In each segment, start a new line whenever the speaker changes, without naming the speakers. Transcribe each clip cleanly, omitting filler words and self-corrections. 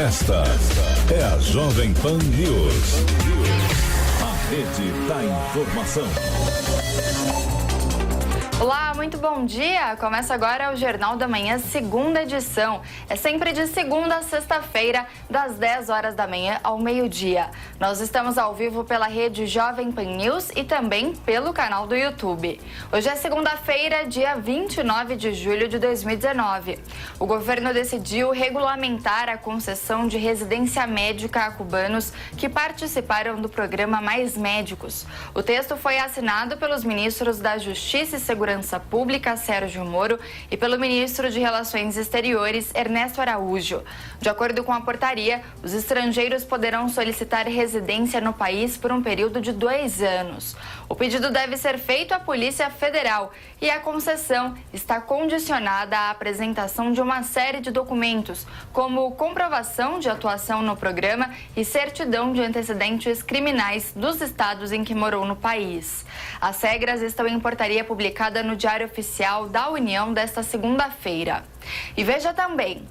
Esta é a Jovem Pan News. A rede da informação.
Olá, muito bom dia. Começa agora o Jornal da Manhã, segunda edição. É sempre de segunda a sexta-feira, das 10 horas da manhã ao meio-dia. Nós estamos ao vivo pela rede Jovem Pan News e também pelo canal do YouTube. Hoje é segunda-feira, dia 29 de julho de 2019. O governo decidiu regulamentar a concessão de residência médica a cubanos que participaram do programa Mais Médicos. O texto foi assinado pelos ministros da Justiça e Segurança Pública, Sérgio Moro, e pelo ministro de Relações Exteriores, Ernesto Araújo. De acordo com a portaria, os estrangeiros poderão solicitar residência no país por um período de 2 anos. O pedido deve ser feito à Polícia Federal e a concessão está condicionada à apresentação de uma série de documentos, como comprovação de atuação no programa e certidão de antecedentes criminais dos estados em que morou no país. As regras estão em portaria publicada no Diário Oficial da União desta segunda-feira. E veja também: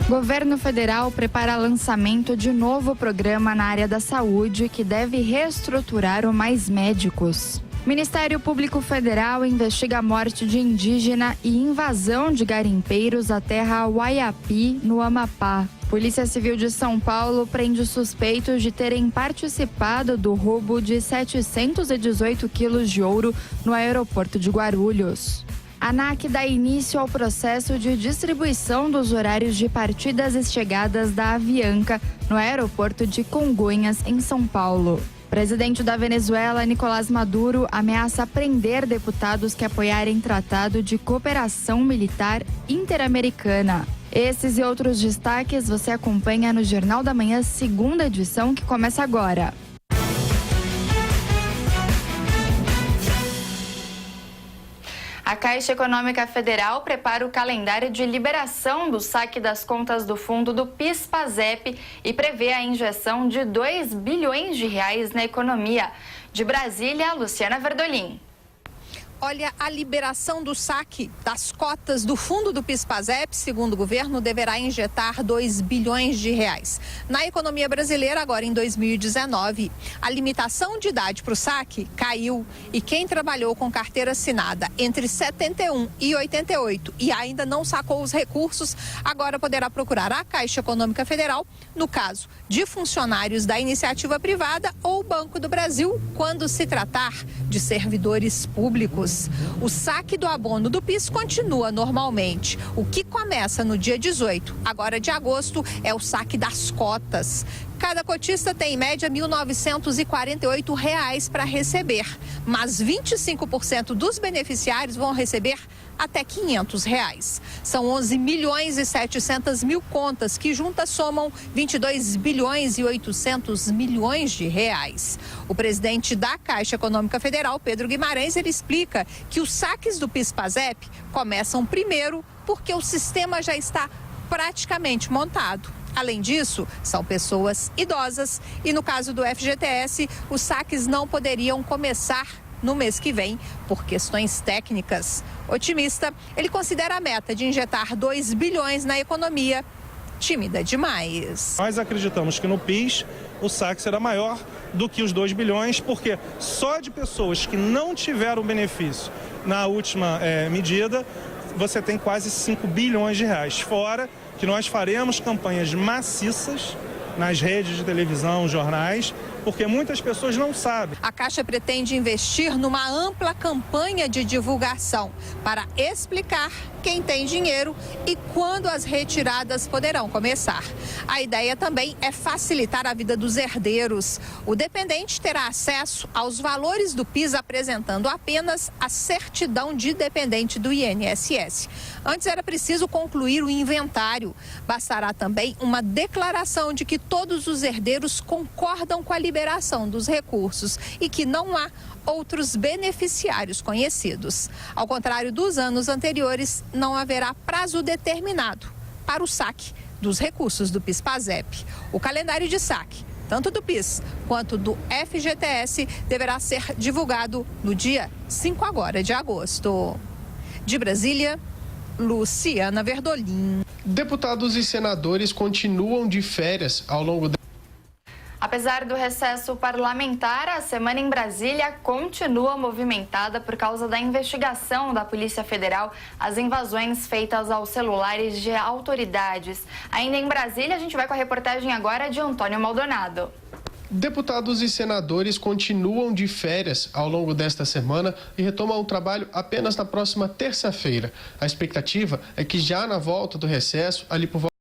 Governo Federal prepara lançamento de novo programa na área da saúde que deve reestruturar o Mais Médicos. Ministério Público Federal investiga a morte de indígena e invasão de garimpeiros à terra Uaiapi, no Amapá. Polícia Civil de São Paulo prende suspeitos de terem participado do roubo de 718 quilos de ouro no aeroporto de Guarulhos. A ANAC dá início ao processo de distribuição dos horários de partidas e chegadas da Avianca no aeroporto de Congonhas, em São Paulo. Presidente da Venezuela, Nicolás Maduro, ameaça prender deputados que apoiarem tratado de cooperação militar interamericana. Esses e outros destaques você acompanha no Jornal da Manhã, segunda edição, que começa agora. A Caixa Econômica Federal prepara o calendário de liberação do saque das contas do fundo do PIS/PASEP e prevê a injeção de 2 bilhões de reais na economia. De Brasília, Luciana Verdolim.
Olha, a liberação do saque das cotas do fundo do PIS/PASEP, segundo o governo, deverá injetar 2 bilhões de reais. Na economia brasileira, agora em 2019, a limitação de idade para o saque caiu e quem trabalhou com carteira assinada entre 71 e 88 e ainda não sacou os recursos, agora poderá procurar a Caixa Econômica Federal, no caso de funcionários da iniciativa privada ou Banco do Brasil, quando se tratar de servidores públicos. O saque do abono do PIS continua normalmente. O que começa no dia 18, agora de agosto, é o saque das cotas. Cada cotista tem, em média, R$ 1.948 para receber, mas 25% dos beneficiários vão receber até R$ 500. São 11 milhões e 700 mil contas que juntas somam 22 bilhões e 800 milhões de reais. O presidente da Caixa Econômica Federal, Pedro Guimarães, ele explica que os saques do PIS/PASEP começam primeiro porque o sistema já está praticamente montado. Além disso, são pessoas idosas e, no caso do FGTS, os saques não poderiam começar no mês que vem por questões técnicas. Otimista, ele considera a meta de injetar 2 bilhões na economia tímida demais.
Nós acreditamos que no PIS o saque será maior do que os 2 bilhões, porque só de pessoas que não tiveram benefício na última medida, você tem quase 5 bilhões de reais. Fora que nós faremos campanhas maciças nas redes de televisão, jornais, porque muitas pessoas não sabem.
A Caixa pretende investir numa ampla campanha de divulgação para explicar quem tem dinheiro e quando as retiradas poderão começar. A ideia também é facilitar a vida dos herdeiros. O dependente terá acesso aos valores do PIS apresentando apenas a certidão de dependente do INSS. Antes era preciso concluir o inventário. Bastará também uma declaração de que todos os herdeiros concordam com a liberação dos recursos e que não há outros beneficiários conhecidos. Ao contrário dos anos anteriores, não haverá prazo determinado para o saque dos recursos do PIS/PASEP. O calendário de saque, tanto do PIS quanto do FGTS, deverá ser divulgado no dia 5 agora de agosto. De Brasília, Luciana Verdolim.
Deputados e senadores continuam de férias ao longo da...
Apesar do recesso parlamentar, a semana em Brasília continua movimentada por causa da investigação da Polícia Federal às invasões feitas aos celulares de autoridades. Ainda em Brasília, a gente vai com a reportagem agora de Antônio Maldonado.
Deputados e senadores continuam de férias ao longo desta semana e retomam o trabalho apenas na próxima terça-feira. A expectativa é que já na volta do recesso, ali por volta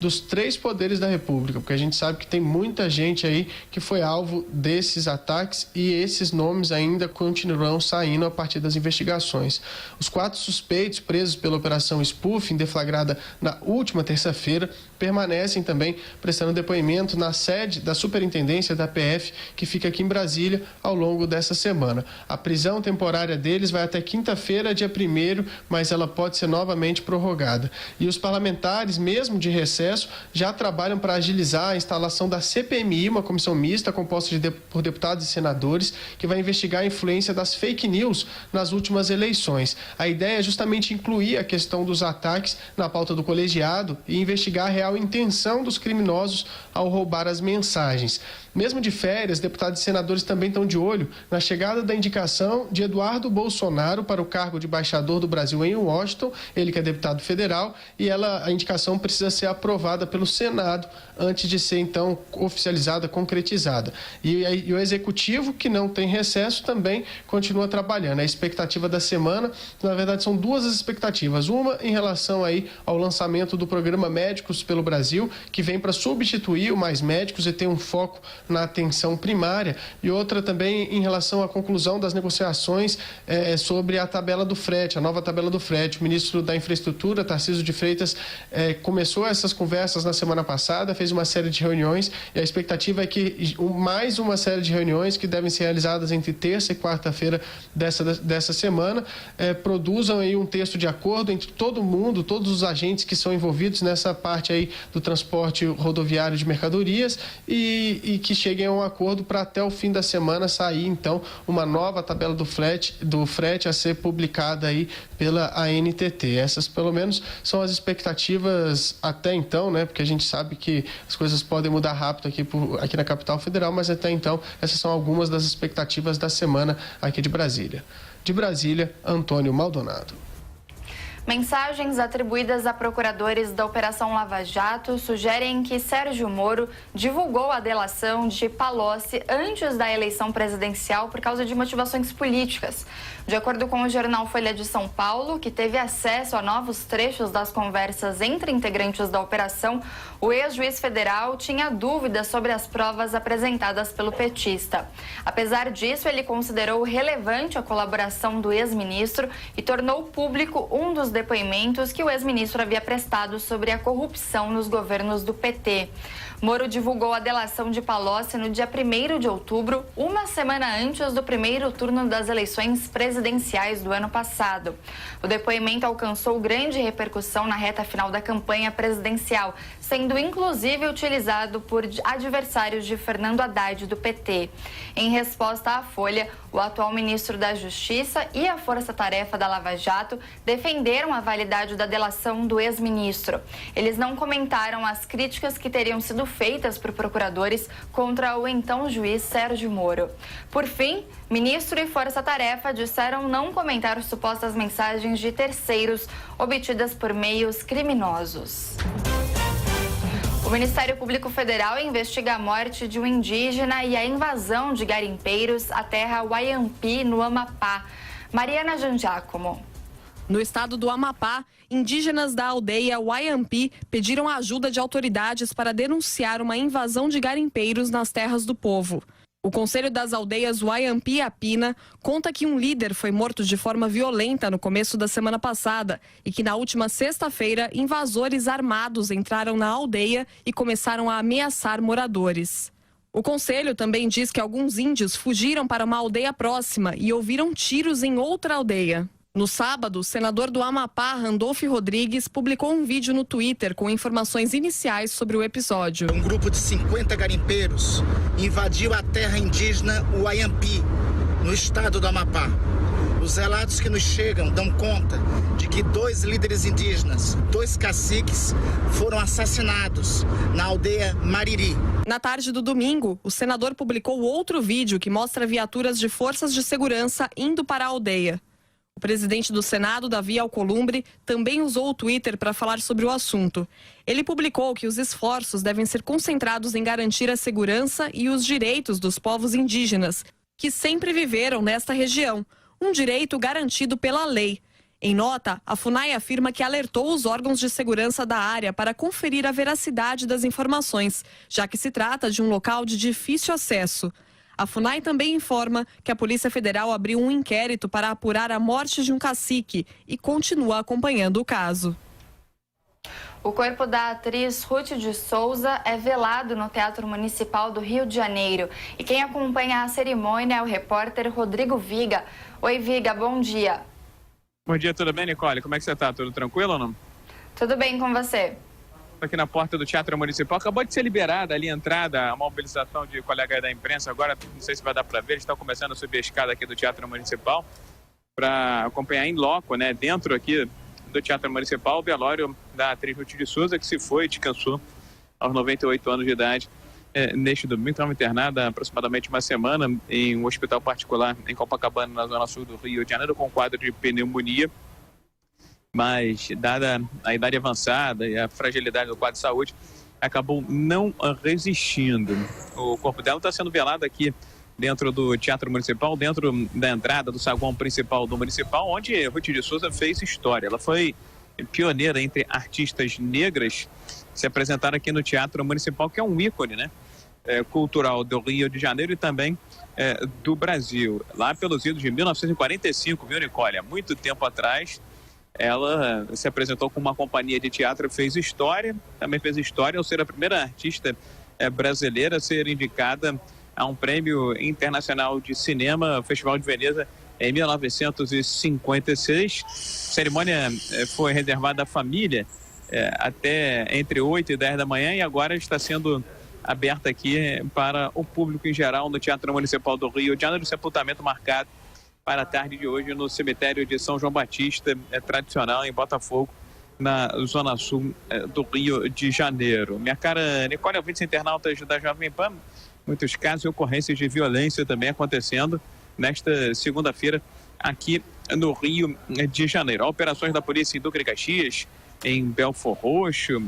dos 3 poderes da República, porque a gente sabe que tem muita gente aí que foi alvo desses ataques e esses nomes ainda continuarão saindo a partir das investigações. Os 4 suspeitos presos pela Operação Spoofing, deflagrada na última terça-feira, permanecem também prestando depoimento na sede da Superintendência da PF, que fica aqui em Brasília, ao longo dessa semana. A prisão temporária deles vai até quinta-feira, dia 1º, mas ela pode ser novamente prorrogada. E os parlamentares, mesmo de recesso, já trabalham para agilizar a instalação da CPMI, uma comissão mista composta por deputados e senadores, que vai investigar a influência das fake news nas últimas eleições. A ideia é justamente incluir a questão dos ataques na pauta do colegiado e investigar a real intenção dos criminosos ao roubar as mensagens. Mesmo de férias, deputados e senadores também estão de olho na chegada da indicação de Eduardo Bolsonaro para o cargo de embaixador do Brasil em Washington, ele que é deputado federal, e a indicação precisa ser aprovada pelo Senado antes de ser, então, oficializada, concretizada. E o Executivo, que não tem recesso, também continua trabalhando. A expectativa da semana, na verdade, são 2 as expectativas. Uma em relação aí ao lançamento do programa Médicos pelo Brasil, que vem para substituir o Mais Médicos e ter um foco na atenção primária, e outra também em relação à conclusão das negociações sobre a tabela do frete, a nova tabela do frete. O ministro da Infraestrutura, Tarcísio de Freitas, começou essas conversas na semana passada, fez uma série de reuniões, e a expectativa é que mais uma série de reuniões que devem ser realizadas entre terça e quarta-feira dessa semana, produzam aí um texto de acordo entre todo mundo, todos os agentes que são envolvidos nessa parte aí do transporte rodoviário de mercadorias, e que cheguem a um acordo para até o fim da semana sair, então, uma nova tabela do frete a ser publicada aí pela ANTT. Essas, pelo menos, são as expectativas até então, né? Porque a gente sabe que as coisas podem mudar rápido aqui na capital federal, mas até então, essas são algumas das expectativas da semana aqui de Brasília. De Brasília, Antônio Maldonado.
Mensagens atribuídas a procuradores da Operação Lava Jato sugerem que Sérgio Moro divulgou a delação de Palocci antes da eleição presidencial por causa de motivações políticas. De acordo com o jornal Folha de São Paulo, que teve acesso a novos trechos das conversas entre integrantes da operação, o ex-juiz federal tinha dúvidas sobre as provas apresentadas pelo petista. Apesar disso, ele considerou relevante a colaboração do ex-ministro e tornou público um dos depoimentos que o ex-ministro havia prestado sobre a corrupção nos governos do PT. Moro divulgou a delação de Palocci no dia 1º de outubro, uma semana antes do primeiro turno das eleições presidenciais do ano passado. O depoimento alcançou grande repercussão na reta final da campanha presidencial, sendo inclusive utilizado por adversários de Fernando Haddad do PT. Em resposta à Folha, o atual ministro da Justiça e a força-tarefa da Lava Jato defenderam a validade da delação do ex-ministro. Eles não comentaram as críticas que teriam sido feitas por procuradores contra o então juiz Sérgio Moro. Por fim, ministro e força-tarefa disseram não comentar supostas mensagens de terceiros obtidas por meios criminosos. O Ministério Público Federal investiga a morte de um indígena e a invasão de garimpeiros à terra Waiampi, no Amapá. Mariana Giangiacomo.
No estado do Amapá, indígenas da aldeia Waiampi pediram ajuda de autoridades para denunciar uma invasão de garimpeiros nas terras do povo. O Conselho das Aldeias Waiampi e Apina conta que um líder foi morto de forma violenta no começo da semana passada e que na última sexta-feira invasores armados entraram na aldeia e começaram a ameaçar moradores. O Conselho também diz que alguns índios fugiram para uma aldeia próxima e ouviram tiros em outra aldeia. No sábado, o senador do Amapá, Randolph Rodrigues, publicou um vídeo no Twitter com informações iniciais sobre o episódio.
Um grupo de 50 garimpeiros invadiu a terra indígena Waiampi, no estado do Amapá. Os relatos que nos chegam dão conta de que 2 líderes indígenas, 2 caciques, foram assassinados na aldeia Mariri.
Na tarde do domingo, o senador publicou outro vídeo que mostra viaturas de forças de segurança indo para a aldeia. O presidente do Senado, Davi Alcolumbre, também usou o Twitter para falar sobre o assunto. Ele publicou que os esforços devem ser concentrados em garantir a segurança e os direitos dos povos indígenas, que sempre viveram nesta região, um direito garantido pela lei. Em nota, a FUNAI afirma que alertou os órgãos de segurança da área para conferir a veracidade das informações, já que se trata de um local de difícil acesso. A FUNAI também informa que a Polícia Federal abriu um inquérito para apurar a morte de um cacique e continua acompanhando o caso.
O corpo da atriz Ruth de Souza é velado no Teatro Municipal do Rio de Janeiro. E quem acompanha a cerimônia é o repórter Rodrigo Viga. Oi, Viga, bom dia.
Bom dia, tudo bem, Nicole? Como é que você está? Tudo tranquilo ou não?
Tudo bem com você?
Aqui na porta do Teatro Municipal. Acabou de ser liberada ali a entrada, a mobilização de colegas da imprensa. Agora, não sei se vai dar para ver, eles estão começando a subir a escada aqui do Teatro Municipal para acompanhar em loco, né, dentro aqui do Teatro Municipal, o velório da atriz Ruth de Souza, que se foi e descansou aos 98 anos de idade. Neste domingo, estava internada há aproximadamente uma semana em um hospital particular em Copacabana, na zona sul do Rio de Janeiro, com quadro de pneumonia. Mas, dada a idade avançada e a fragilidade do quadro de saúde, acabou não resistindo. O corpo dela está sendo velado aqui dentro do Teatro Municipal, dentro da entrada do saguão principal do Municipal, onde Ruth de Souza fez história. Ela foi pioneira entre artistas negras que se apresentaram aqui no Teatro Municipal, que é um ícone, né, cultural do Rio de Janeiro e também do Brasil. Lá pelos idos de 1945, viu, Nicole? Há muito tempo atrás, ela se apresentou com uma companhia de teatro, fez história, também fez história ao ser a primeira artista brasileira a ser indicada a um prêmio internacional de cinema, o Festival de Veneza, em 1956. A cerimônia foi reservada à família até entre 8 e 10 da manhã e agora está sendo aberta aqui para o público em geral no Teatro Municipal do Rio de Janeiro. O sepultamento marcado para a tarde de hoje no cemitério de São João Batista, tradicional em Botafogo, na zona sul do Rio de Janeiro. Minha cara Nicole, ouvintes internautas da Jovem Pan, muitos casos e ocorrências de violência também acontecendo nesta segunda-feira aqui no Rio de Janeiro. Operações da polícia em Duque de Caxias, em Belford Roxo,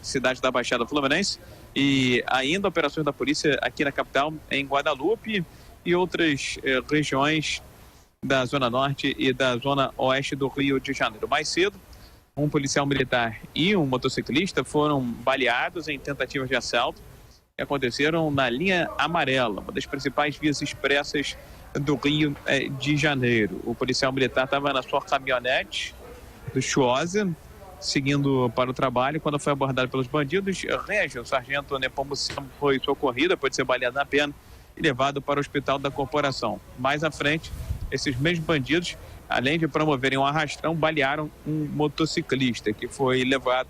cidade da Baixada Fluminense, e ainda operações da polícia aqui na capital, em Guadalupe e outras regiões da Zona Norte e da Zona Oeste do Rio de Janeiro. Mais cedo, um policial militar e um motociclista foram baleados em tentativas de assalto que aconteceram na linha amarela, uma das principais vias expressas do Rio de Janeiro. O policial militar estava na sua caminhonete luxuosa, seguindo para o trabalho, quando foi abordado pelos bandidos. Régio, o sargento Nepomuceno, foi socorrido, depois de ser baleado na perna e levado para o hospital da corporação. Mais à frente, esses mesmos bandidos, além de promoverem um arrastão, balearam um motociclista que foi levado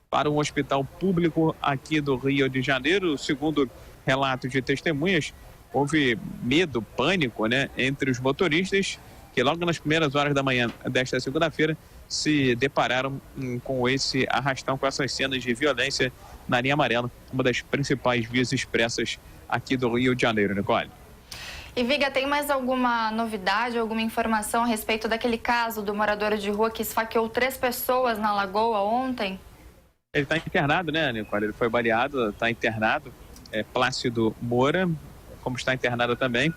para um hospital público aqui do Rio de Janeiro. Segundo relatos de testemunhas, houve medo, pânico, né, entre os motoristas, que logo nas primeiras horas da manhã desta segunda-feira se depararam com esse arrastão, com essas cenas de violência na linha amarela, uma das principais vias expressas aqui do Rio de Janeiro, Nicole.
E, Viga, tem mais alguma novidade, alguma informação a respeito daquele caso do morador de rua que esfaqueou 3 pessoas na Lagoa ontem?
Ele está internado, né, Nicole? Ele foi baleado, está internado. Plácido Moura, como está internada também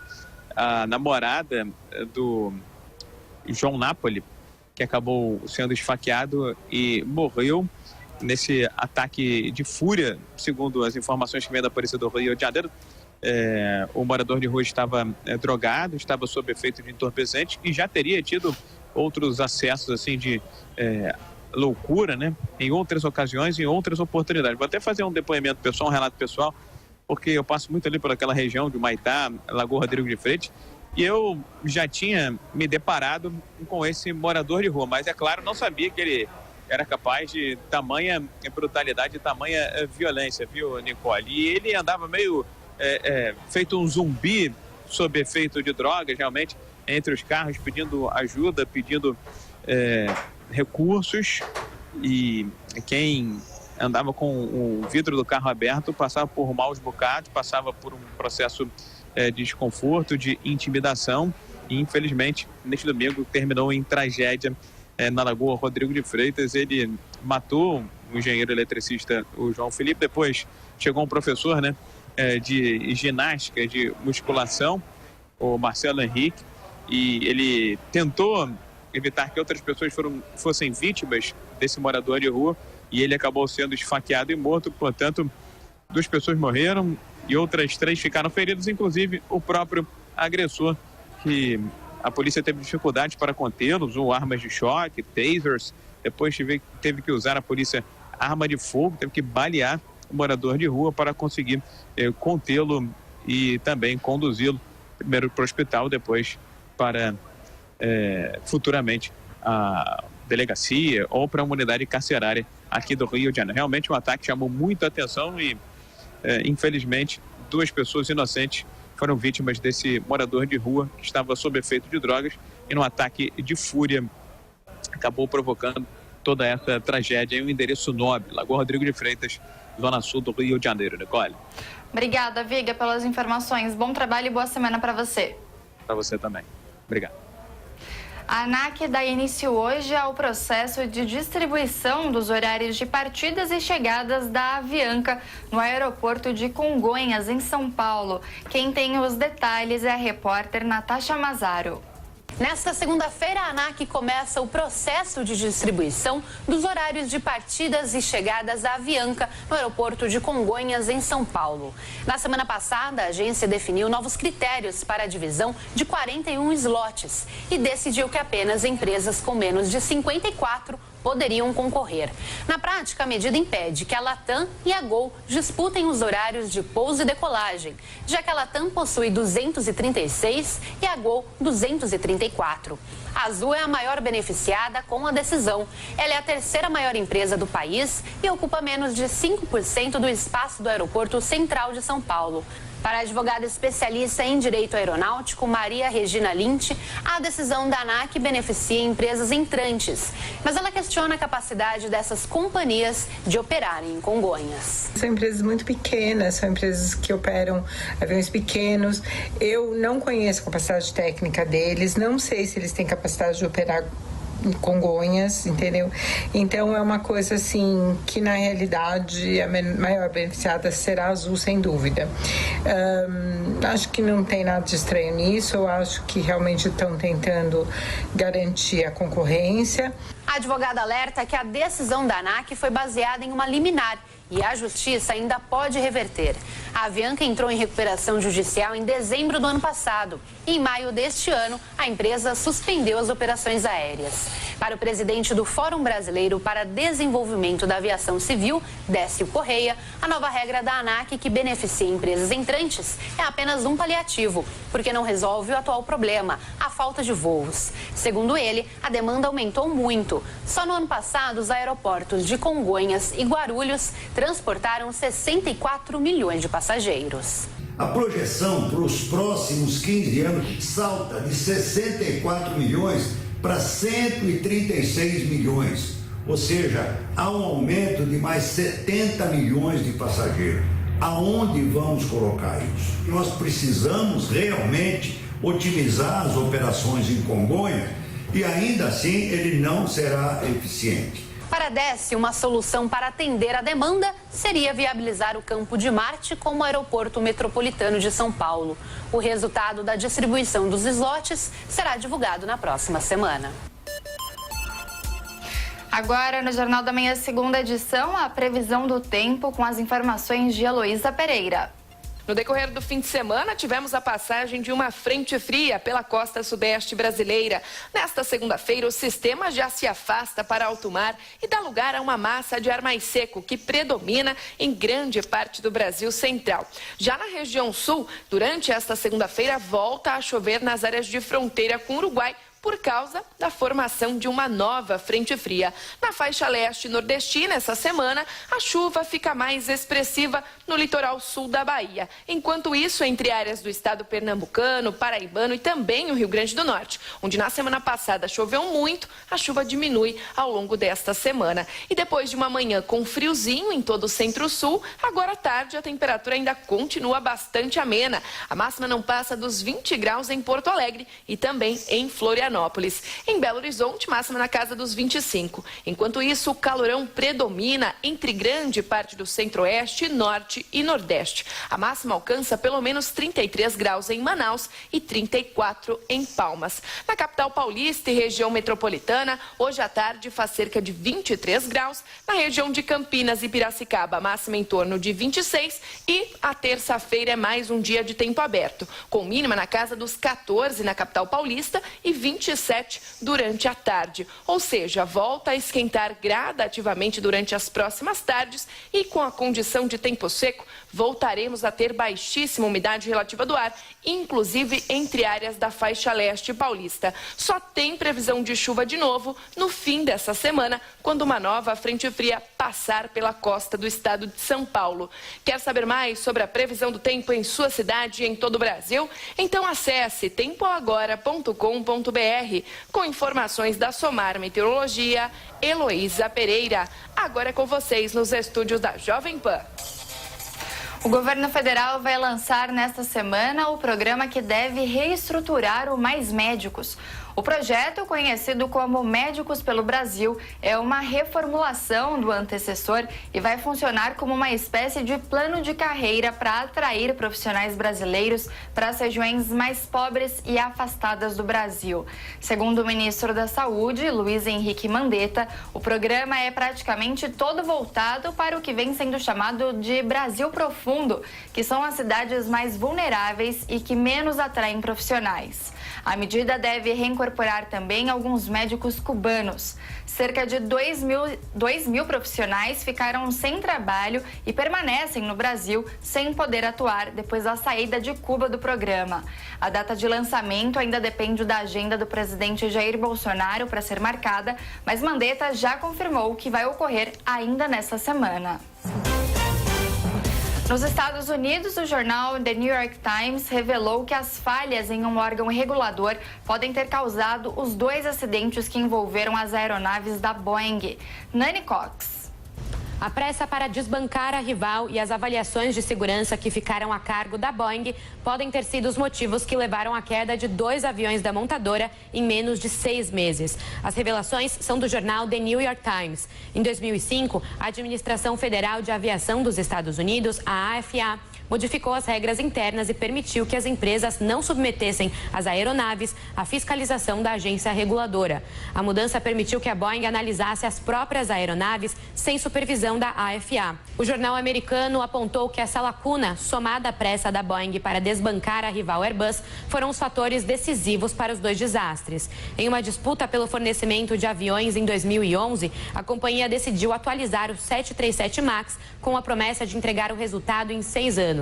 a namorada do João Napoli, que acabou sendo esfaqueado e morreu nesse ataque de fúria, segundo as informações que vêm da polícia do Rio de Janeiro. o morador de rua estava drogado, estava sob efeito de entorpecente e já teria tido outros acessos assim de loucura, né? Em outras ocasiões, em outras oportunidades. Vou até fazer um depoimento pessoal, um relato pessoal, porque eu passo muito ali por aquela região de Humaitá, Lagoa Rodrigo de Freitas, e eu já tinha me deparado com esse morador de rua, mas é claro, não sabia que ele era capaz de tamanha brutalidade, de tamanha violência, viu, Nicole? E ele andava meio feito um zumbi sob efeito de drogas, realmente, entre os carros, pedindo ajuda, pedindo recursos, e quem andava com o vidro do carro aberto passava por maus bocados, passava por um processo de desconforto, de intimidação, e infelizmente neste domingo terminou em tragédia na Lagoa Rodrigo de Freitas. Ele matou o engenheiro eletricista, o João Felipe. Depois chegou um professor, né, de ginástica, de musculação, o Marcelo Henrique, e ele tentou evitar que outras pessoas fossem vítimas desse morador de rua, e ele acabou sendo esfaqueado e morto. Portanto, 2 pessoas morreram e outras 3 ficaram feridas, inclusive o próprio agressor, que a polícia teve dificuldades para contê-los, usou armas de choque, tasers, depois teve que usar a polícia arma de fogo, teve que balear o morador de rua para conseguir contê-lo e também conduzi-lo primeiro para o hospital, depois para futuramente a delegacia ou para uma unidade carcerária aqui do Rio de Janeiro. Realmente um ataque chamou muita atenção e infelizmente 2 pessoas inocentes foram vítimas desse morador de rua que estava sob efeito de drogas e num ataque de fúria acabou provocando toda essa tragédia em um endereço nobre, Lagoa Rodrigo de Freitas, zona sul do Rio de Janeiro. Nicole.
Obrigada, Viga, pelas informações. Bom trabalho e boa semana para você.
Para você também. Obrigado.
A ANAC dá início hoje ao processo de distribuição dos horários de partidas e chegadas da Avianca no aeroporto de Congonhas, em São Paulo. Quem tem os detalhes é a repórter Natasha Mazaro.
Nesta segunda-feira, a ANAC começa o processo de distribuição dos horários de partidas e chegadas da Avianca no aeroporto de Congonhas, em São Paulo. Na semana passada, a agência definiu novos critérios para a divisão de 41 slots e decidiu que apenas empresas com menos de 54 poderiam concorrer. Na prática, a medida impede que a Latam e a Gol disputem os horários de pouso e decolagem, já que a Latam possui 236 e a Gol 234. A Azul é a maior beneficiada com a decisão. Ela é a 3ª maior empresa do país e ocupa menos de 5% do espaço do aeroporto central de São Paulo. Para a advogada especialista em direito aeronáutico, Maria Regina Lynch, a decisão da ANAC beneficia empresas entrantes, mas ela questiona a capacidade dessas companhias de operarem em Congonhas.
São empresas muito pequenas, são empresas que operam aviões pequenos. Eu não conheço a capacidade técnica deles, não sei se eles têm capacidade de operar em Congonhas, entendeu? Então é uma coisa assim que na realidade a maior beneficiada será a Azul, sem dúvida. Acho que não tem nada de estranho nisso, eu acho que realmente estão tentando garantir a concorrência.
A advogada alerta que a decisão da ANAC foi baseada em uma liminar e a justiça ainda pode reverter. A Avianca entrou em recuperação judicial em dezembro do ano passado. E em maio deste ano, a empresa suspendeu as operações aéreas. Para o presidente do Fórum Brasileiro para Desenvolvimento da Aviação Civil, Décio Correia, a nova regra da ANAC que beneficia empresas entrantes é apenas um paliativo, porque não resolve o atual problema, a falta de voos. Segundo ele, a demanda aumentou muito. Só no ano passado, os aeroportos de Congonhas e Guarulhos transportaram 64 milhões de passageiros.
A projeção para os próximos 15 anos salta de 64 milhões para 136 milhões. Ou seja, há um aumento de mais 70 milhões de passageiros. Aonde vamos colocar isso? Nós precisamos realmente otimizar as operações em Congonhas e ainda assim ele não será eficiente.
Para Décio, uma solução para atender a demanda seria viabilizar o Campo de Marte como aeroporto metropolitano de São Paulo. O resultado da distribuição dos slots será divulgado na próxima semana.
Agora, no Jornal da Manhã, segunda edição, a previsão do tempo com as informações de Heloísa Pereira.
No decorrer do fim de semana, tivemos a passagem de uma frente fria pela costa sudeste brasileira. Nesta segunda-feira, o sistema já se afasta para alto mar e dá lugar a uma massa de ar mais seco que predomina em grande parte do Brasil central. Já na região sul, durante esta segunda-feira, volta a chover nas áreas de fronteira com o Uruguai, por causa da formação de uma nova frente fria. Na faixa leste nordestina, essa semana, a chuva fica mais expressiva no litoral sul da Bahia. Enquanto isso, entre áreas do estado pernambucano, paraibano e também o Rio Grande do Norte, onde na semana passada choveu muito, a chuva diminui ao longo desta semana. E depois de uma manhã com friozinho em todo o centro-sul, agora à tarde a temperatura ainda continua bastante amena. A máxima não passa dos 20 graus em Porto Alegre e também em Florianópolis. Em Belo Horizonte, máxima na casa dos 25. Enquanto isso, o calorão predomina entre grande parte do centro-oeste, norte e nordeste. A máxima alcança pelo menos 33 graus em Manaus e 34 em Palmas. Na capital paulista e região metropolitana, hoje à tarde faz cerca de 23 graus. Na região de Campinas e Piracicaba, máxima em torno de 26. E a terça-feira é mais um dia de tempo aberto, com mínima na casa dos 14 na capital paulista e 27 durante a tarde, ou seja, volta a esquentar gradativamente durante as próximas tardes e com a condição de tempo seco, voltaremos a ter baixíssima umidade relativa do ar, inclusive entre áreas da faixa leste paulista. Só tem previsão de chuva de novo no fim dessa semana, quando uma nova frente fria passar pela costa do estado de São Paulo. Quer saber mais sobre a previsão do tempo em sua cidade e em todo o Brasil? Então acesse tempoagora.com.br. Com informações da Somar Meteorologia, Heloísa Pereira. Agora é com vocês nos estúdios da Jovem Pan.
O governo federal vai lançar nesta semana o programa que deve reestruturar o Mais Médicos. O projeto, conhecido como Médicos pelo Brasil, é uma reformulação do antecessor e vai funcionar como uma espécie de plano de carreira para atrair profissionais brasileiros para as regiões mais pobres e afastadas do Brasil. Segundo o ministro da Saúde, Luiz Henrique Mandetta, o programa é praticamente todo voltado para o que vem sendo chamado de Brasil Profundo, que são as cidades mais vulneráveis e que menos atraem profissionais. A medida deve reincorporar também alguns médicos cubanos. Cerca de 2 mil profissionais ficaram sem trabalho e permanecem no Brasil sem poder atuar depois da saída de Cuba do programa. A data de lançamento ainda depende da agenda do presidente Jair Bolsonaro para ser marcada, mas Mandetta já confirmou que vai ocorrer ainda nesta semana. Nos Estados Unidos, o jornal The New York Times revelou que as falhas em um órgão regulador podem ter causado os 2 acidentes que envolveram as aeronaves da Boeing. Nani Cox.
A pressa para desbancar a rival e as avaliações de segurança que ficaram a cargo da Boeing podem ter sido os motivos que levaram à queda de 2 aviões da montadora em menos de 6 meses. As revelações são do jornal The New York Times. Em 2005, a Administração Federal de Aviação dos Estados Unidos, a AFA, modificou as regras internas e permitiu que as empresas não submetessem as aeronaves à fiscalização da agência reguladora. A mudança permitiu que a Boeing analisasse as próprias aeronaves sem supervisão da AFA. O jornal americano apontou que essa lacuna, somada à pressa da Boeing para desbancar a rival Airbus, foram os fatores decisivos para os 2 desastres. Em uma disputa pelo fornecimento de aviões em 2011, a companhia decidiu atualizar o 737 MAX com a promessa de entregar o resultado em 6 anos.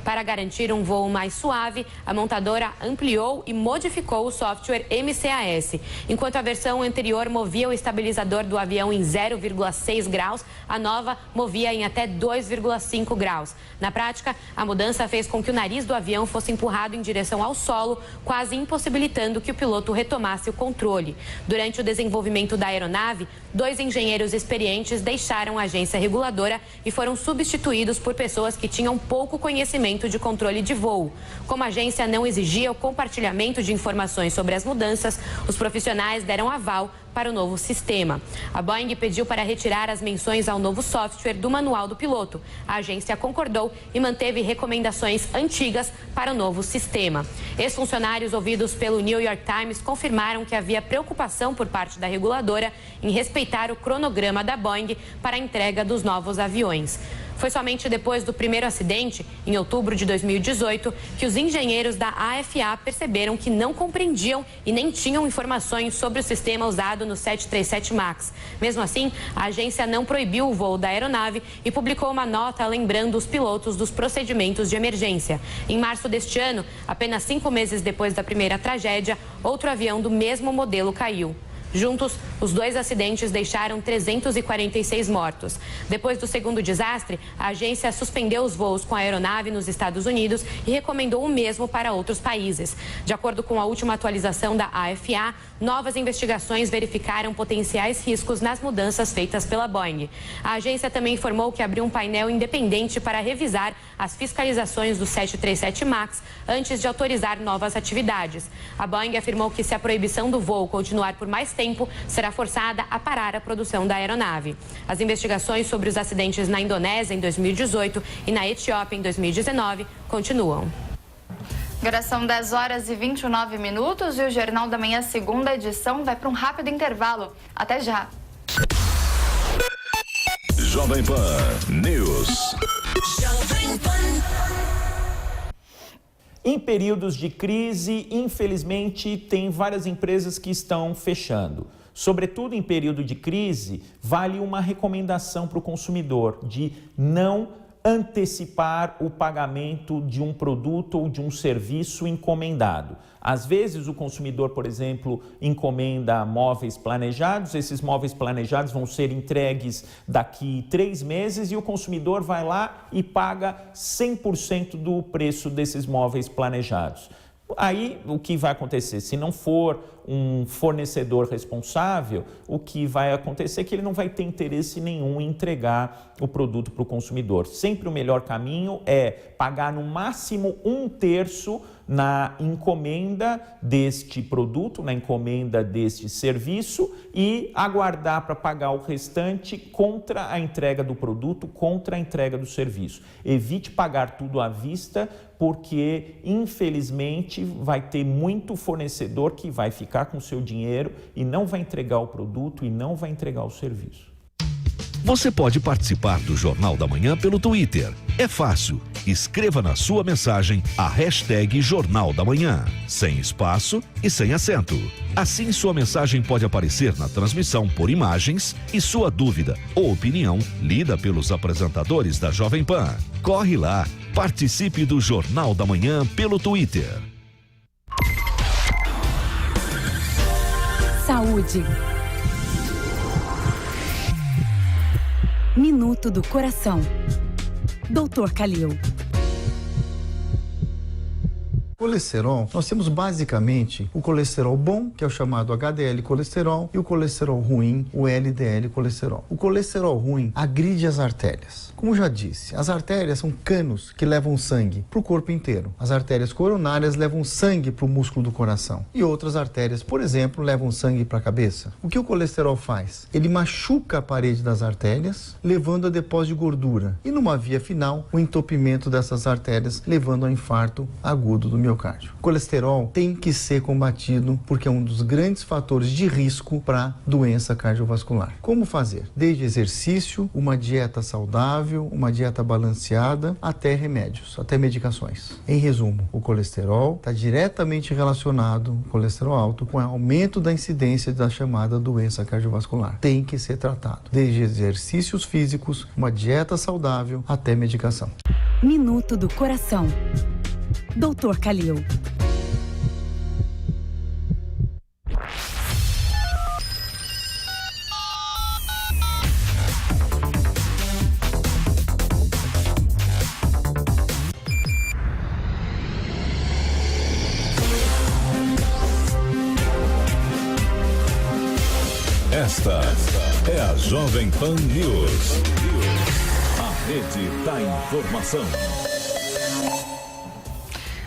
Para garantir um voo mais suave, a montadora ampliou e modificou o software MCAS. Enquanto a versão anterior movia o estabilizador do avião em 0,6 graus, a nova movia em até 2,5 graus. Na prática, a mudança fez com que o nariz do avião fosse empurrado em direção ao solo, quase impossibilitando que o piloto retomasse o controle. Durante o desenvolvimento da aeronave, 2 engenheiros experientes deixaram a agência reguladora e foram substituídos por pessoas que tinham pouco conhecimento de controle de voo. Como a agência não exigia o compartilhamento de informações sobre as mudanças, os profissionais deram aval para o novo sistema. A Boeing pediu para retirar as menções ao novo software do manual do piloto. A agência concordou e manteve recomendações antigas para o novo sistema. Ex-funcionários ouvidos pelo New York Times confirmaram que havia preocupação por parte da reguladora em respeitar o cronograma da Boeing para a entrega dos novos aviões. Foi somente depois do primeiro acidente, em outubro de 2018, que os engenheiros da AFA perceberam que não compreendiam e nem tinham informações sobre o sistema usado no 737 MAX. Mesmo assim, a agência não proibiu o voo da aeronave e publicou uma nota lembrando os pilotos dos procedimentos de emergência. Em março deste ano, apenas 5 meses depois da primeira tragédia, outro avião do mesmo modelo caiu. Juntos, os 2 acidentes deixaram 346 mortos. Depois do segundo desastre, a agência suspendeu os voos com a aeronave nos Estados Unidos e recomendou o mesmo para outros países. De acordo com a última atualização da AFA, novas investigações verificaram potenciais riscos nas mudanças feitas pela Boeing. A agência também informou que abriu um painel independente para revisar as fiscalizações do 737 MAX antes de autorizar novas atividades. A Boeing afirmou que se a proibição do voo continuar por mais tempo, será forçada a parar a produção da aeronave. As investigações sobre os acidentes na Indonésia em 2018 e na Etiópia em 2019 continuam.
Agora são 10 horas e 29 minutos e o Jornal da Manhã, segunda edição, vai para um rápido intervalo. Até já.
Jovem Pan News.
Em períodos de crise, infelizmente, tem várias empresas que estão fechando. Sobretudo em período de crise, vale uma recomendação para o consumidor de não antecipar o pagamento de um produto ou de um serviço encomendado. Às vezes o consumidor, por exemplo, encomenda móveis planejados, esses móveis planejados vão ser entregues daqui 3 meses e o consumidor vai lá e paga 100% do preço desses móveis planejados. Aí, o que vai acontecer? Se não for um fornecedor responsável, o que vai acontecer é que ele não vai ter interesse nenhum em entregar o produto para o consumidor. Sempre o melhor caminho é pagar no máximo 1/3 na encomenda deste produto, na encomenda deste serviço e aguardar para pagar o restante contra a entrega do produto, contra a entrega do serviço. Evite pagar tudo à vista, porque infelizmente vai ter muito fornecedor que vai ficar com o seu dinheiro e não vai entregar o produto e não vai entregar o serviço.
Você pode participar do Jornal da Manhã pelo Twitter. É fácil. Escreva na sua mensagem a hashtag Jornal da Manhã, sem espaço e sem acento. Assim sua mensagem pode aparecer na transmissão por imagens e sua dúvida ou opinião lida pelos apresentadores da Jovem Pan. Corre lá, participe do Jornal da Manhã pelo Twitter.
Saúde. Minuto do Coração. Dr. Kalil.
Colesterol, nós temos basicamente o colesterol bom, que é o chamado HDL colesterol, e o colesterol ruim, o LDL colesterol. O colesterol ruim agride as artérias. Como já disse, as artérias são canos que levam sangue para o corpo inteiro. As artérias coronárias levam sangue para o músculo do coração. E outras artérias, por exemplo, levam sangue para a cabeça. O que o colesterol faz? Ele machuca a parede das artérias, levando a depósito de gordura. E numa via final, o entupimento dessas artérias, levando ao infarto agudo do miocárdio. O colesterol tem que ser combatido porque é um dos grandes fatores de risco para doença cardiovascular. Como fazer? Desde exercício, uma dieta saudável, uma dieta balanceada, até remédios, até medicações. Em resumo, o colesterol está diretamente relacionado, o colesterol alto, com o aumento da incidência da chamada doença cardiovascular. Tem que ser tratado. Desde exercícios físicos, uma dieta saudável, até medicação.
Minuto do Coração. Dr. Kalil.
Esta é a Jovem Pan News. A rede da informação.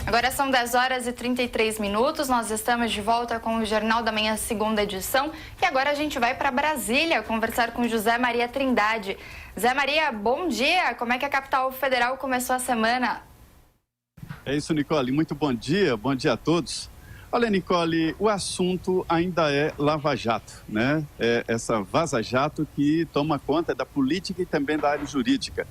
Agora são 10 horas e 33 minutos, nós estamos de volta com o Jornal da Manhã, segunda edição. E agora a gente vai para Brasília conversar com José Maria Trindade. Zé Maria, bom dia! Como é que a capital federal começou a semana?
É isso, Nicole. Muito bom dia a todos. Olha, Nicole, o assunto ainda é Lava Jato, né? É essa Vaza Jato que toma conta da política e também da área jurídica.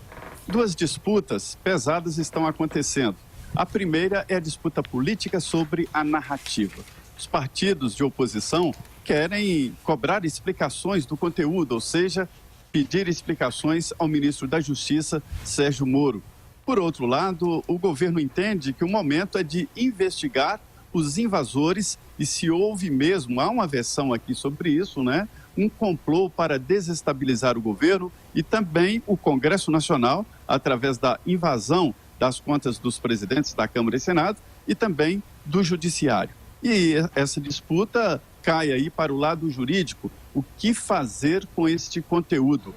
duas disputas pesadas estão acontecendo. A primeira é a disputa política sobre a narrativa. Os partidos de oposição querem cobrar explicações do conteúdo, ou seja, pedir explicações ao ministro da Justiça, Sérgio Moro. Por outro lado, o governo entende que o momento é de investigar os invasores e se houve mesmo, há uma versão aqui sobre isso, né? Um complô para desestabilizar o governo e também o Congresso Nacional, através da invasão das contas dos presidentes da Câmara e Senado e também do Judiciário. E essa disputa cai aí para o lado jurídico. O que fazer com este conteúdo?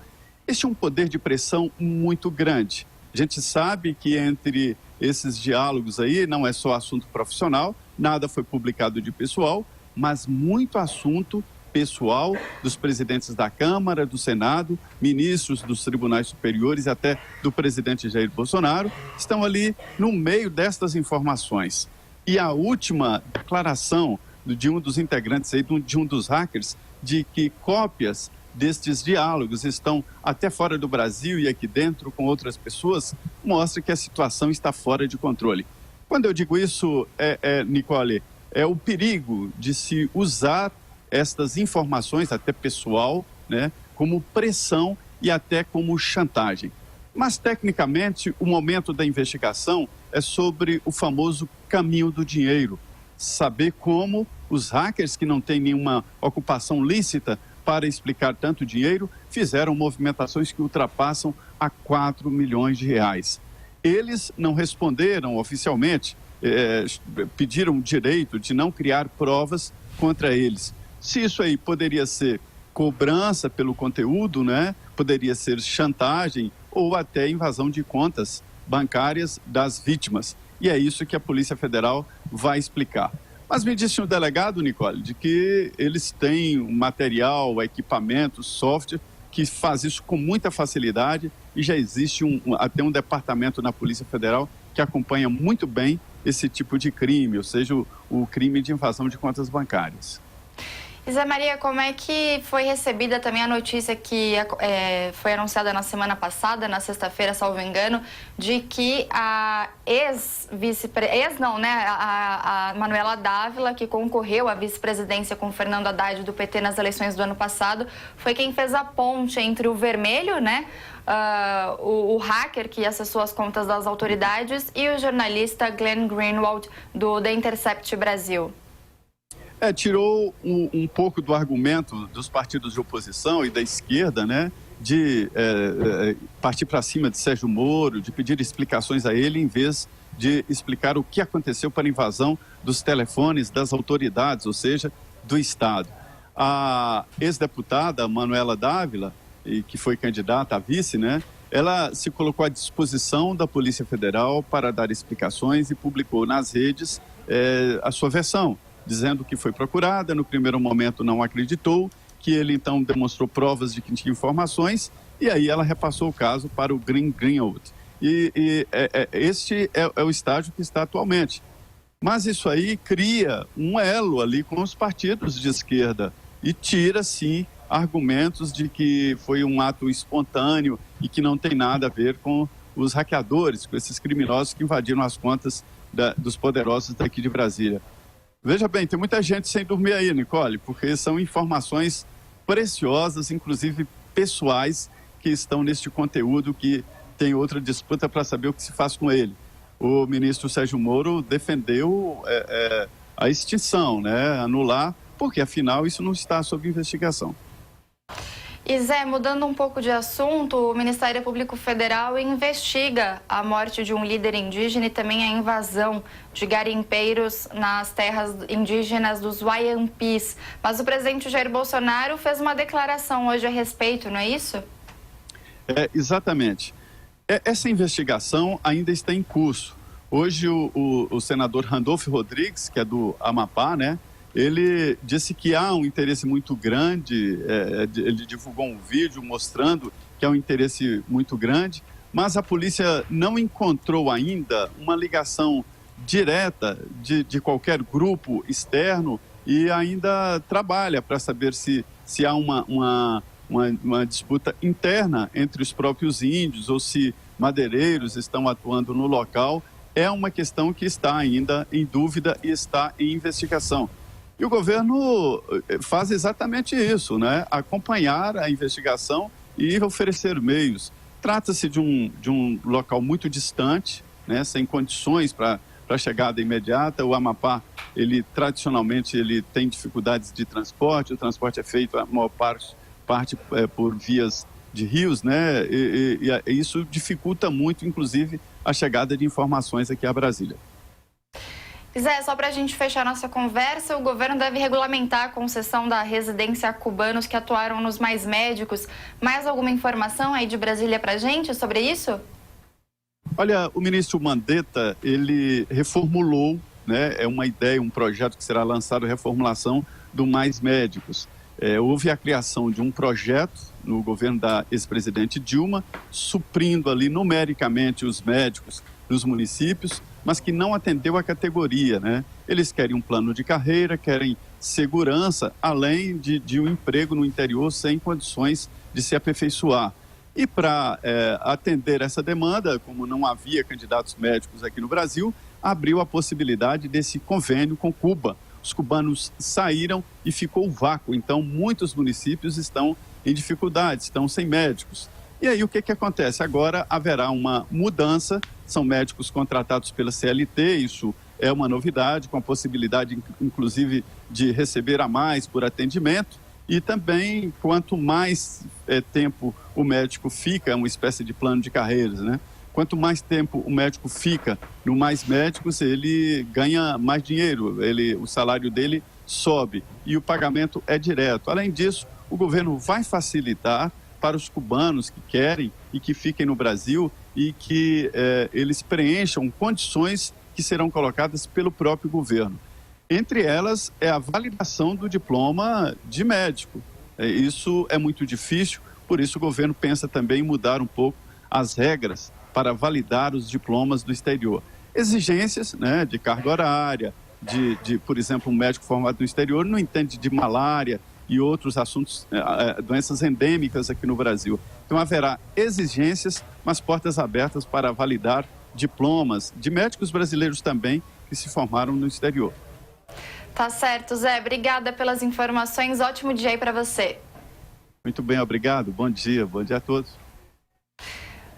Este é um poder de pressão muito grande. A gente sabe que entre esses diálogos aí não é só assunto profissional, nada foi publicado de pessoal, mas muito assunto pessoal dos presidentes da Câmara, do Senado, ministros dos tribunais superiores e até do presidente Jair Bolsonaro, estão ali no meio destas informações. E a última declaração de um dos integrantes aí, de um dos hackers, de que cópias destes diálogos estão até fora do Brasil e aqui dentro com outras pessoas, mostra que a situação está fora de controle. Quando eu digo isso, Nicole, é o perigo de se usar estas informações, até pessoal, né, como pressão e até como chantagem. Mas, tecnicamente, o momento da investigação é sobre o famoso caminho do dinheiro. Saber como os hackers, que não têm nenhuma ocupação lícita para explicar tanto dinheiro, fizeram movimentações que ultrapassam a 4 milhões de reais. Eles não responderam oficialmente, pediram o direito de não criar provas contra eles. Se isso aí poderia ser cobrança pelo conteúdo, né? Poderia ser chantagem ou até invasão de contas bancárias das vítimas. E é isso que a Polícia Federal vai explicar. Mas me disse o delegado, Nicole, de que eles têm um material, equipamento, software que faz isso com muita facilidade e já existe até um departamento na Polícia Federal que acompanha muito bem esse tipo de crime, ou seja, o crime de invasão de contas bancárias.
Zé Maria, como é que foi recebida também a notícia que foi anunciada na semana passada, na sexta-feira, salvo engano, de que a a Manuela Dávila, que concorreu à vice-presidência com Fernando Haddad do PT nas eleições do ano passado, foi quem fez a ponte entre o Vermelho, né, o hacker que acessou as contas das autoridades, e o jornalista Glenn Greenwald, do The Intercept Brasil.
Tirou um pouco do argumento dos partidos de oposição e da esquerda, né, de partir para cima de Sérgio Moro, de pedir explicações a ele, em vez de explicar o que aconteceu para a invasão dos telefones das autoridades, ou seja, do Estado. A ex-deputada Manuela Dávila, que foi candidata a vice, né, ela se colocou à disposição da Polícia Federal para dar explicações e publicou nas redes a sua versão, dizendo que foi procurada, no primeiro momento não acreditou, que ele então demonstrou provas de que tinha informações, e aí ela repassou o caso para o Greenwald. Este é o estágio que está atualmente. Mas isso aí cria um elo ali com os partidos de esquerda e tira, sim, argumentos de que foi um ato espontâneo e que não tem nada a ver com os hackeadores, com esses criminosos que invadiram as contas dos poderosos daqui de Brasília. Veja bem, tem muita gente sem dormir aí, Nicole, porque são informações preciosas, inclusive pessoais, que estão neste conteúdo que tem outra disputa para saber o que se faz com ele. O ministro Sérgio Moro defendeu a extinção, né, anular, porque afinal isso não está sob investigação.
E Zé, mudando um pouco de assunto, o Ministério Público Federal investiga a morte de um líder indígena e também a invasão de garimpeiros nas terras indígenas dos Wayampis. Mas o presidente Jair Bolsonaro fez uma declaração hoje a respeito, não é isso?
Exatamente. Essa investigação ainda está em curso. Hoje o senador Randolfo Rodrigues, que é do Amapá, né? Ele disse que há um interesse muito grande, ele divulgou um vídeo mostrando que há um interesse muito grande, mas a polícia não encontrou ainda uma ligação direta de qualquer grupo externo e ainda trabalha para saber se há uma disputa interna entre os próprios índios ou se madeireiros estão atuando no local, é uma questão que está ainda em dúvida e está em investigação. E o governo faz exatamente isso, né? Acompanhar a investigação e oferecer meios. Trata-se de um local muito distante, né? Sem condições para chegada imediata. O Amapá, tradicionalmente, ele tem dificuldades de transporte. O transporte é feito, a maior parte por vias de rios, né? E isso dificulta muito, inclusive, a chegada de informações aqui a Brasília.
Zé, só para a gente fechar nossa conversa, o governo deve regulamentar a concessão da residência a cubanos que atuaram nos Mais Médicos. Mais alguma informação aí de Brasília para a gente sobre isso?
Olha, o ministro Mandetta, ele reformulou, né? É uma ideia, um projeto que será lançado, reformulação do Mais Médicos. Houve a criação de um projeto no governo da ex-presidente Dilma, suprindo ali numericamente os médicos dos municípios, mas que não atendeu a categoria, né? Eles querem um plano de carreira, querem segurança, além de um emprego no interior sem condições de se aperfeiçoar. E para atender essa demanda, como não havia candidatos médicos aqui no Brasil, abriu a possibilidade desse convênio com Cuba. Os cubanos saíram e ficou o vácuo, então muitos municípios estão em dificuldades, estão sem médicos. E aí o que acontece? Agora haverá uma mudança, são médicos contratados pela CLT, isso é uma novidade, com a possibilidade inclusive de receber a mais por atendimento, e também quanto mais tempo o médico fica, é uma espécie de plano de carreiras, né? Quanto mais tempo o médico fica no Mais Médicos, ele ganha mais dinheiro, o salário dele sobe e o pagamento é direto. Além disso, o governo vai facilitar para os cubanos que querem e que fiquem no Brasil e que eles preencham condições que serão colocadas pelo próprio governo. Entre elas é a validação do diploma de médico. Isso é muito difícil, por isso o governo pensa também em mudar um pouco as regras para validar os diplomas do exterior. Exigências, né, de carga horária, por exemplo, um médico formado no exterior não entende de malária e outros assuntos, doenças endêmicas aqui no Brasil. Então haverá exigências, mas portas abertas para validar diplomas de médicos brasileiros também que se formaram no exterior.
Tá certo, Zé. Obrigada pelas informações. Ótimo dia aí para você.
Muito bem, obrigado. Bom dia a todos.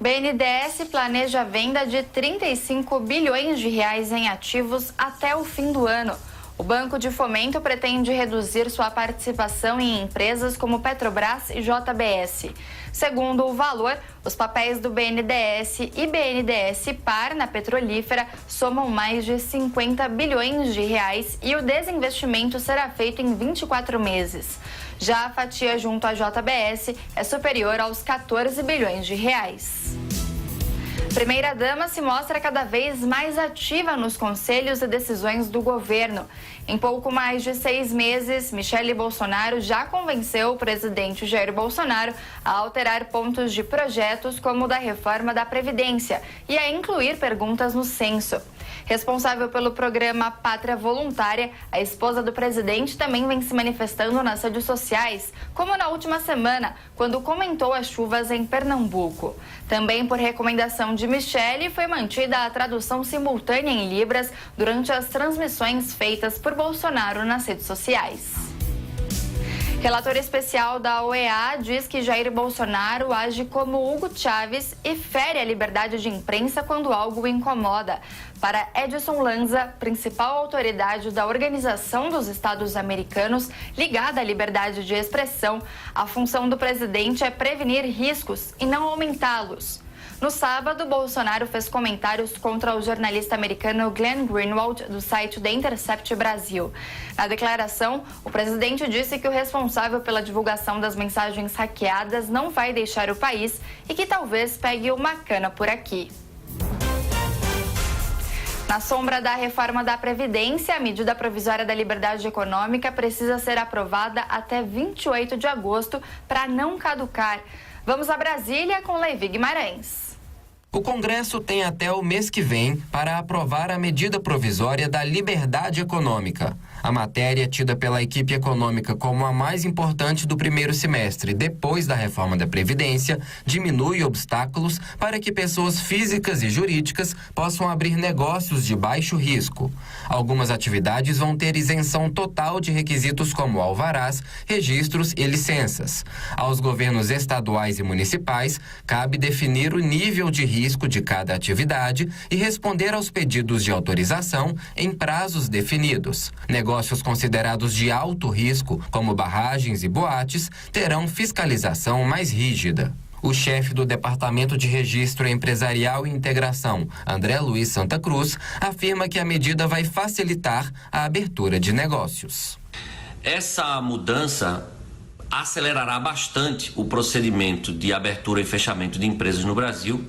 BNDES planeja a venda de 35 bilhões de reais em ativos até o fim do ano. O Banco de Fomento pretende reduzir sua participação em empresas como Petrobras e JBS. Segundo o valor, os papéis do BNDES e BNDES Par na petrolífera somam mais de 50 bilhões de reais e o desinvestimento será feito em 24 meses. Já a fatia junto à JBS é superior aos 14 bilhões de reais. Primeira-dama se mostra cada vez mais ativa nos conselhos e decisões do governo. Em pouco mais de 6 meses, Michele Bolsonaro já convenceu o presidente Jair Bolsonaro a alterar pontos de projetos como o da reforma da Previdência e a incluir perguntas no censo. Responsável pelo programa Pátria Voluntária, a esposa do presidente também vem se manifestando nas redes sociais, como na última semana, quando comentou as chuvas em Pernambuco. Também por recomendação de Michele, foi mantida a tradução simultânea em Libras durante as transmissões feitas por Bolsonaro nas redes sociais. Relator especial da OEA diz que Jair Bolsonaro age como Hugo Chávez e fere a liberdade de imprensa quando algo o incomoda. Para Edson Lanza, principal autoridade da Organização dos Estados Americanos ligada à liberdade de expressão, a função do presidente é prevenir riscos e não aumentá-los. No sábado, Bolsonaro fez comentários contra o jornalista americano Glenn Greenwald, do site The Intercept Brasil. Na declaração, o presidente disse que o responsável pela divulgação das mensagens hackeadas não vai deixar o país e que talvez pegue uma cana por aqui. Na sombra da reforma da Previdência, a medida provisória da liberdade econômica precisa ser aprovada até 28 de agosto para não caducar. Vamos a Brasília com Levi Guimarães.
O Congresso tem até o mês que vem para aprovar a medida provisória da liberdade econômica. A matéria, tida pela equipe econômica como a mais importante do primeiro semestre depois da reforma da Previdência, diminui obstáculos para que pessoas físicas e jurídicas possam abrir negócios de baixo risco. Algumas atividades vão ter isenção total de requisitos como alvarás, registros e licenças. Aos governos estaduais e municipais, cabe definir o nível de risco de cada atividade e responder aos pedidos de autorização em prazos definidos. Negócios considerados de alto risco, como barragens e boates, terão fiscalização mais rígida. O chefe do Departamento de Registro Empresarial e Integração, André Luiz Santa Cruz, afirma que a medida vai facilitar a abertura de negócios.
Essa mudança acelerará bastante o procedimento de abertura e fechamento de empresas no Brasil,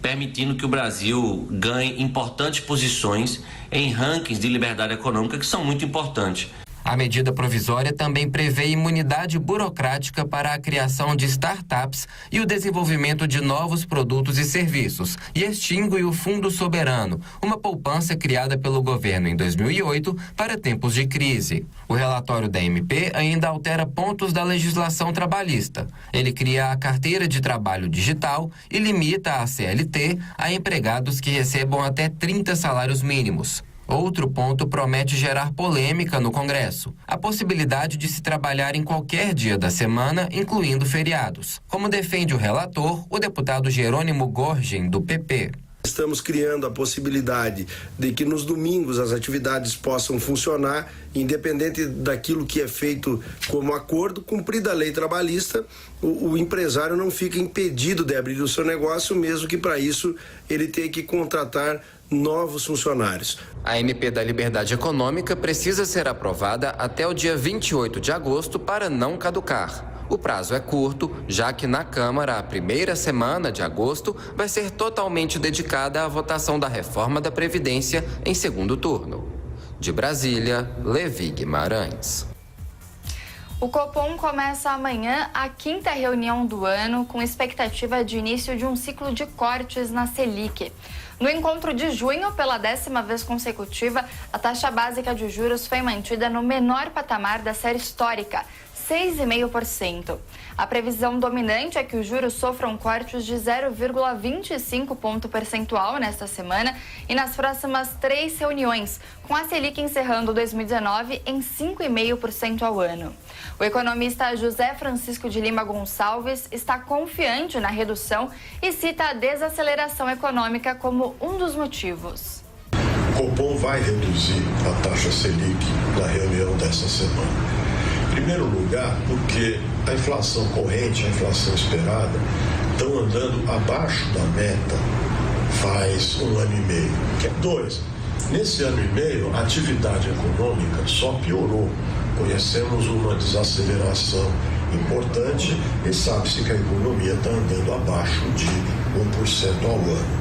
permitindo que o Brasil ganhe importantes posições em rankings de liberdade econômica que são muito importantes.
A medida provisória também prevê imunidade burocrática para a criação de startups e o desenvolvimento de novos produtos e serviços e extingue o Fundo Soberano, uma poupança criada pelo governo em 2008 para tempos de crise. O relatório da MP ainda altera pontos da legislação trabalhista. Ele cria a carteira de trabalho digital e limita a CLT a empregados que recebam até 30 salários mínimos. Outro ponto promete gerar polêmica no Congresso: a possibilidade de se trabalhar em qualquer dia da semana, incluindo feriados, como defende o relator, o deputado Jerônimo Gorgen, do PP.
Estamos criando a possibilidade de que nos domingos as atividades possam funcionar, independente daquilo que é feito como acordo, cumprida a lei trabalhista, o empresário não fica impedido de abrir o seu negócio, mesmo que para isso ele tenha que contratar novos funcionários.
A MP da Liberdade Econômica precisa ser aprovada até o dia 28 de agosto para não caducar. O prazo é curto, já que na Câmara a primeira semana de agosto vai ser totalmente dedicada à votação da reforma da Previdência em segundo turno. De Brasília, Levi Guimarães.
O Copom começa amanhã a 5ª reunião do ano, com expectativa de início de um ciclo de cortes na Selic. No encontro de junho, pela 10ª vez consecutiva, a taxa básica de juros foi mantida no menor patamar da série histórica, 6,5%. A previsão dominante é que os juros sofram cortes de 0,25 ponto percentual nesta semana e nas próximas 3 reuniões, com a Selic encerrando 2019 em 5,5% ao ano. O economista José Francisco de Lima Gonçalves está confiante na redução e cita a desaceleração econômica como um dos motivos.
O Copom vai reduzir a taxa Selic na reunião dessa semana. Em primeiro lugar, porque a inflação corrente, a inflação esperada, estão andando abaixo da meta faz 1 ano e meio. 2, nesse ano e meio, a atividade econômica só piorou. Conhecemos uma desaceleração importante e sabe-se que a economia está andando abaixo de 1% ao ano.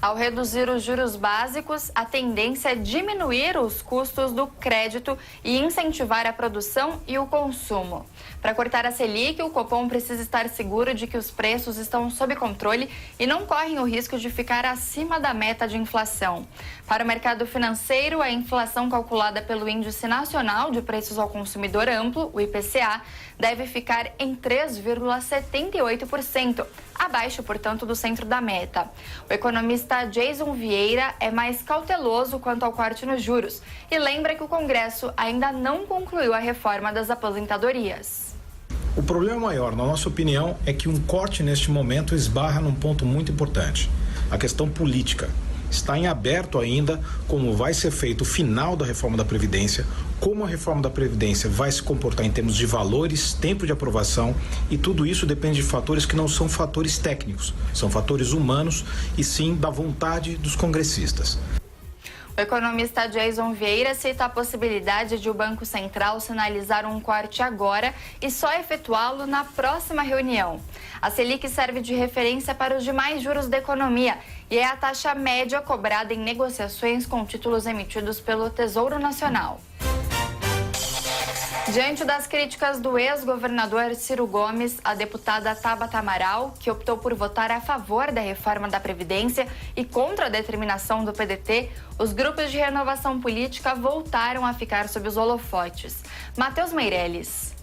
Ao reduzir os juros básicos, a tendência é diminuir os custos do crédito e incentivar a produção e o consumo. Para cortar a Selic, o Copom precisa estar seguro de que os preços estão sob controle e não correm o risco de ficar acima da meta de inflação. Para o mercado financeiro, a inflação calculada pelo Índice Nacional de Preços ao Consumidor Amplo, o IPCA, deve ficar em 3,78%, abaixo, portanto, do centro da meta. O economista Jason Vieira é mais cauteloso quanto ao corte nos juros e lembra que o Congresso ainda não concluiu a reforma das aposentadorias.
O problema maior, na nossa opinião, é que um corte neste momento esbarra num ponto muito importante: a questão política. Está em aberto ainda como vai ser feito o final da reforma da Previdência, como a reforma da Previdência vai se comportar em termos de valores, tempo de aprovação, e tudo isso depende de fatores que não são fatores técnicos, são fatores humanos e sim da vontade dos congressistas.
O economista Jason Vieira cita a possibilidade de o Banco Central sinalizar um corte agora e só efetuá-lo na próxima reunião. A Selic serve de referência para os demais juros da economia e é a taxa média cobrada em negociações com títulos emitidos pelo Tesouro Nacional. Diante das críticas do ex-governador Ciro Gomes, a deputada Tabata Amaral, que optou por votar a favor da reforma da Previdência e contra a determinação do PDT, os grupos de renovação política voltaram a ficar sob os holofotes. Matheus Meirelles.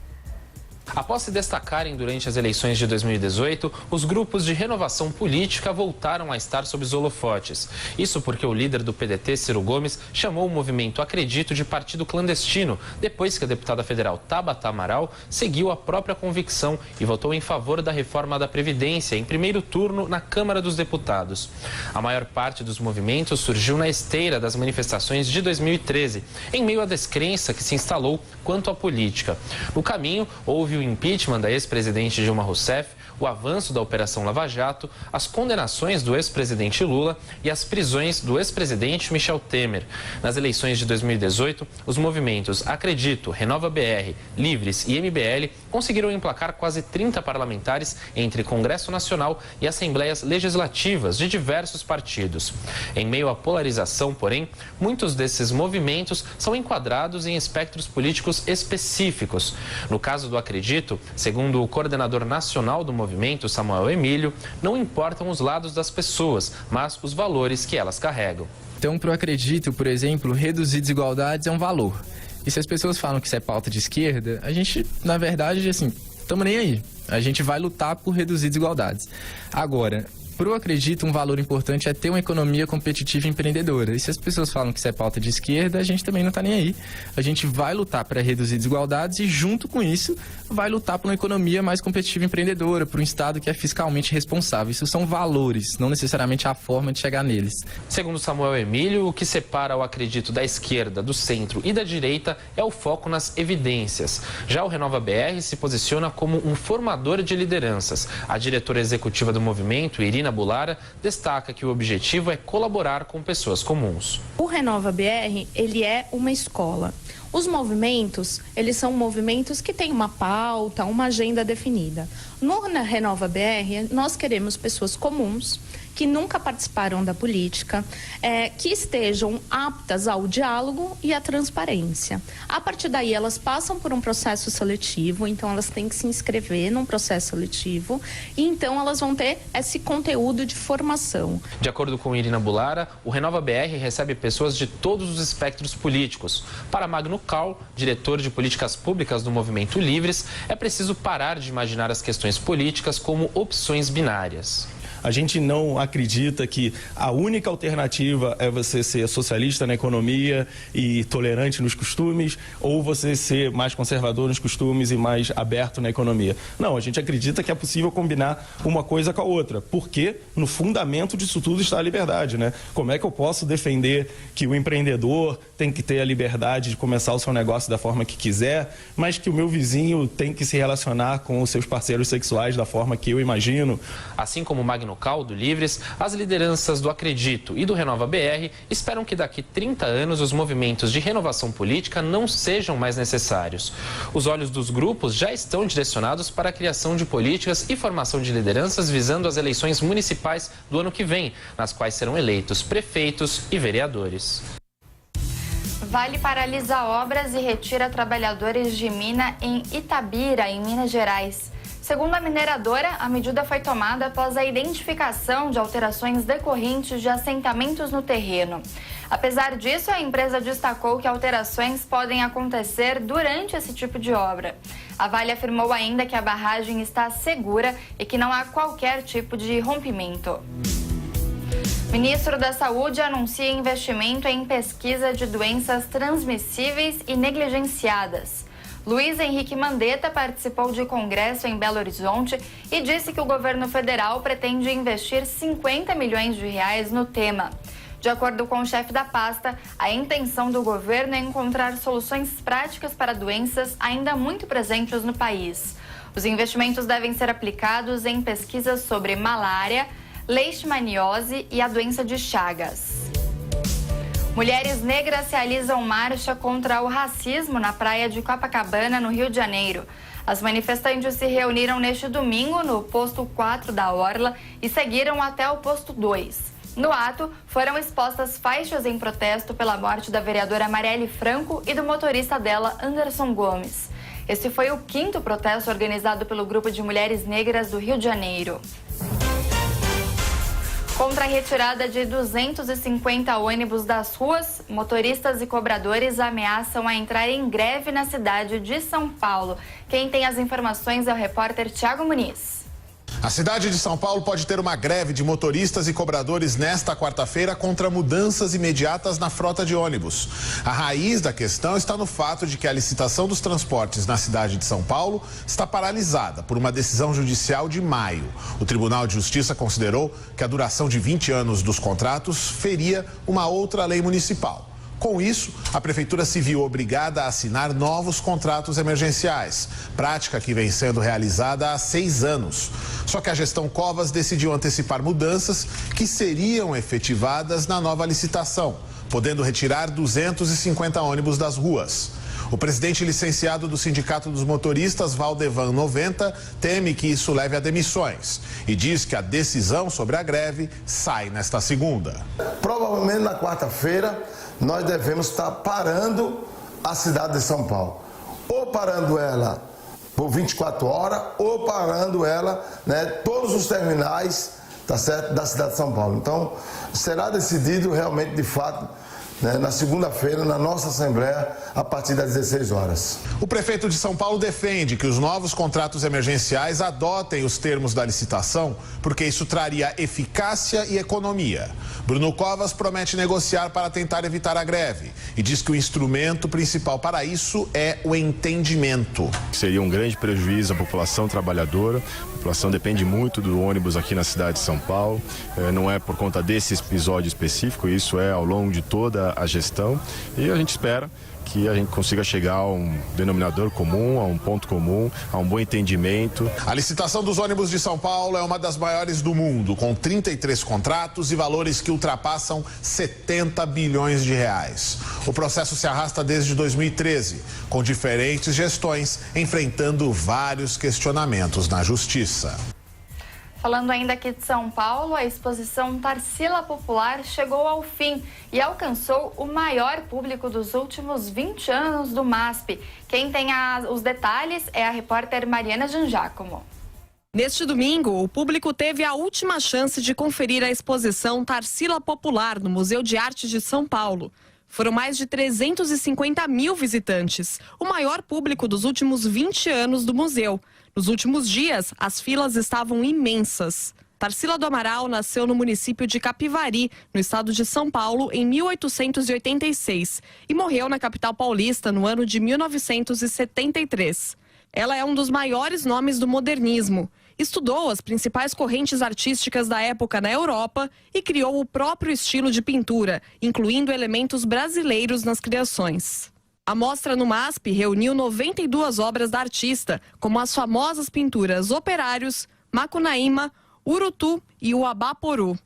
Após se destacarem durante as eleições de 2018, os grupos de renovação política voltaram a estar sob os holofotes. Isso porque o líder do PDT, Ciro Gomes, chamou o movimento Acredito de partido clandestino, depois que a deputada federal Tabata Amaral seguiu a própria convicção e votou em favor da reforma da Previdência em primeiro turno na Câmara dos Deputados. A maior parte dos movimentos surgiu na esteira das manifestações de 2013, em meio à descrença que se instalou quanto à política. No caminho, houve o impeachment da ex-presidente Dilma Rousseff, o avanço da Operação Lava Jato, as condenações do ex-presidente Lula e as prisões do ex-presidente Michel Temer. Nas eleições de 2018, os movimentos Acredito, Renova BR, Livres e MBL conseguiram emplacar quase 30 parlamentares entre Congresso Nacional e Assembleias Legislativas de diversos partidos. Em meio à polarização, porém, muitos desses movimentos são enquadrados em espectros políticos específicos. No caso do Acredito, segundo o coordenador nacional do movimento, Samuel Emílio, não importam os lados das pessoas, mas os valores que elas carregam.
Então, para o Acredito, por exemplo, reduzir desigualdades é um valor. E se as pessoas falam que isso é pauta de esquerda, a gente, na verdade, assim, estamos nem aí. A gente vai lutar por reduzir desigualdades. Agora, para o Acredito, um valor importante é ter uma economia competitiva e empreendedora. E se as pessoas falam que isso é pauta de esquerda, a gente também não está nem aí. A gente vai lutar para reduzir desigualdades e, junto com isso, vai lutar por uma economia mais competitiva e empreendedora, por um Estado que é fiscalmente responsável. Isso são valores, não necessariamente a forma de chegar neles.
Segundo Samuel Emílio, o que separa o Acredito da esquerda, do centro e da direita é o foco nas evidências. Já o Renova BR se posiciona como um formador de lideranças. A diretora executiva do movimento, Irina Bulara, destaca que o objetivo é colaborar com pessoas comuns.
O Renova BR, ele é uma escola. Os movimentos, eles são movimentos que têm uma pauta, uma agenda definida. No Renova BR, nós queremos pessoas comuns, que nunca participaram da política, que estejam aptas ao diálogo e à transparência. A partir daí, elas passam por um processo seletivo, então elas têm que se inscrever num processo seletivo e então elas vão ter esse conteúdo de formação.
De acordo com Irina Bulara, o Renova BR recebe pessoas de todos os espectros políticos. Para Magno Cal, diretor de políticas públicas do Movimento Livres, é preciso parar de imaginar as questões políticas como opções binárias.
A gente não acredita que a única alternativa é você ser socialista na economia e tolerante nos costumes, ou você ser mais conservador nos costumes e mais aberto na economia. Não, a gente acredita que é possível combinar uma coisa com a outra, porque no fundamento disso tudo está a liberdade, né? Como é que eu posso defender que o empreendedor tem que ter a liberdade de começar o seu negócio da forma que quiser, mas que o meu vizinho tem que se relacionar com os seus parceiros sexuais da forma que eu imagino?
Assim como o Magno Cal do Livres, as lideranças do Acredito e do Renova BR esperam que daqui 30 anos os movimentos de renovação política não sejam mais necessários. Os olhos dos grupos já estão direcionados para a criação de políticas e formação de lideranças visando as eleições municipais do ano que vem, nas quais serão eleitos prefeitos e vereadores.
Vale paralisa obras e retira trabalhadores de mina em Itabira, em Minas Gerais. Segundo a mineradora, a medida foi tomada após a identificação de alterações decorrentes de assentamentos no terreno. Apesar disso, a empresa destacou que alterações podem acontecer durante esse tipo de obra. A Vale afirmou ainda que a barragem está segura e que não há qualquer tipo de rompimento. O ministro da Saúde anuncia investimento em pesquisa de doenças transmissíveis e negligenciadas. Luiz Henrique Mandetta participou de congresso em Belo Horizonte e disse que o governo federal pretende investir 50 milhões de reais no tema. De acordo com o chefe da pasta, a intenção do governo é encontrar soluções práticas para doenças ainda muito presentes no país. Os investimentos devem ser aplicados em pesquisas sobre malária, leishmaniose e a doença de Chagas. Mulheres negras realizam marcha contra o racismo na praia de Copacabana, no Rio de Janeiro. As manifestantes se reuniram neste domingo no posto 4 da Orla e seguiram até o posto 2. No ato, foram expostas faixas em protesto pela morte da vereadora Marielle Franco e do motorista dela, Anderson Gomes. Esse foi o 5º protesto organizado pelo Grupo de Mulheres Negras do Rio de Janeiro. Contra a retirada de 250 ônibus das ruas, motoristas e cobradores ameaçam a entrar em greve na cidade de São Paulo. Quem tem as informações é o repórter Thiago Muniz.
A cidade de São Paulo pode ter uma greve de motoristas e cobradores nesta quarta-feira contra mudanças imediatas na frota de ônibus. A raiz da questão está no fato de que a licitação dos transportes na cidade de São Paulo está paralisada por uma decisão judicial de maio. O Tribunal de Justiça considerou que a duração de 20 anos dos contratos feria uma outra lei municipal. Com isso, a Prefeitura se viu obrigada a assinar novos contratos emergenciais, prática que vem sendo realizada há 6 anos. Só que a gestão Covas decidiu antecipar mudanças que seriam efetivadas na nova licitação, podendo retirar 250 ônibus das ruas. O presidente licenciado do Sindicato dos Motoristas, Valdevan 90, teme que isso leve a demissões e diz que a decisão sobre a greve sai nesta segunda.
Provavelmente na quarta-feira nós devemos estar parando a cidade de São Paulo. Ou parando ela por 24 horas, ou parando ela, todos os terminais, tá certo, da cidade de São Paulo. Então, será decidido realmente, de fato, na segunda-feira, na nossa Assembleia, a partir das 16 horas.
O prefeito de São Paulo defende que os novos contratos emergenciais adotem os termos da licitação, porque isso traria eficácia e economia. Bruno Covas promete negociar para tentar evitar a greve e diz que o instrumento principal para isso é o entendimento.
Seria um grande prejuízo à população trabalhadora. A população depende muito do ônibus aqui na cidade de São Paulo. Não é por conta desse episódio específico, isso é ao longo de toda a gestão. E a gente espera que a gente consiga chegar a um denominador comum, a um ponto comum, a um bom entendimento.
A licitação dos ônibus de São Paulo é uma das maiores do mundo, com 33 contratos e valores que ultrapassam 70 bilhões de reais. O processo se arrasta desde 2013, com diferentes gestões enfrentando vários questionamentos na Justiça.
Falando ainda aqui de São Paulo, a exposição Tarsila Popular chegou ao fim e alcançou o maior público dos últimos 20 anos do MASP. Quem tem os detalhes é a repórter Mariana Giangiacomo.
Neste domingo, o público teve a última chance de conferir a exposição Tarsila Popular no Museu de Arte de São Paulo. Foram mais de 350 mil visitantes, o maior público dos últimos 20 anos do museu. Nos últimos dias, as filas estavam imensas. Tarsila do Amaral nasceu no município de Capivari, no estado de São Paulo, em 1886 e morreu na capital paulista no ano de 1973. Ela é um dos maiores nomes do modernismo. Estudou as principais correntes artísticas da época na Europa e criou o próprio estilo de pintura, incluindo elementos brasileiros nas criações. A mostra no MASP reuniu 92 obras da artista, como as famosas pinturas Operários, Macunaíma, Urutu e o Abaporu.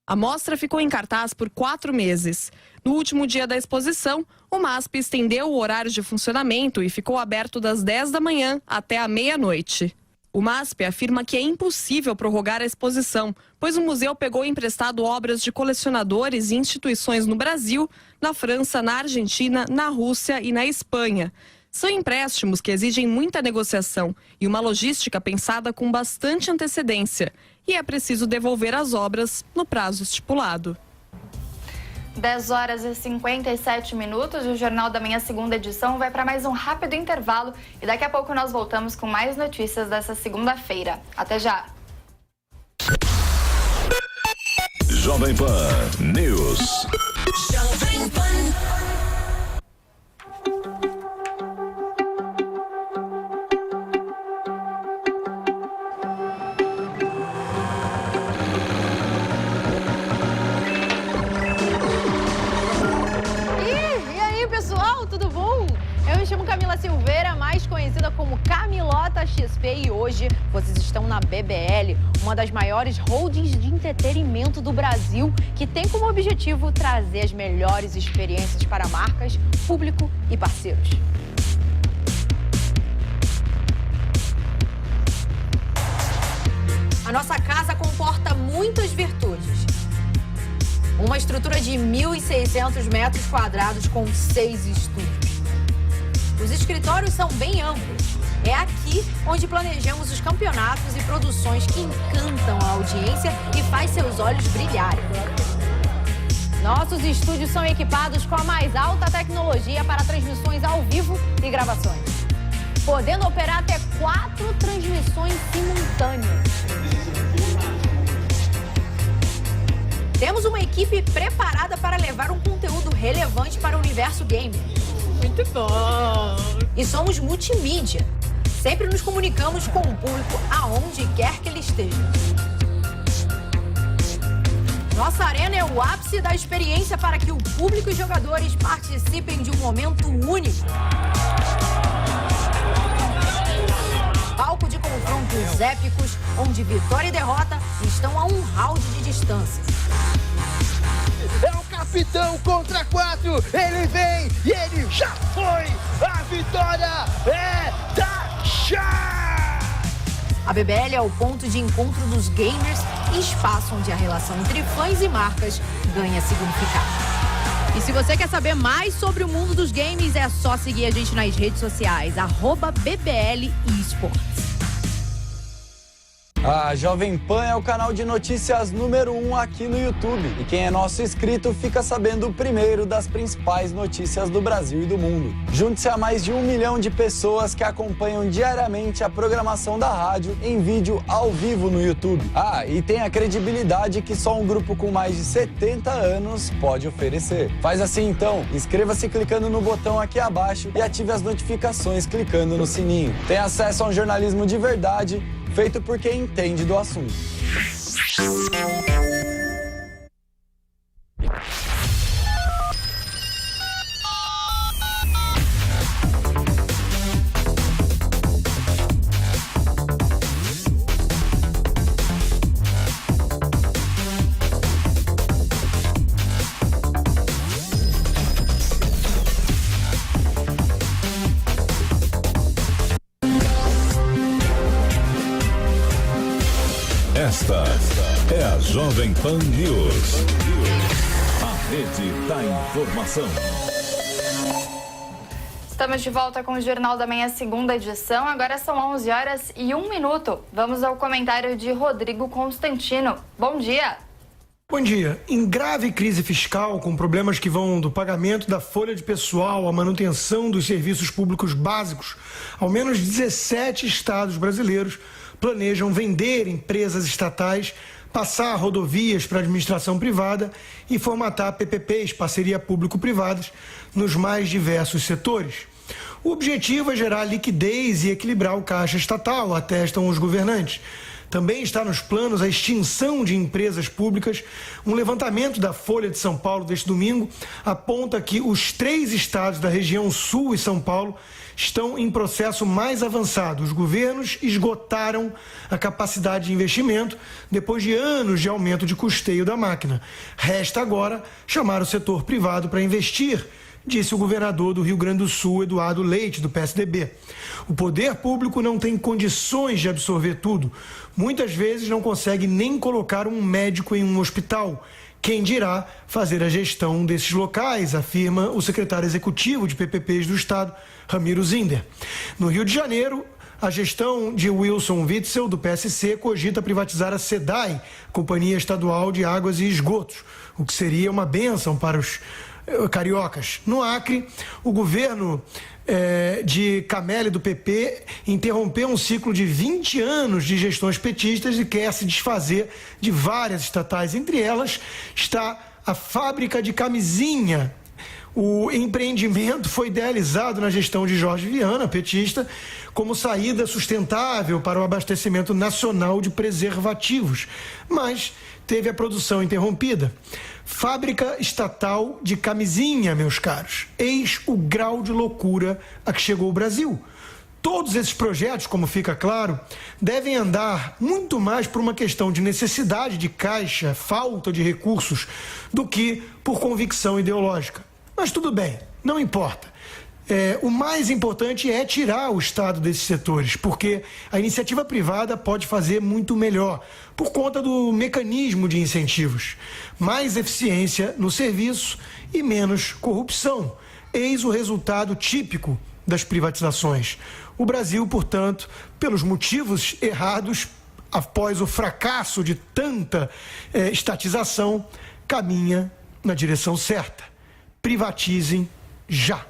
A mostra ficou em cartaz por 4 meses. No último dia da exposição, o MASP estendeu o horário de funcionamento e ficou aberto das 10 da manhã até a meia-noite. O MASP afirma que é impossível prorrogar a exposição, pois o museu pegou emprestado obras de colecionadores e instituições no Brasil, na França, na Argentina, na Rússia e na Espanha. São empréstimos que exigem muita negociação e uma logística pensada com bastante antecedência. E é preciso devolver as obras no prazo estipulado.
10 horas e 57 minutos e o Jornal da Manhã, segunda edição, vai para mais um rápido intervalo e daqui a pouco nós voltamos com mais notícias dessa segunda-feira. Até já!
Jovem Pan News.
Jovem Pan.
Silveira, mais conhecida como Camilota XP, e hoje vocês estão na BBL, uma das maiores holdings de entretenimento do Brasil, que tem como objetivo trazer as melhores experiências para marcas, público e parceiros. A nossa casa comporta muitas virtudes. Uma estrutura de 1.600 metros quadrados com 6 estúdios. Os escritórios são bem amplos. É aqui onde planejamos os campeonatos e produções que encantam a audiência e faz seus olhos brilharem. Nossos estúdios são equipados com a mais alta tecnologia para transmissões ao vivo e gravações, podendo operar até 4 transmissões simultâneas. Temos uma equipe preparada para levar um conteúdo relevante para o universo gamer. Muito bom! E somos multimídia. Sempre nos comunicamos com o público aonde quer que ele esteja. Nossa arena é o ápice da experiência para que o público e jogadores participem de um momento único. Palco de confrontos épicos, onde vitória e derrota estão a um round de distância.
É o capitão contra 4, ele vem e ele já foi! A vitória é da Chá!
A BBL é o ponto de encontro dos gamers e espaço onde a relação entre fãs e marcas ganha significado. E se você quer saber mais sobre o mundo dos games, é só seguir a gente nas redes sociais, @BBL Esports.
A Jovem Pan é o canal de notícias número 1 aqui no YouTube. E quem é nosso inscrito fica sabendo primeiro das principais notícias do Brasil e do mundo. Junte-se a mais de 1 milhão de pessoas que acompanham diariamente a programação da rádio em vídeo ao vivo no YouTube. Ah, e tem a credibilidade que só um grupo com mais de 70 anos pode oferecer. Faz assim então, inscreva-se clicando no botão aqui abaixo e ative as notificações clicando no sininho. Tem acesso a um jornalismo de verdade, feito por quem entende do assunto.
Esta é a Jovem Pan News. A rede da informação.
Estamos de volta com o Jornal da Manhã, segunda edição. Agora são 11h01. Vamos ao comentário de Rodrigo Constantino. Bom dia.
Bom dia. Em grave crise fiscal, com problemas que vão do pagamento da folha de pessoal à manutenção dos serviços públicos básicos, ao menos 17 estados brasileiros planejam vender empresas estatais, passar rodovias para a administração privada e formatar PPPs, parceria público-privadas, nos mais diversos setores. O objetivo é gerar liquidez e equilibrar o caixa estatal, atestam os governantes. Também está nos planos a extinção de empresas públicas. Um levantamento da Folha de São Paulo deste domingo aponta que os 3 estados da região Sul e São Paulo estão em processo mais avançado. Os governos esgotaram a capacidade de investimento depois de anos de aumento de custeio da máquina. Resta agora chamar o setor privado para investir, disse o governador do Rio Grande do Sul, Eduardo Leite, do PSDB. O poder público não tem condições de absorver tudo. Muitas vezes não consegue nem colocar um médico em um hospital. Quem dirá fazer a gestão desses locais, afirma o secretário executivo de PPPs do Estado, Ramiro Zinder. No Rio de Janeiro, a gestão de Wilson Witzel, do PSC, cogita privatizar a SEDAI, Companhia Estadual de Águas e Esgotos, o que seria uma bênção para os cariocas. No Acre, o governo de Cameli, do PP, interrompeu um ciclo de 20 anos de gestões petistas e quer se desfazer de várias estatais. Entre elas está a fábrica de camisinha. O empreendimento foi idealizado na gestão de Jorge Viana, petista, como saída sustentável para o abastecimento nacional de preservativos, mas teve a produção interrompida. Fábrica estatal de camisinha, meus caros. Eis o grau de loucura a que chegou o Brasil. Todos esses projetos, como fica claro, devem andar muito mais por uma questão de necessidade de caixa, falta de recursos, do que por convicção ideológica. Mas tudo bem, não importa. O mais importante é tirar o Estado desses setores, porque a iniciativa privada pode fazer muito melhor, por conta do mecanismo de incentivos. Mais eficiência no serviço e menos corrupção. Eis o resultado típico das privatizações. O Brasil, portanto, pelos motivos errados, após o fracasso de tanta estatização, caminha na direção certa. Privatizem já.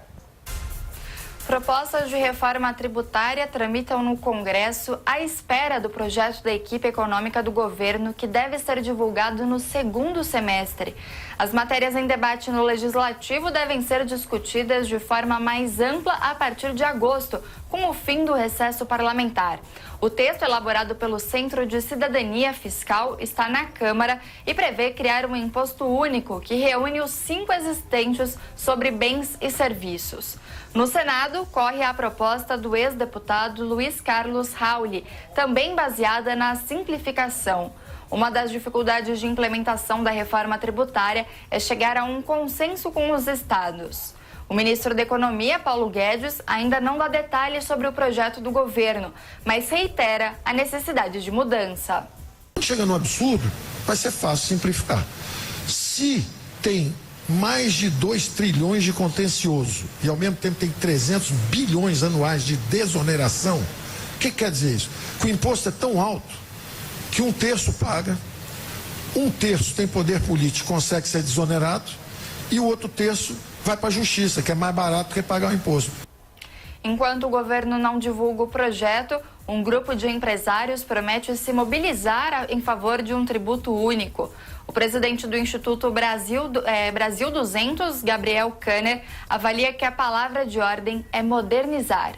Propostas de reforma tributária tramitam no Congresso à espera do projeto da equipe econômica do governo, que deve ser divulgado no segundo semestre. As matérias em debate no Legislativo devem ser discutidas de forma mais ampla a partir de agosto, com o fim do recesso parlamentar. O texto elaborado pelo Centro de Cidadania Fiscal está na Câmara e prevê criar um imposto único que reúne os 5 existentes sobre bens e serviços. No Senado, corre a proposta do ex-deputado Luiz Carlos Rauli, também baseada na simplificação. Uma das dificuldades de implementação da reforma tributária é chegar a um consenso com os estados. O ministro da Economia, Paulo Guedes, ainda não dá detalhes sobre o projeto do governo, mas reitera a necessidade de mudança.
Chega no absurdo, vai ser fácil simplificar. Se tem mais de 2 trilhões de contencioso e ao mesmo tempo tem 300 bilhões anuais de desoneração, o que quer dizer isso? Que o imposto é tão alto que 1/3 paga, 1/3 tem poder político, consegue ser desonerado, e o outro 1/3 vai para a justiça, que é mais barato que pagar o imposto.
Enquanto o governo não divulga o projeto, um grupo de empresários promete se mobilizar em favor de um tributo único. O presidente do Instituto Brasil 200, Gabriel Kanner, avalia que a palavra de ordem é modernizar.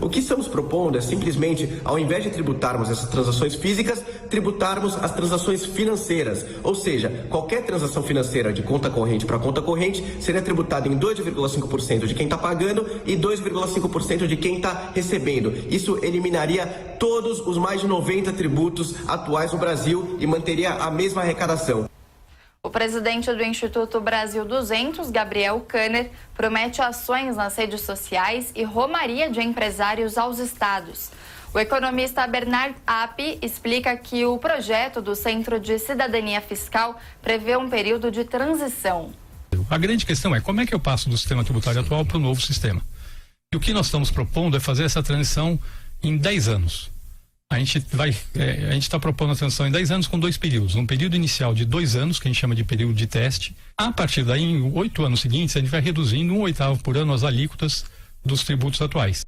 O que estamos propondo é simplesmente, ao invés de tributarmos essas transações físicas, tributarmos as transações financeiras. Ou seja, qualquer transação financeira de conta corrente para conta corrente seria tributada em 2,5% de quem está pagando e 2,5% de quem está recebendo. Isso eliminaria todos os mais de 90 tributos atuais no Brasil e manteria a mesma arrecadação.
O presidente do Instituto Brasil 200, Gabriel Kanner, promete ações nas redes sociais e romaria de empresários aos estados. O economista Bernard App explica que o projeto do Centro de Cidadania Fiscal prevê um período de transição.
A grande questão é como é que eu passo do sistema tributário atual para o novo sistema. E o que nós estamos propondo é fazer essa transição em 10 anos. A gente está propondo a transição em 10 anos com 2 períodos. Um período inicial de 2 anos, que a gente chama de período de teste. A partir daí, em 8 anos seguintes, a gente vai reduzindo 1/8 por ano as alíquotas dos tributos atuais.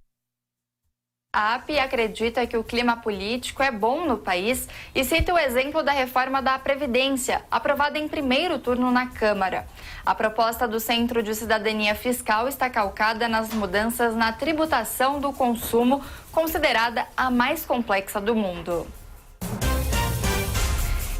A AP acredita que o clima político é bom no país e cita o exemplo da reforma da Previdência, aprovada em primeiro turno na Câmara. A proposta do Centro de Cidadania Fiscal está calcada nas mudanças na tributação do consumo, considerada a mais complexa do mundo.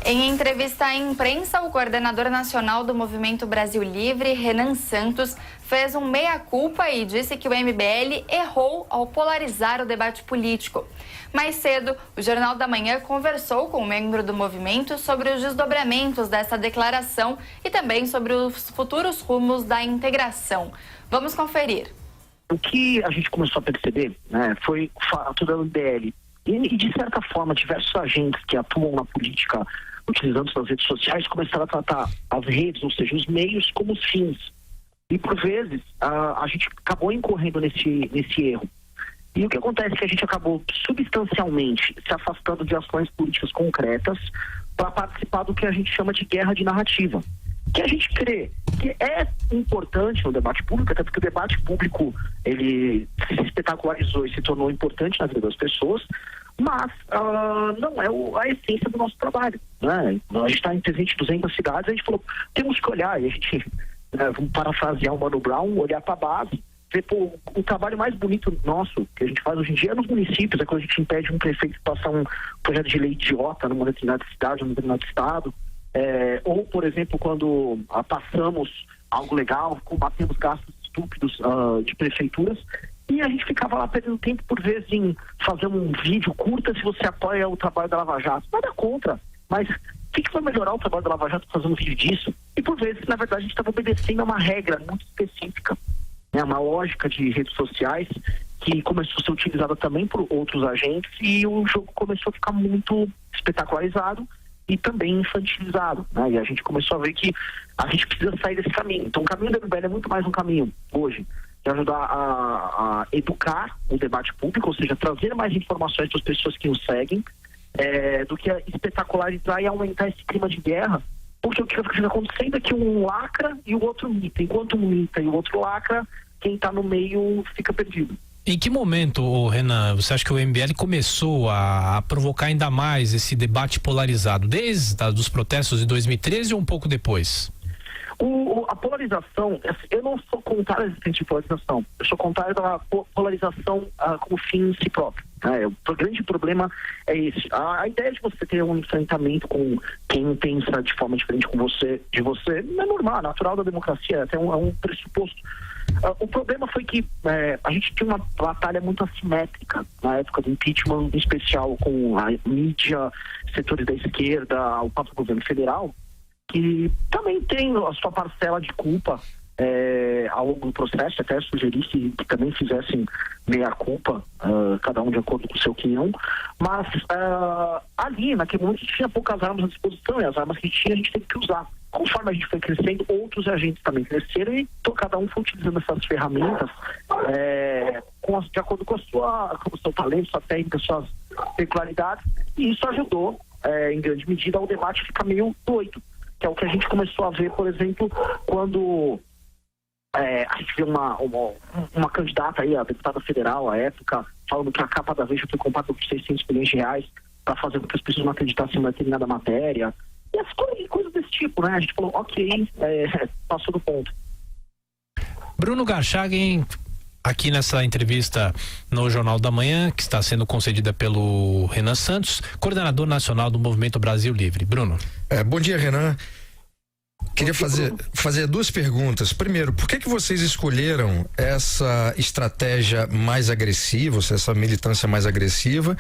Em entrevista à imprensa, o coordenador nacional do Movimento Brasil Livre, Renan Santos, fez um meia-culpa e disse que o MBL errou ao polarizar o debate político. Mais cedo, o Jornal da Manhã conversou com um membro do movimento sobre os desdobramentos dessa declaração e também sobre os futuros rumos da integração. Vamos conferir.
O que a gente começou a perceber, foi o fato da MBL e, de certa forma, diversos agentes que atuam na política utilizando as redes sociais começaram a tratar as redes, ou seja, os meios, como os fins. E, por vezes, a gente acabou incorrendo nesse erro. E o que acontece é que a gente acabou substancialmente se afastando de ações políticas concretas para participar do que a gente chama de guerra de narrativa. Que a gente crê que é importante no debate público, até porque o debate público ele se espetacularizou e se tornou importante na vida das pessoas, mas não é a essência do nosso trabalho. Né? A gente está em 300 cidades, a gente falou, temos que olhar, e a gente, vamos parafrasear o Mano Brown, olhar para a base, ver, o trabalho mais bonito nosso, que a gente faz hoje em dia é nos municípios, é quando a gente impede um prefeito de passar um projeto de lei idiota numa determinada cidade, num determinado estado, ou, por exemplo, quando passamos algo legal, combatemos gastos estúpidos de prefeituras, e a gente ficava lá perdendo tempo, por vezes, em fazer um vídeo curto se você apoia o trabalho da Lava Jato. Nada contra, mas o que vai melhorar o trabalho da Lava Jato fazendo um vídeo disso? E, por vezes, na verdade, a gente estava obedecendo a uma regra muito específica, uma lógica de redes sociais que começou a ser utilizada também por outros agentes e o jogo começou a ficar muito espetacularizado e também infantilizado, né? E a gente começou a ver que a gente precisa sair desse caminho. Então, o caminho da MBL é muito mais um caminho, hoje, de ajudar a educar o debate público, ou seja, trazer mais informações para as pessoas que nos seguem, do que espetacularizar e aumentar esse clima de guerra, porque o que fica acontecendo é que um lacra e o outro mita. Enquanto um mita e o outro lacra, quem está no meio fica perdido.
Em que momento, Renan, você acha que o MBL começou a provocar ainda mais esse debate polarizado? Desde os protestos de 2013 ou um pouco depois?
A polarização, eu não sou contrário à existência de polarização, eu sou contrário da polarização como fim em si próprio. O grande problema é esse. A ideia de você ter um enfrentamento com quem pensa de forma diferente de você não é normal, é natural da democracia, é um pressuposto. O problema foi que a gente tinha uma batalha muito assimétrica na época do impeachment, em especial com a mídia, setores da esquerda, o próprio governo federal, que também tem a sua parcela de culpa ao longo do processo. Até sugeri que também fizessem meia-culpa, cada um de acordo com o seu quinhão, mas ali, naquele momento, tinha poucas armas à disposição, e as armas que tinha a gente teve que usar. Conforme a gente foi crescendo, outros agentes também cresceram e cada um foi utilizando essas ferramentas de acordo com o seu talento, sua técnica, suas peculiaridades, e isso ajudou, em grande medida, ao debate ficar meio doido, que é o que a gente começou a ver, por exemplo, quando a gente viu uma candidata aí, a deputada federal, à época, falando que a capa da Veja foi comprada por 600 milhões de reais para fazer com que as pessoas não acreditassem em determinada matéria. E as coisas desse tipo, né? A gente falou, ok, passou do ponto.
Bruno Garchagen, aqui nessa entrevista no Jornal da Manhã, que está sendo concedida pelo Renan Santos, coordenador nacional do Movimento Brasil Livre. Bruno.
Bom dia, Renan. Queria fazer duas perguntas. Primeiro, por que vocês escolheram essa estratégia mais agressiva, essa militância mais agressiva,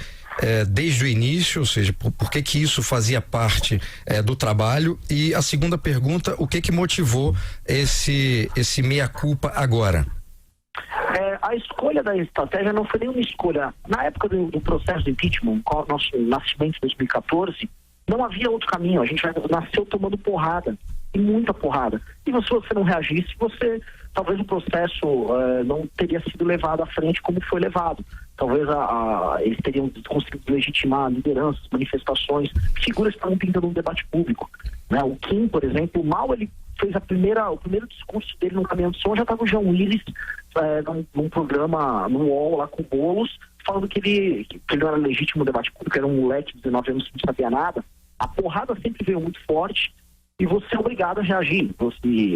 desde o início, ou seja, por que isso fazia parte do trabalho? E a segunda pergunta, o que motivou esse meia-culpa agora?
A escolha da estratégia não foi nenhuma escolha. Na época do processo de impeachment, com o nosso nascimento em 2014, não havia outro caminho. A gente nasceu tomando porrada, e muita porrada. E se você não reagisse, talvez o processo não teria sido levado à frente como foi levado. Talvez eles teriam conseguido legitimar lideranças, manifestações, figuras que estavam pintando um debate público. Né? O Kim, por exemplo, ele fez o primeiro discurso dele no caminhão de som, já estava o João Willis num programa, num UOL lá com Boulos, falando que ele não era legítimo no debate público, era um moleque de 19 anos que não sabia nada. A porrada sempre veio muito forte e você é obrigado a reagir.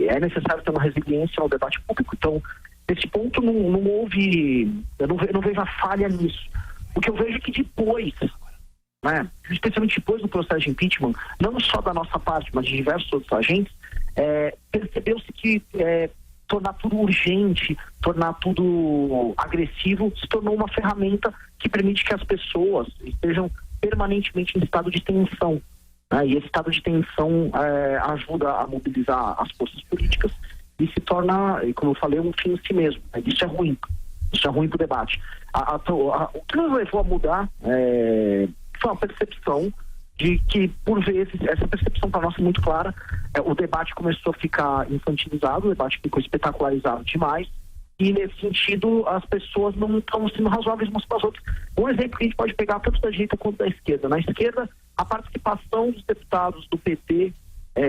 É necessário ter uma resiliência ao debate público. Então, nesse ponto não houve, eu não vejo a falha nisso. O que eu vejo é que depois, né, especialmente depois do processo de impeachment, não só da nossa parte, mas de diversos outros agentes, percebeu-se que tornar tudo urgente, tornar tudo agressivo, se tornou uma ferramenta que permite que as pessoas estejam permanentemente em estado de tensão. E esse estado de tensão ajuda a mobilizar as forças políticas e se torna, como eu falei, um fim em si mesmo. Isso é ruim. Isso é ruim para o debate. O que nos levou a mudar foi uma percepção de que, por vezes, essa percepção para nós é muito clara, o debate começou a ficar infantilizado, o debate ficou espetacularizado demais, e nesse sentido as pessoas não estão sendo razoáveis umas com as outras. Um exemplo que a gente pode pegar tanto da direita quanto da esquerda. Na esquerda, a participação dos deputados do PT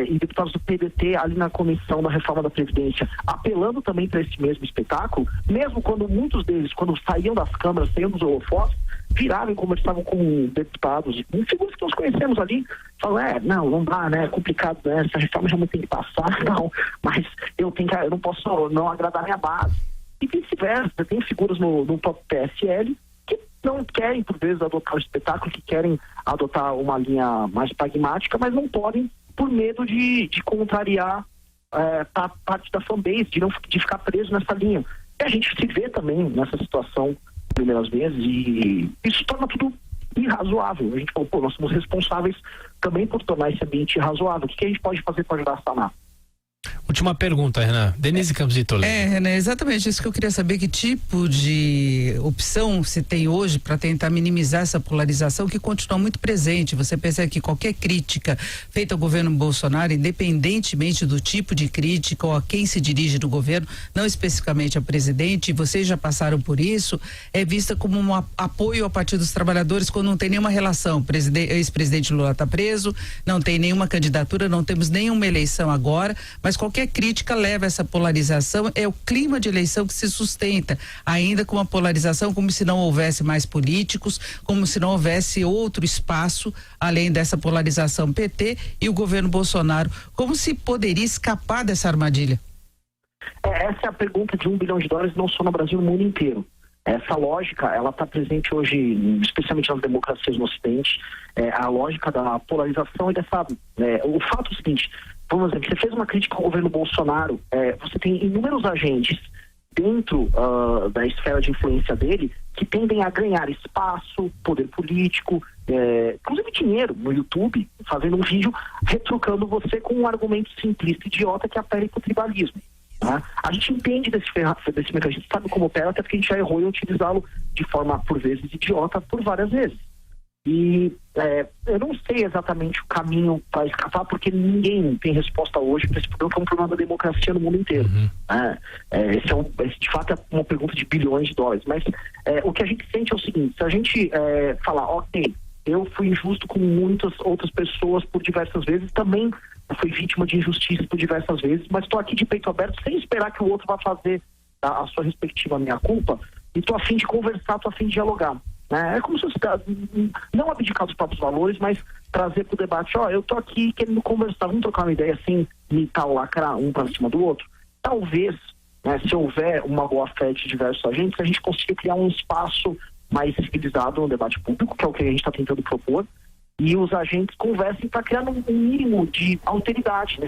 e deputados do PDT ali na comissão da reforma da Previdência, apelando também para esse mesmo espetáculo, mesmo quando muitos deles, quando saíam das câmaras, saíam dos holofotes, viraram e conversavam com deputados e com figuras que nós conhecemos ali, falaram, não dá, né, é complicado, né, essa reforma realmente tem que passar, não, mas eu não posso não agradar minha base. E vice-versa, tem figuras no próprio PSL que não querem, por vezes, adotar o espetáculo, que querem adotar uma linha mais pragmática, mas não podem por medo de contrariar parte da fanbase, de ficar preso nessa linha. E a gente se vê também nessa situação primeiras vezes e isso torna tudo irrazoável. A gente falou, nós somos responsáveis também por tornar esse ambiente irrazoável. O que a gente pode fazer para ajudar a sanar?
Última pergunta, Renan. Denise Campos de Toledo.
Renan, exatamente isso que eu queria saber, que tipo de opção se tem hoje para tentar minimizar essa polarização que continua muito presente. Você percebe que qualquer crítica feita ao governo Bolsonaro, independentemente do tipo de crítica ou a quem se dirige do governo, não especificamente a presidente, e vocês já passaram por isso, é vista como um apoio ao Partido dos Trabalhadores quando não tem nenhuma relação. Ex-presidente Lula está preso, não tem nenhuma candidatura, não temos nenhuma eleição agora, mas qualquer crítica leva a essa polarização, é o clima de eleição que se sustenta, ainda com a polarização, como se não houvesse mais políticos, como se não houvesse outro espaço, além dessa polarização PT e o governo Bolsonaro. Como se poderia escapar dessa armadilha?
Essa é a pergunta de $1 bilhão, não só no Brasil, no mundo inteiro. Essa lógica, ela está presente hoje, especialmente nas democracias no Ocidente, a lógica da polarização e dessa... o fato é o seguinte, por exemplo, você fez uma crítica ao governo Bolsonaro, você tem inúmeros agentes dentro da esfera de influência dele que tendem a ganhar espaço, poder político, inclusive dinheiro no YouTube, fazendo um vídeo retrucando você com um argumento simplista e idiota que apela para o tribalismo. Tá? A gente entende desse mecanismo, a gente sabe como opera, até porque a gente já errou em utilizá-lo de forma, por vezes, idiota, por várias vezes. E eu não sei exatamente o caminho para escapar, porque ninguém tem resposta hoje para esse problema, que é um problema da democracia no mundo inteiro. Esse de fato é uma pergunta de bilhões de dólares. Mas o que a gente sente é o seguinte: se a gente falar, ok, eu fui injusto com muitas outras pessoas por diversas vezes, também fui vítima de injustiça por diversas vezes, mas estou aqui de peito aberto sem esperar que o outro vá fazer a sua respectiva meia-culpa, e estou a fim de conversar, estou a fim de dialogar. É como se você não abdicar dos próprios valores, mas trazer para o debate, eu estou aqui querendo conversar, vamos trocar uma ideia sem imitar ou lacrar um para cima do outro. Talvez, se houver uma boa-fé de diversos agentes, a gente consiga criar um espaço mais civilizado no debate público, que é o que a gente está tentando propor, e os agentes conversem para criar um mínimo de alteridade, né?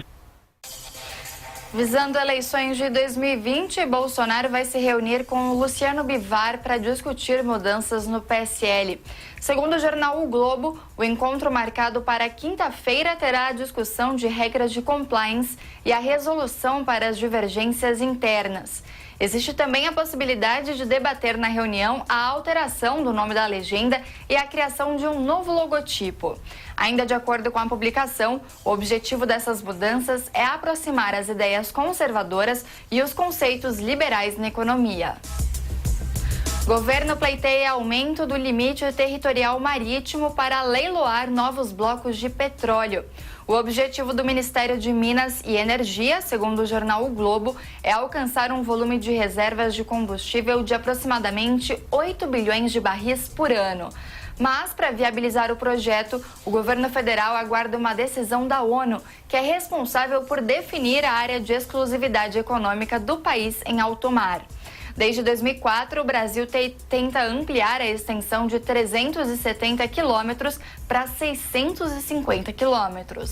Visando eleições de 2020, Bolsonaro vai se reunir com o Luciano Bivar para discutir mudanças no PSL. Segundo o jornal O Globo, o encontro marcado para quinta-feira terá a discussão de regras de compliance e a resolução para as divergências internas. Existe também a possibilidade de debater na reunião a alteração do nome da legenda e a criação de um novo logotipo. Ainda de acordo com a publicação, o objetivo dessas mudanças é aproximar as ideias conservadoras e os conceitos liberais na economia. Governo pleiteia aumento do limite territorial marítimo para leiloar novos blocos de petróleo. O objetivo do Ministério de Minas e Energia, segundo o jornal O Globo, é alcançar um volume de reservas de combustível de aproximadamente 8 bilhões de barris por ano. Mas, para viabilizar o projeto, o governo federal aguarda uma decisão da ONU, que é responsável por definir a área de exclusividade econômica do país em alto mar. Desde 2004, o Brasil tenta ampliar a extensão de 370 quilômetros para 650 quilômetros.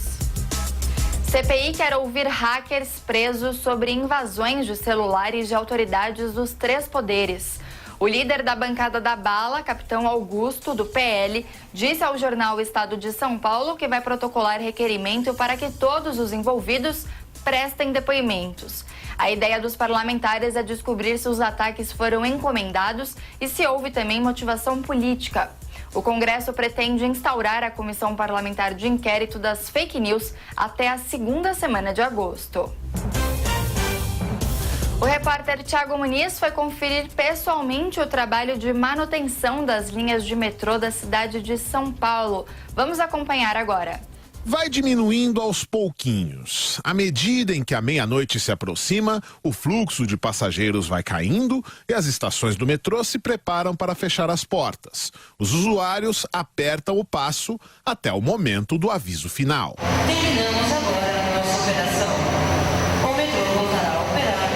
CPI quer ouvir hackers presos sobre invasões de celulares de autoridades dos 3 poderes. O líder da bancada da bala, capitão Augusto, do PL, disse ao jornal Estado de São Paulo que vai protocolar requerimento para que todos os envolvidos prestem depoimentos. A ideia dos parlamentares é descobrir se os ataques foram encomendados e se houve também motivação política. O Congresso pretende instaurar a Comissão Parlamentar de Inquérito das Fake News até a 2ª semana de agosto. O repórter Thiago Muniz foi conferir pessoalmente o trabalho de manutenção das linhas de metrô da cidade de São Paulo. Vamos acompanhar agora.
Vai diminuindo aos pouquinhos. À medida em que a meia-noite se aproxima, o fluxo de passageiros vai caindo e as estações do metrô se preparam para fechar as portas. Os usuários apertam o passo até o momento do aviso final.
Terminamos agora a nossa operação. O metrô voltará a operar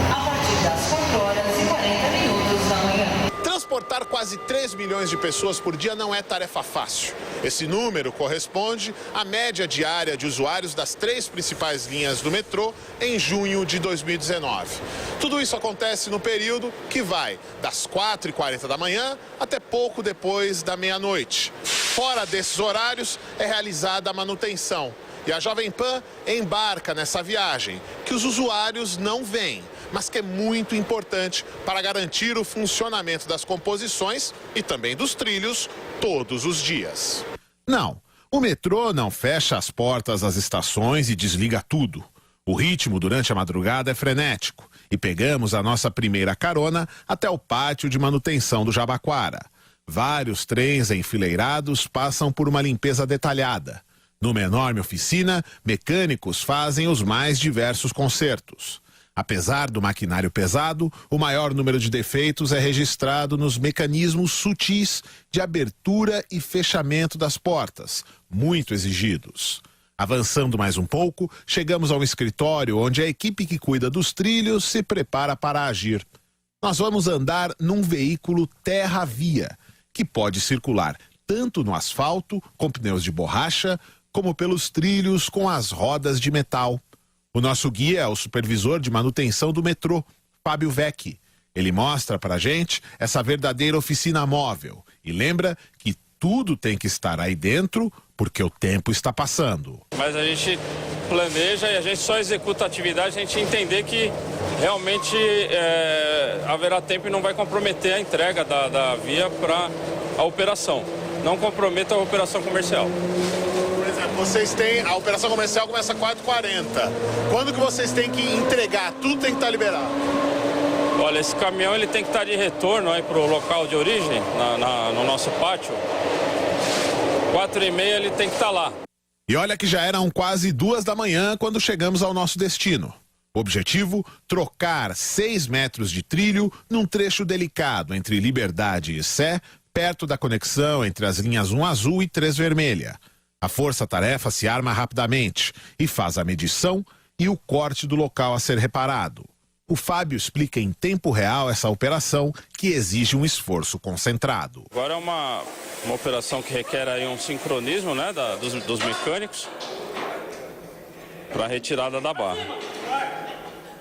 a partir das 4h40 da manhã.
Transportar quase 3 milhões de pessoas por dia não é tarefa fácil. Esse número corresponde à média diária de usuários das 3 principais linhas do metrô em junho de 2019. Tudo isso acontece no período que vai das 4h40 da manhã até pouco depois da meia-noite. Fora desses horários é realizada a manutenção. E a Jovem Pan embarca nessa viagem, que os usuários não veem, mas que é muito importante para garantir o funcionamento das composições e também dos trilhos todos os dias. Não, o metrô não fecha as portas das estações e desliga tudo. O ritmo durante a madrugada é frenético e pegamos a nossa primeira carona até o pátio de manutenção do Jabaquara. Vários trens enfileirados passam por uma limpeza detalhada. Numa enorme oficina, mecânicos fazem os mais diversos consertos. Apesar do maquinário pesado, o maior número de defeitos é registrado nos mecanismos sutis de abertura e fechamento das portas, muito exigidos. Avançando mais um pouco, chegamos ao escritório onde a equipe que cuida dos trilhos se prepara para agir. Nós vamos andar num veículo terra-via, que pode circular tanto no asfalto, com pneus de borracha, como pelos trilhos com as rodas de metal. O nosso guia é o supervisor de manutenção do metrô, Fábio Vecchi. Ele mostra pra gente essa verdadeira oficina móvel e lembra que tudo tem que estar aí dentro porque o tempo está passando.
Mas a gente planeja e a gente só executa a atividade, a gente entender que realmente haverá tempo e não vai comprometer a entrega da via para a operação. Não comprometa a operação comercial.
Por exemplo, vocês têm, a operação comercial começa às 4h40. Quando que vocês têm que entregar? Tudo tem que estar liberado?
Olha, esse caminhão ele tem que estar de retorno aí para o local de origem, no nosso pátio. 4h30 ele tem que estar lá.
E olha que já eram quase 2 da manhã quando chegamos ao nosso destino. O objetivo, trocar 6 metros de trilho num trecho delicado entre Liberdade e Sé, perto da conexão entre as linhas 1 azul e 3 vermelha. A força-tarefa se arma rapidamente e faz a medição e o corte do local a ser reparado. O Fábio explica em tempo real essa operação que exige um esforço concentrado.
Agora é uma operação que requer aí um sincronismo, né, dos mecânicos para a retirada da barra.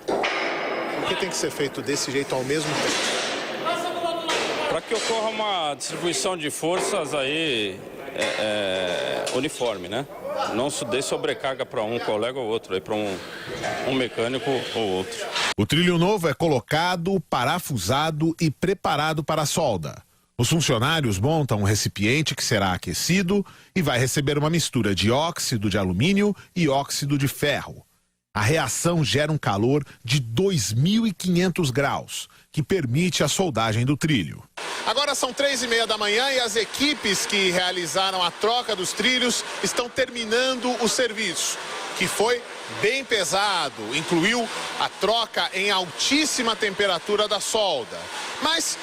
Por que tem que ser feito desse jeito ao mesmo tempo?
Para que ocorra uma distribuição de forças aí uniforme, né? Não dê sobrecarga para um colega ou outro, aí para um mecânico ou outro.
O trilho novo é colocado, parafusado e preparado para a solda. Os funcionários montam um recipiente que será aquecido e vai receber uma mistura de óxido de alumínio e óxido de ferro. A reação gera um calor de 2.500 graus, que permite a soldagem do trilho. Agora são 3h30 da manhã e as equipes que realizaram a troca dos trilhos estão terminando o serviço, que foi bem pesado, incluiu a troca em altíssima temperatura da solda. Mas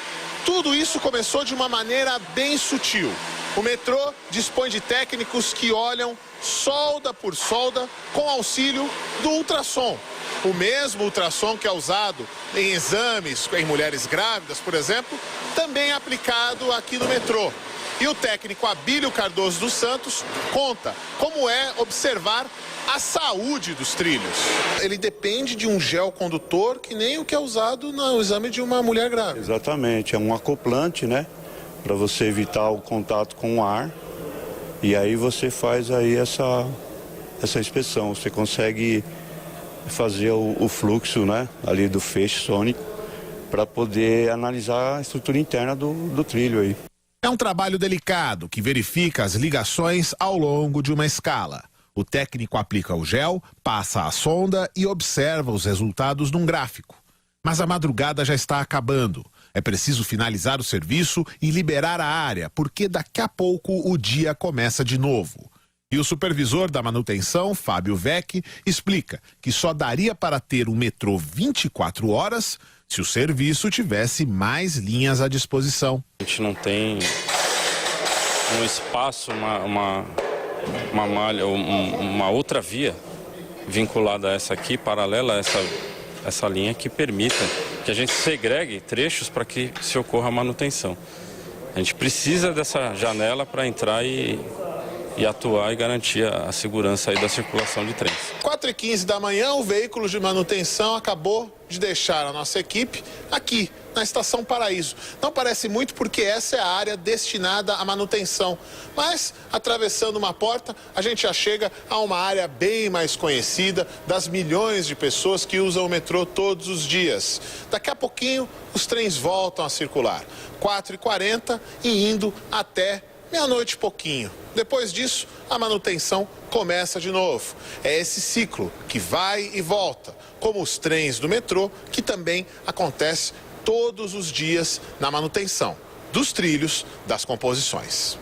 tudo isso começou de uma maneira bem sutil. O metrô dispõe de técnicos que olham solda por solda com auxílio do ultrassom. O mesmo ultrassom que é usado em exames em mulheres grávidas, por exemplo, também é aplicado aqui no metrô. E o técnico Abílio Cardoso dos Santos conta como é observar a saúde dos trilhos. Ele depende de um gel condutor que nem o que é usado no exame de uma mulher grávida.
Exatamente, é um acoplante, né? Para você evitar o contato com o ar. E aí você faz aí essa inspeção. Você consegue fazer o fluxo, né, ali do feixe sônico para poder analisar a estrutura interna do trilho aí.
É um trabalho delicado que verifica as ligações ao longo de uma escala. O técnico aplica o gel, passa a sonda e observa os resultados num gráfico. Mas a madrugada já está acabando. É preciso finalizar o serviço e liberar a área, porque daqui a pouco o dia começa de novo. E o supervisor da manutenção, Fábio Vecchi, explica que só daria para ter um metrô 24 horas se o serviço tivesse mais linhas à disposição.
A gente não tem um espaço, uma malha, uma outra via vinculada a essa aqui, paralela a essa linha, que permita que a gente segregue trechos para que se ocorra a manutenção. A gente precisa dessa janela para entrar e e atuar e garantir a segurança aí da circulação de trens.
4h15 da manhã, o veículo de manutenção acabou de deixar a nossa equipe aqui, na Estação Paraíso. Não parece muito porque essa é a área destinada à manutenção, mas atravessando uma porta, a gente já chega a uma área bem mais conhecida das milhões de pessoas que usam o metrô todos os dias. Daqui a pouquinho, os trens voltam a circular, 4h40 e indo até meia-noite e pouquinho. Depois disso, a manutenção começa de novo. É esse ciclo que vai e volta, como os trens do metrô, que também acontece todos os dias na manutenção dos trilhos das composições.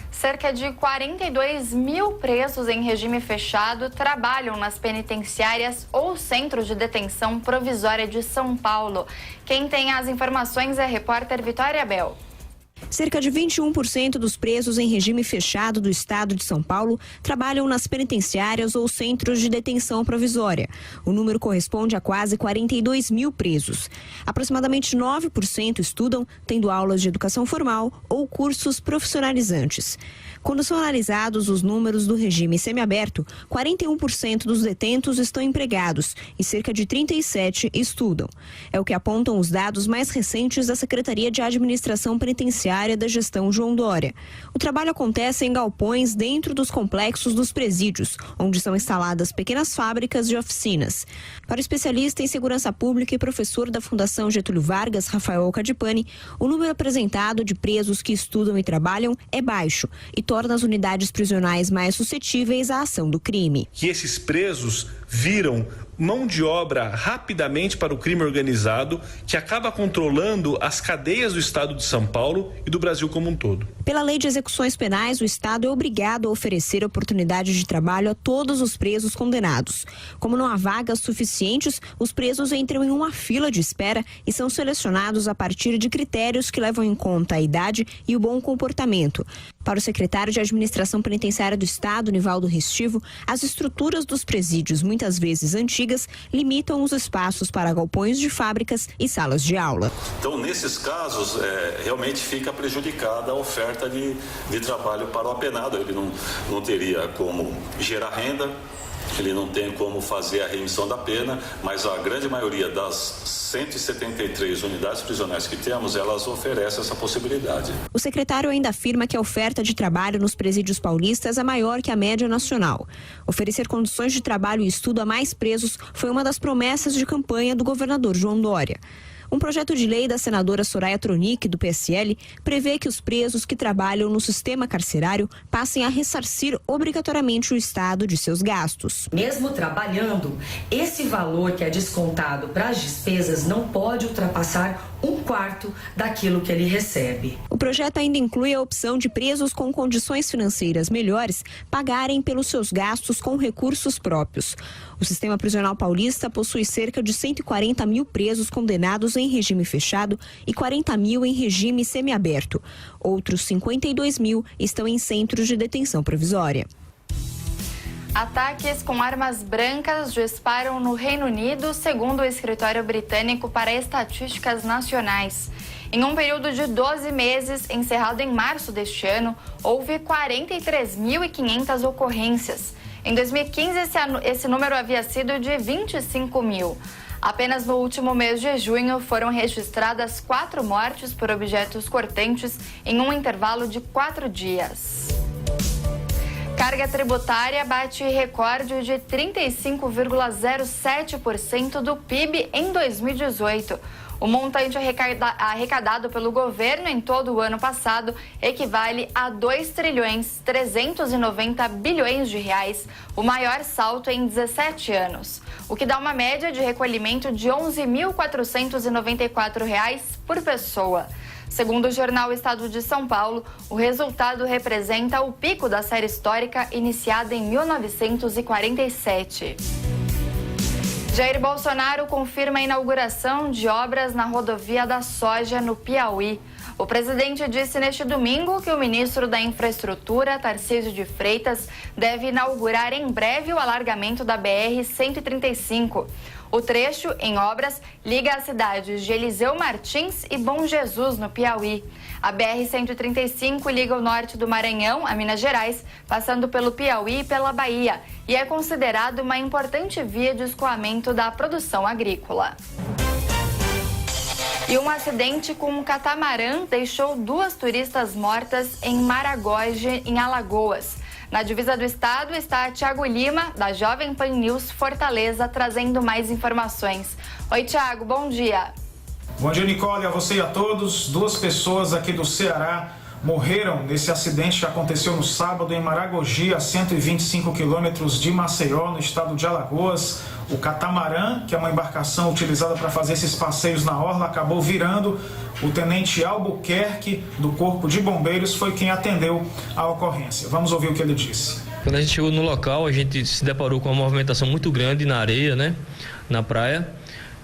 Cerca de 42 mil presos em regime fechado trabalham nas penitenciárias ou centros de detenção provisória de São Paulo. Quem tem as informações é a repórter Vitória Bel.
Cerca de 21% dos presos em regime fechado do estado de São Paulo trabalham nas penitenciárias ou centros de detenção provisória. O número corresponde a quase 42 mil presos. Aproximadamente 9% estudam, tendo aulas de educação formal ou cursos profissionalizantes. Quando são analisados os números do regime semiaberto, 41% dos detentos estão empregados e cerca de 37% estudam. É o que apontam os dados mais recentes da Secretaria de Administração Penitenciária da gestão João Dória. O trabalho acontece em galpões dentro dos complexos dos presídios, onde são instaladas pequenas fábricas e oficinas. Para o especialista em segurança pública e professor da Fundação Getúlio Vargas, Rafael Cadipani, o número apresentado de presos que estudam e trabalham é baixo e torna as unidades prisionais mais suscetíveis à ação do crime.
Que esses presos viram mão de obra rapidamente para o crime organizado, que acaba controlando as cadeias do estado de São Paulo e do Brasil como um todo.
Pela lei de execuções penais, o Estado é obrigado a oferecer oportunidade de trabalho a todos os presos condenados. Como não há vagas suficientes, os presos entram em uma fila de espera e são selecionados a partir de critérios que levam em conta a idade e o bom comportamento. Para o secretário de Administração Penitenciária do Estado, Nivaldo Restivo, as estruturas dos presídios, muitas vezes antigas, limitam os espaços para galpões de fábricas e salas de aula.
Então, nesses casos, realmente fica prejudicada a oferta de trabalho para o apenado. Ele não teria como gerar renda, ele não tem como fazer a remissão da pena, mas a grande maioria das 173 unidades prisionais que temos, elas oferecem essa possibilidade.
O secretário ainda afirma que a oferta de trabalho nos presídios paulistas é maior que a média nacional. Oferecer condições de trabalho e estudo a mais presos foi uma das promessas de campanha do governador João Dória. Um projeto de lei da senadora Soraya Tronic, do PSL, prevê que os presos que trabalham no sistema carcerário passem a ressarcir obrigatoriamente o Estado de seus gastos.
Mesmo trabalhando, esse valor que é descontado para as despesas não pode ultrapassar 1/4 daquilo que ele recebe.
O projeto ainda inclui a opção de presos com condições financeiras melhores pagarem pelos seus gastos com recursos próprios. O sistema prisional paulista possui cerca de 140 mil presos condenados em regime fechado e 40 mil em regime semiaberto. Outros 52 mil estão em centros de detenção provisória.
Ataques com armas brancas disparam no Reino Unido, segundo o escritório britânico para estatísticas nacionais. Em um período de 12 meses, encerrado em março deste ano, houve 43.500 ocorrências. Em 2015, esse número havia sido de 25 mil. Apenas no último mês de junho foram registradas 4 mortes por objetos cortantes em um intervalo de 4 dias. Carga tributária bate recorde de 35,07% do PIB em 2018. O montante arrecadado pelo governo em todo o ano passado equivale a 2,390 bilhões de reais, o maior salto em 17 anos, o que dá uma média de recolhimento de R$ 11.494 por pessoa. Segundo o jornal Estado de São Paulo, o resultado representa o pico da série histórica iniciada em 1947. Jair Bolsonaro confirma a inauguração de obras na rodovia da Soja, no Piauí. O presidente disse neste domingo que o ministro da Infraestrutura, Tarcísio de Freitas, deve inaugurar em breve o alargamento da BR-135. O trecho, em obras, liga as cidades de Eliseu Martins e Bom Jesus, no Piauí. A BR-135 liga o norte do Maranhão a Minas Gerais, passando pelo Piauí e pela Bahia, e é considerado uma importante via de escoamento da produção agrícola. E um acidente com um catamarã deixou 2 turistas mortas em Maragogi, em Alagoas. Na divisa do estado está Thiago Lima, da Jovem Pan News Fortaleza, trazendo mais informações. Oi, Thiago, bom dia.
Bom dia, Nicole, a você e a todos. 2 pessoas aqui do Ceará morreram nesse acidente que aconteceu no sábado em Maragogi, a 125 quilômetros de Maceió, no estado de Alagoas. O catamarã, que é uma embarcação utilizada para fazer esses passeios na orla, acabou virando. O tenente Albuquerque, do Corpo de Bombeiros, foi quem atendeu a ocorrência. Vamos ouvir o que ele disse.
Quando a gente chegou no local, a gente se deparou com uma movimentação muito grande na areia, né, na praia.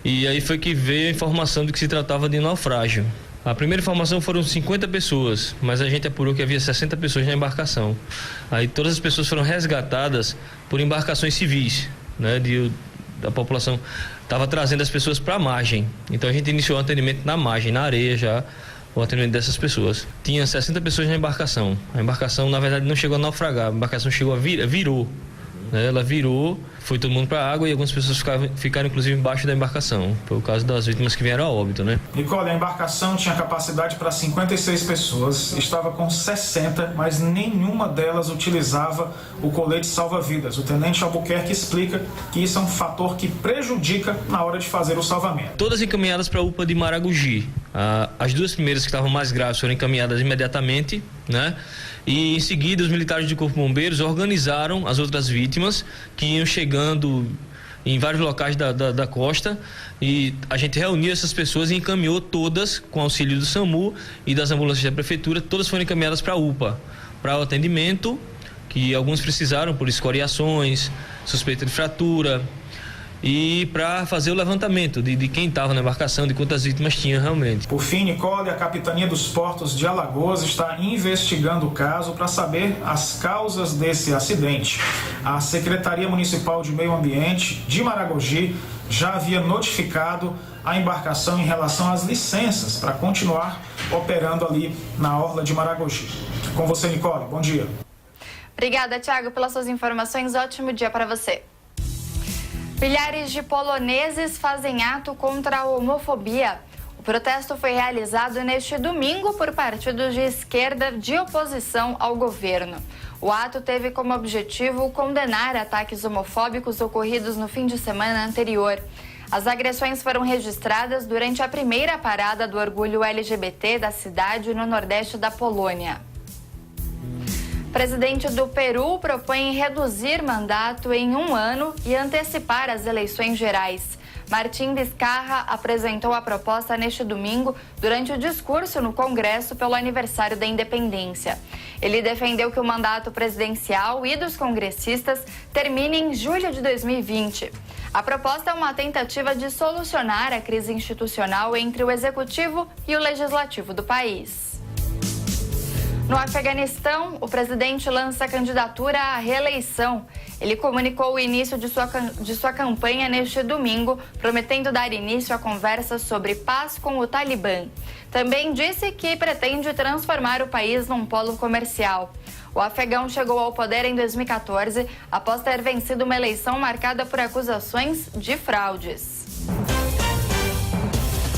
E aí foi que veio a informação de que se tratava de naufrágio. A primeira informação foram 50 pessoas, mas a gente apurou que havia 60 pessoas na embarcação. Aí todas as pessoas foram resgatadas por embarcações civis, né, da população estava trazendo as pessoas para a margem. Então a gente iniciou o atendimento na margem, na areia já, o atendimento dessas pessoas. Tinha 60 pessoas na embarcação. A embarcação, na verdade, não chegou a naufragar, a embarcação chegou a virou. Ela virou, foi todo mundo para a água e algumas pessoas ficaram inclusive embaixo da embarcação. Foi o caso das vítimas que vieram a óbito, né?
Nicole, a embarcação tinha capacidade para 56 pessoas, estava com 60, mas nenhuma delas utilizava o colete salva-vidas. O tenente Albuquerque explica que isso é um fator que prejudica na hora de fazer o salvamento.
Todas encaminhadas para a UPA de Maragogi. As 2 primeiras que estavam mais graves foram encaminhadas imediatamente, né? E em seguida os militares do Corpo de Bombeiros organizaram as outras vítimas que iam chegando em vários locais da costa, e a gente reuniu essas pessoas e encaminhou todas com auxílio do SAMU e das ambulâncias da prefeitura. Todas foram encaminhadas para a UPA, para o atendimento, que alguns precisaram por escoriações, suspeita de fratura, e para fazer o levantamento de quem estava na embarcação, de quantas vítimas tinha realmente.
Por fim, Nicole, a Capitania dos Portos de Alagoas está investigando o caso para saber as causas desse acidente. A Secretaria Municipal de Meio Ambiente de Maragogi já havia notificado a embarcação em relação às licenças para continuar operando ali na orla de Maragogi. Com você, Nicole, bom dia.
Obrigada, Thiago, pelas suas informações. Ótimo dia para você. Milhares de poloneses fazem ato contra a homofobia. O protesto foi realizado neste domingo por partidos de esquerda de oposição ao governo. O ato teve como objetivo condenar ataques homofóbicos ocorridos no fim de semana anterior. As agressões foram registradas durante a primeira parada do orgulho LGBT da cidade no nordeste da Polônia. O presidente do Peru propõe reduzir mandato em 1 ano e antecipar as eleições gerais. Martim Vizcarra apresentou a proposta neste domingo durante o discurso no Congresso pelo aniversário da independência. Ele defendeu que o mandato presidencial e dos congressistas termine em julho de 2020. A proposta é uma tentativa de solucionar a crise institucional entre o executivo e o legislativo do país. No Afeganistão, o presidente lança candidatura à reeleição. Ele comunicou o início de sua campanha neste domingo, prometendo dar início a conversas sobre paz com o Talibã. Também disse que pretende transformar o país num polo comercial. O afegão chegou ao poder em 2014, após ter vencido uma eleição marcada por acusações de fraudes.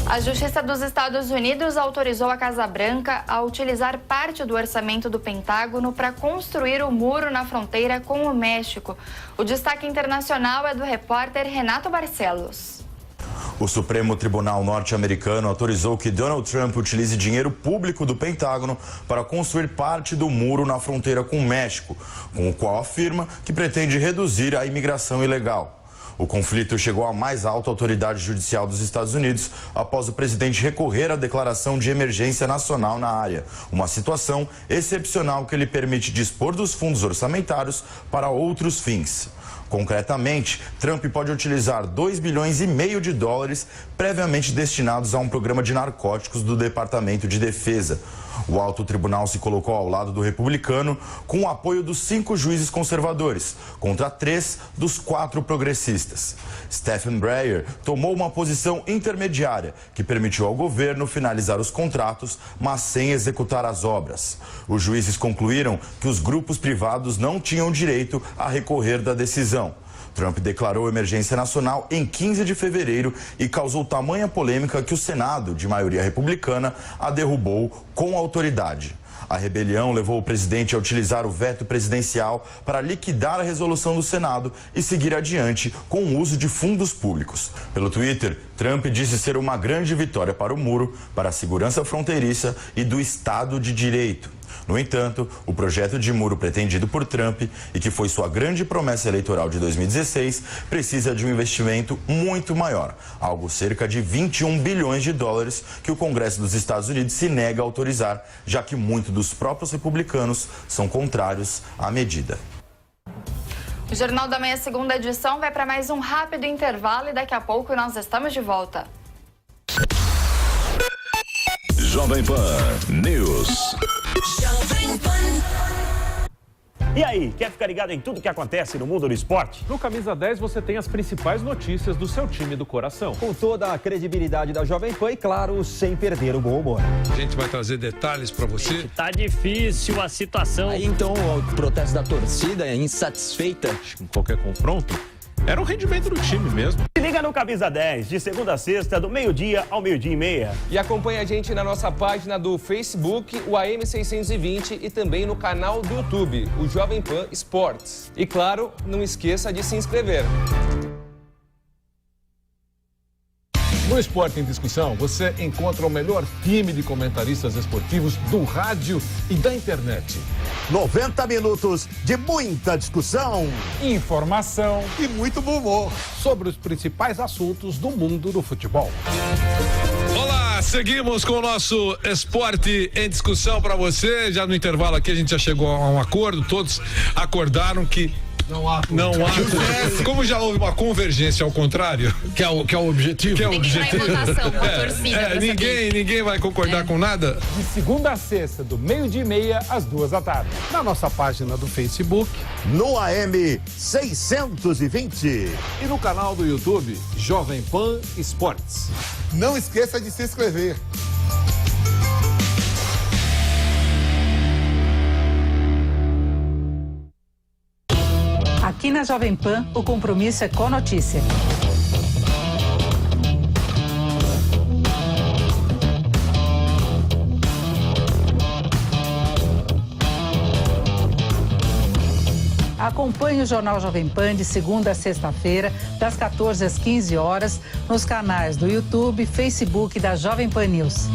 A Justiça dos Estados Unidos autorizou a Casa Branca a utilizar parte do orçamento do Pentágono para construir o muro na fronteira com o México. O destaque internacional é do repórter Renato Barcelos.
O Supremo Tribunal norte-americano autorizou que Donald Trump utilize dinheiro público do Pentágono para construir parte do muro na fronteira com o México, com o qual afirma que pretende reduzir a imigração ilegal. O conflito chegou à mais alta autoridade judicial dos Estados Unidos após o presidente recorrer à declaração de emergência nacional na área, uma situação excepcional que lhe permite dispor dos fundos orçamentários para outros fins. Concretamente, Trump pode utilizar 2,5 bilhões de dólares previamente destinados a um programa de narcóticos do Departamento de Defesa. O alto tribunal se colocou ao lado do republicano com o apoio dos 5 juízes conservadores, contra 3 dos 4 progressistas. Stephen Breyer tomou uma posição intermediária que permitiu ao governo finalizar os contratos, mas sem executar as obras. Os juízes concluíram que os grupos privados não tinham direito a recorrer da decisão. Trump declarou emergência nacional em 15 de fevereiro e causou tamanha polêmica que o Senado, de maioria republicana, a derrubou com autoridade. A rebelião levou o presidente a utilizar o veto presidencial para liquidar a resolução do Senado e seguir adiante com o uso de fundos públicos. Pelo Twitter, Trump disse ser uma grande vitória para o muro, para a segurança fronteiriça e do Estado de Direito. No entanto, o projeto de muro pretendido por Trump e que foi sua grande promessa eleitoral de 2016 precisa de um investimento muito maior, algo cerca de 21 bilhões de dólares que o Congresso dos Estados Unidos se nega a autorizar, já que muitos dos próprios republicanos são contrários à medida.
O Jornal da Manhã, segunda edição, vai para mais um rápido intervalo e daqui a pouco nós estamos de volta.
Jovem Pan News.
E aí, quer ficar ligado em tudo que acontece no mundo do esporte?
No Camisa 10 você tem as principais notícias do seu time do coração.
Com toda a credibilidade da Jovem Pan e, claro, sem perder o bom humor.
A gente vai trazer detalhes pra você.
Tá difícil a situação.
Aí então o protesto da torcida é insatisfeita.
Com qualquer confronto, era o rendimento do time mesmo.
Se liga no Camisa 10, de segunda a sexta, do meio-dia ao meio-dia e meia.
E acompanha a gente na nossa página do Facebook, o AM620, e também no canal do YouTube, o Jovem Pan Esportes. E claro, não esqueça de se inscrever.
No Esporte em Discussão, você encontra o melhor time de comentaristas esportivos do rádio e da internet.
90 minutos de muita discussão,
Informação e muito bom humor sobre os principais assuntos do mundo do futebol.
Olá, seguimos com o nosso Esporte em Discussão para você. Já no intervalo aqui a gente já chegou a um acordo, todos acordaram que não há. Como já houve uma convergência ao contrário,
que é o objetivo.
Que é o
Ninguém
objetivo.
vai em votação com a torcida pra saber.
Ninguém vai concordar com nada.
De segunda a sexta, do meio-dia e meia às 14h. Na nossa página do Facebook,
no AM 620.
e no canal do YouTube Jovem Pan Esportes.
Não esqueça de se inscrever.
Aqui na Jovem Pan, o compromisso é com notícia. Acompanhe o Jornal Jovem Pan de segunda a sexta-feira, das 14 às 15 horas, nos canais do YouTube, Facebook da Jovem Pan News.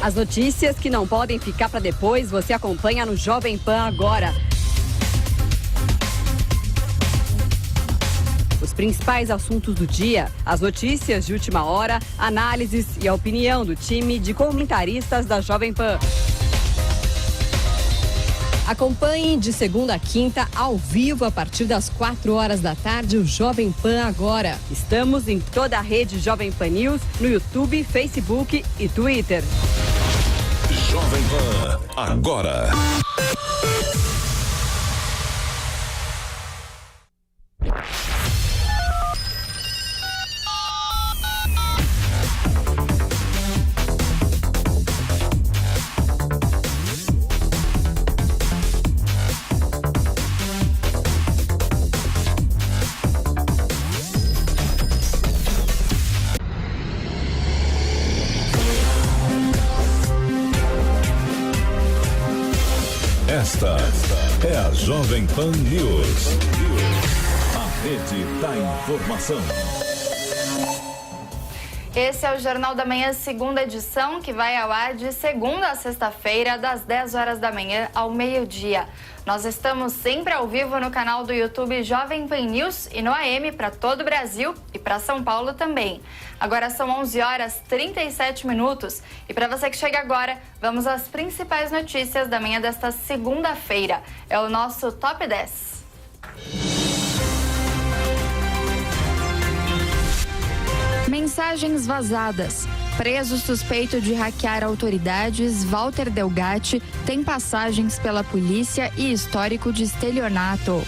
As notícias que não podem ficar para depois, você acompanha no Jovem Pan agora. Os principais assuntos do dia, as notícias de última hora, análises e a opinião do time de comentaristas da Jovem Pan. Acompanhe de segunda a quinta, ao vivo, a partir das 4 horas da tarde, o Jovem Pan agora. Estamos em toda a rede Jovem Pan News, no YouTube, Facebook e Twitter.
Jovem Pan agora. Esta é a Jovem Pan News. A rede da informação.
Esse é o Jornal da Manhã, segunda edição, que vai ao ar de segunda a sexta-feira, das 10 horas da manhã ao meio-dia. Nós estamos sempre ao vivo no canal do YouTube Jovem Pan News e no AM para todo o Brasil e para São Paulo também. Agora são 11 horas 37 minutos e para você que chega agora, vamos às principais notícias da manhã desta segunda-feira. É o nosso Top 10. Mensagens vazadas. Preso suspeito de hackear autoridades, Walter Delgatti tem passagens pela polícia e histórico de estelionato.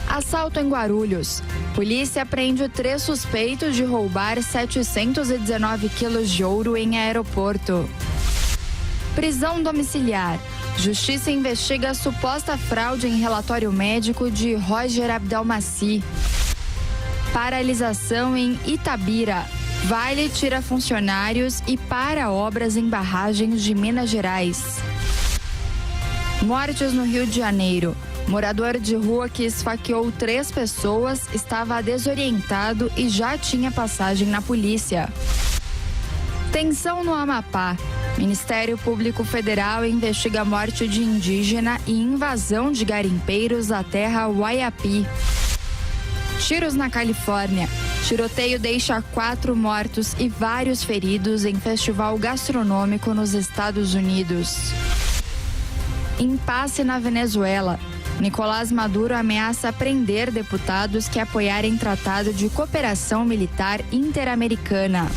Assalto em Guarulhos. Polícia prende 3 suspeitos de roubar 719 quilos de ouro em aeroporto. Prisão domiciliar. Justiça investiga suposta fraude em relatório médico de Roger Abdelmaci. Paralisação em Itabira. Vale tira funcionários e para obras em barragens de Minas Gerais. Mortes no Rio de Janeiro. Morador de rua que esfaqueou 3 pessoas estava desorientado e já tinha passagem na polícia. Tensão no Amapá. Ministério Público Federal investiga a morte de indígena e invasão de garimpeiros à terra Waiapi. Tiros na Califórnia. Tiroteio deixa 4 mortos e vários feridos em festival gastronômico nos Estados Unidos. Impasse na Venezuela. Nicolás Maduro ameaça prender deputados que apoiarem tratado de cooperação militar interamericana.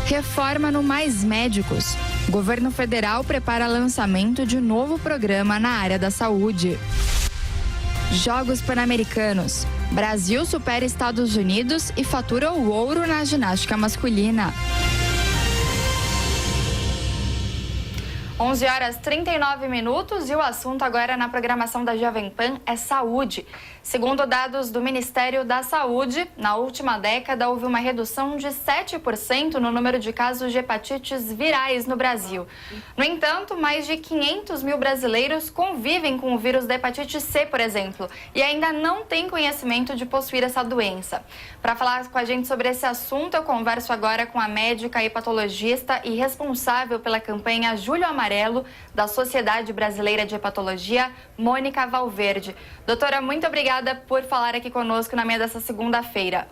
Reforma no Mais Médicos. O governo federal prepara lançamento de novo programa na área da saúde. Jogos Pan-Americanos. Brasil supera Estados Unidos e fatura o ouro na ginástica masculina. 11 horas 39 minutos e o assunto agora na programação da Jovem Pan é saúde. Segundo dados do Ministério da Saúde, na última década houve uma redução de 7% no número de casos de hepatites virais no Brasil. No entanto, mais de 500 mil brasileiros convivem com o vírus da hepatite C, por exemplo, e ainda não têm conhecimento de possuir essa doença. Para falar com a gente sobre esse assunto, eu converso agora com a médica hepatologista e responsável pela campanha Julho Amarelo da Sociedade Brasileira de Hepatologia, Mônica Valverde. Doutora, muito obrigada por falar aqui conosco na manhã dessa segunda-feira.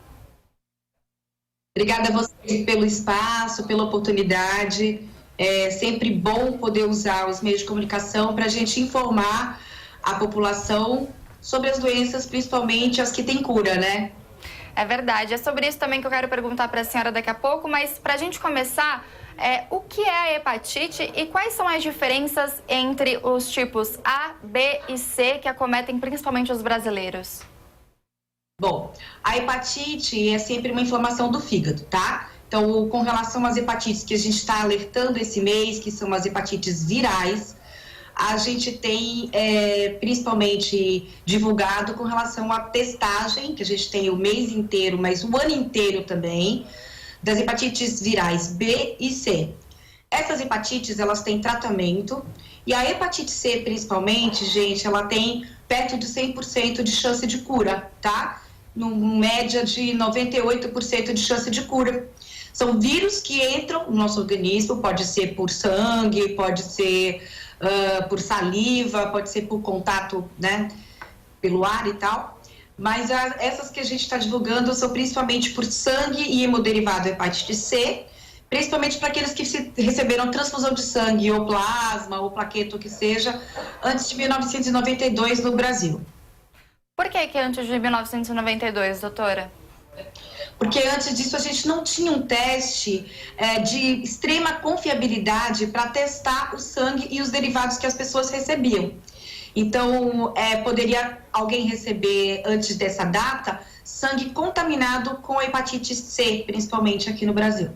Obrigada a vocês pelo espaço, pela oportunidade. É sempre bom poder usar os meios de comunicação para a gente informar a população sobre as doenças, principalmente as que têm cura, né?
É verdade. É sobre isso também que eu quero perguntar para a senhora daqui a pouco, mas para a gente começar, o que é a hepatite e quais são as diferenças entre os tipos A, B e C que acometem principalmente os brasileiros?
Bom, a hepatite é sempre uma inflamação do fígado, tá? Então, com relação às hepatites que a gente está alertando esse mês, que são as hepatites virais, a gente tem principalmente divulgado com relação à testagem, que a gente tem o mês inteiro, mas o ano inteiro também, das hepatites virais B e C. Essas hepatites, elas têm tratamento, e a hepatite C, principalmente, gente, ela tem perto de 100% de chance de cura, tá? Numa média de 98% de chance de cura. São vírus que entram no nosso organismo, pode ser por sangue, pode ser por saliva, pode ser por contato, né, pelo ar e tal. Mas essas que a gente está divulgando são principalmente por sangue e hemoderivado hepatite C, principalmente para aqueles que receberam transfusão de sangue, ou plasma, ou plaqueta, o que seja, antes de 1992 no Brasil.
Por que antes de 1992, doutora?
Porque antes disso a gente não tinha um teste de extrema confiabilidade para testar o sangue e os derivados que as pessoas recebiam. Então, poderia alguém receber, antes dessa data, sangue contaminado com hepatite C, principalmente aqui no Brasil.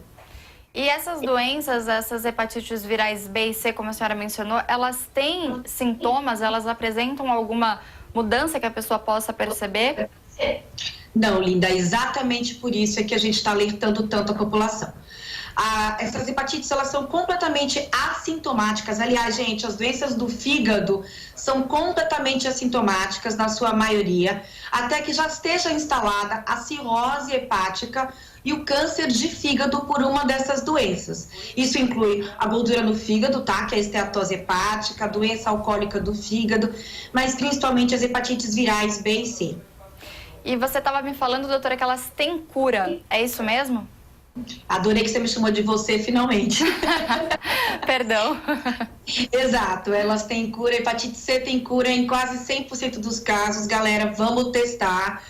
E essas doenças, essas hepatites virais B e C, como a senhora mencionou, elas têm sintomas, elas apresentam alguma mudança que a pessoa possa perceber?
Não, Linda, exatamente por isso é que a gente está alertando tanto a população. Essas hepatites, elas são completamente assintomáticas. Aliás, gente, as doenças do fígado são completamente assintomáticas, na sua maioria, até que já esteja instalada a cirrose hepática e o câncer de fígado por uma dessas doenças. Isso inclui a gordura no fígado, tá? Que é a esteatose hepática, a doença alcoólica do fígado, mas principalmente as hepatites virais B e C.
E você estava me falando, doutora, que elas têm cura, é isso mesmo?
Adorei que você me chamou de você, finalmente.
Perdão.
Exato, elas têm cura, hepatite C tem cura em quase 100% dos casos. Galera, vamos testar,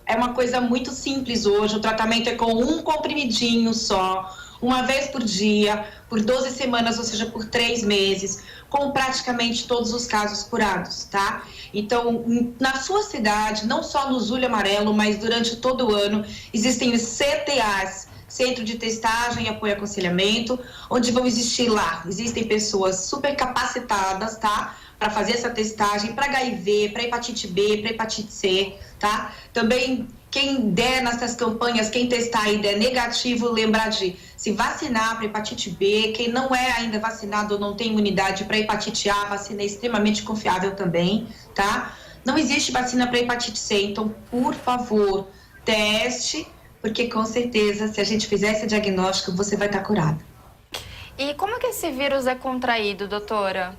é uma coisa muito simples hoje, o tratamento é com um comprimidinho só, uma vez por dia, por 12 semanas, ou seja, por 3 meses, com praticamente todos os casos curados, tá? Então, na sua cidade, não só no Julho Amarelo, mas durante todo o ano, existem os CTAs, Centro de Testagem e Apoio e Aconselhamento, onde vão existir lá, existem pessoas super capacitadas, tá? Para fazer essa testagem para HIV, para hepatite B, para hepatite C, tá? Também, quem der nessas campanhas, quem testar e der negativo, lembrar de se vacinar para hepatite B. Quem não é ainda vacinado ou não tem imunidade para hepatite A, a vacina é extremamente confiável também, tá? Não existe vacina para hepatite C, então, por favor, teste, porque com certeza, se a gente fizer esse diagnóstico, você vai estar curado.
E como que esse vírus é contraído, doutora?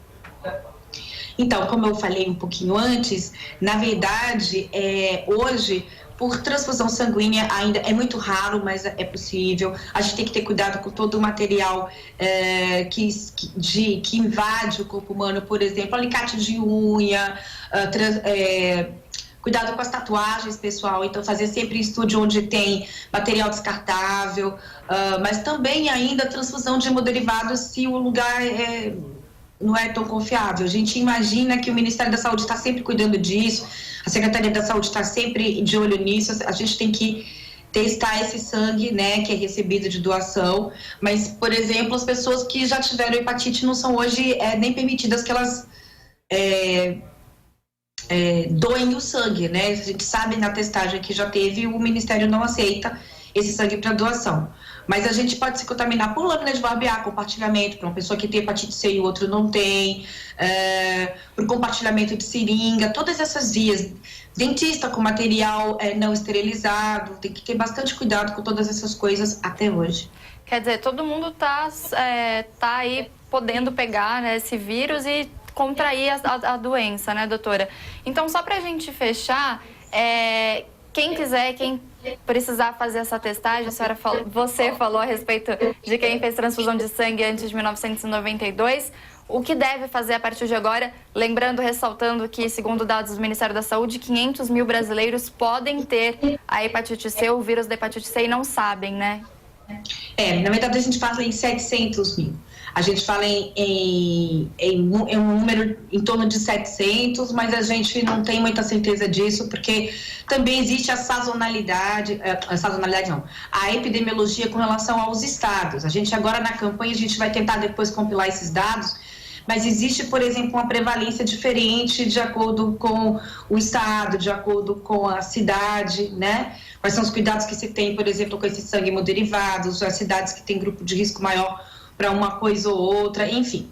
Então, como eu falei um pouquinho antes, na verdade, hoje, por transfusão sanguínea ainda é muito raro, mas é possível. A gente tem que ter cuidado com todo o material que invade o corpo humano, por exemplo, alicate de unha, cuidado com as tatuagens, pessoal. Então, fazer sempre estúdio onde tem material descartável, mas também ainda transfusão de hemoderivados se o lugar não é tão confiável. A gente imagina que o Ministério da Saúde está sempre cuidando disso, a Secretaria da Saúde está sempre de olho nisso, a gente tem que testar esse sangue, né, que é recebido de doação, mas, por exemplo, as pessoas que já tiveram hepatite não são hoje nem permitidas que elas doem o sangue, né? A gente sabe na testagem que já teve, o Ministério não aceita esse sangue para doação. Mas a gente pode se contaminar por lâmina de barbear, compartilhamento, para uma pessoa que tem hepatite C e o outro não tem, por compartilhamento de seringa, todas essas vias. Dentista com material não esterilizado, tem que ter bastante cuidado com todas essas coisas até hoje.
Quer dizer, todo mundo tá aí podendo pegar, né, esse vírus e contrair a doença, né, doutora? Então, só para a gente fechar, quem quiser, quem precisar fazer essa testagem, você falou a respeito de quem fez transfusão de sangue antes de 1992, o que deve fazer a partir de agora? Lembrando, ressaltando que, segundo dados do Ministério da Saúde, 500 mil brasileiros podem ter a hepatite C, o vírus da hepatite C, e não sabem, né?
Na verdade, a gente fala em 700 mil. A gente fala em um número em torno de 700, mas a gente não tem muita certeza disso, porque também existe a sazonalidade não, a epidemiologia com relação aos estados. A gente agora na campanha, a gente vai tentar depois compilar esses dados, mas existe, por exemplo, uma prevalência diferente de acordo com o estado, de acordo com a cidade, né? Quais são os cuidados que se tem, por exemplo, com esse sangue hemoderivados, as cidades que têm grupo de risco maior para uma coisa ou outra, enfim.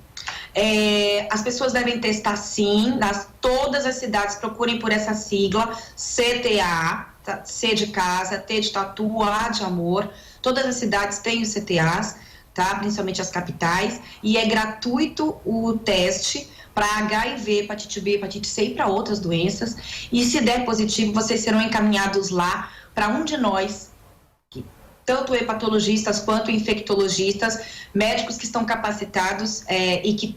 As pessoas devem testar sim, todas as cidades, procurem por essa sigla, CTA, tá? C de casa, T de tatu, A de amor, todas as cidades têm os CTAs, tá? Principalmente as capitais, e é gratuito o teste para HIV, hepatite B, hepatite C e para outras doenças, e se der positivo, vocês serão encaminhados lá para um de nós, tanto hepatologistas quanto infectologistas, médicos que estão capacitados e que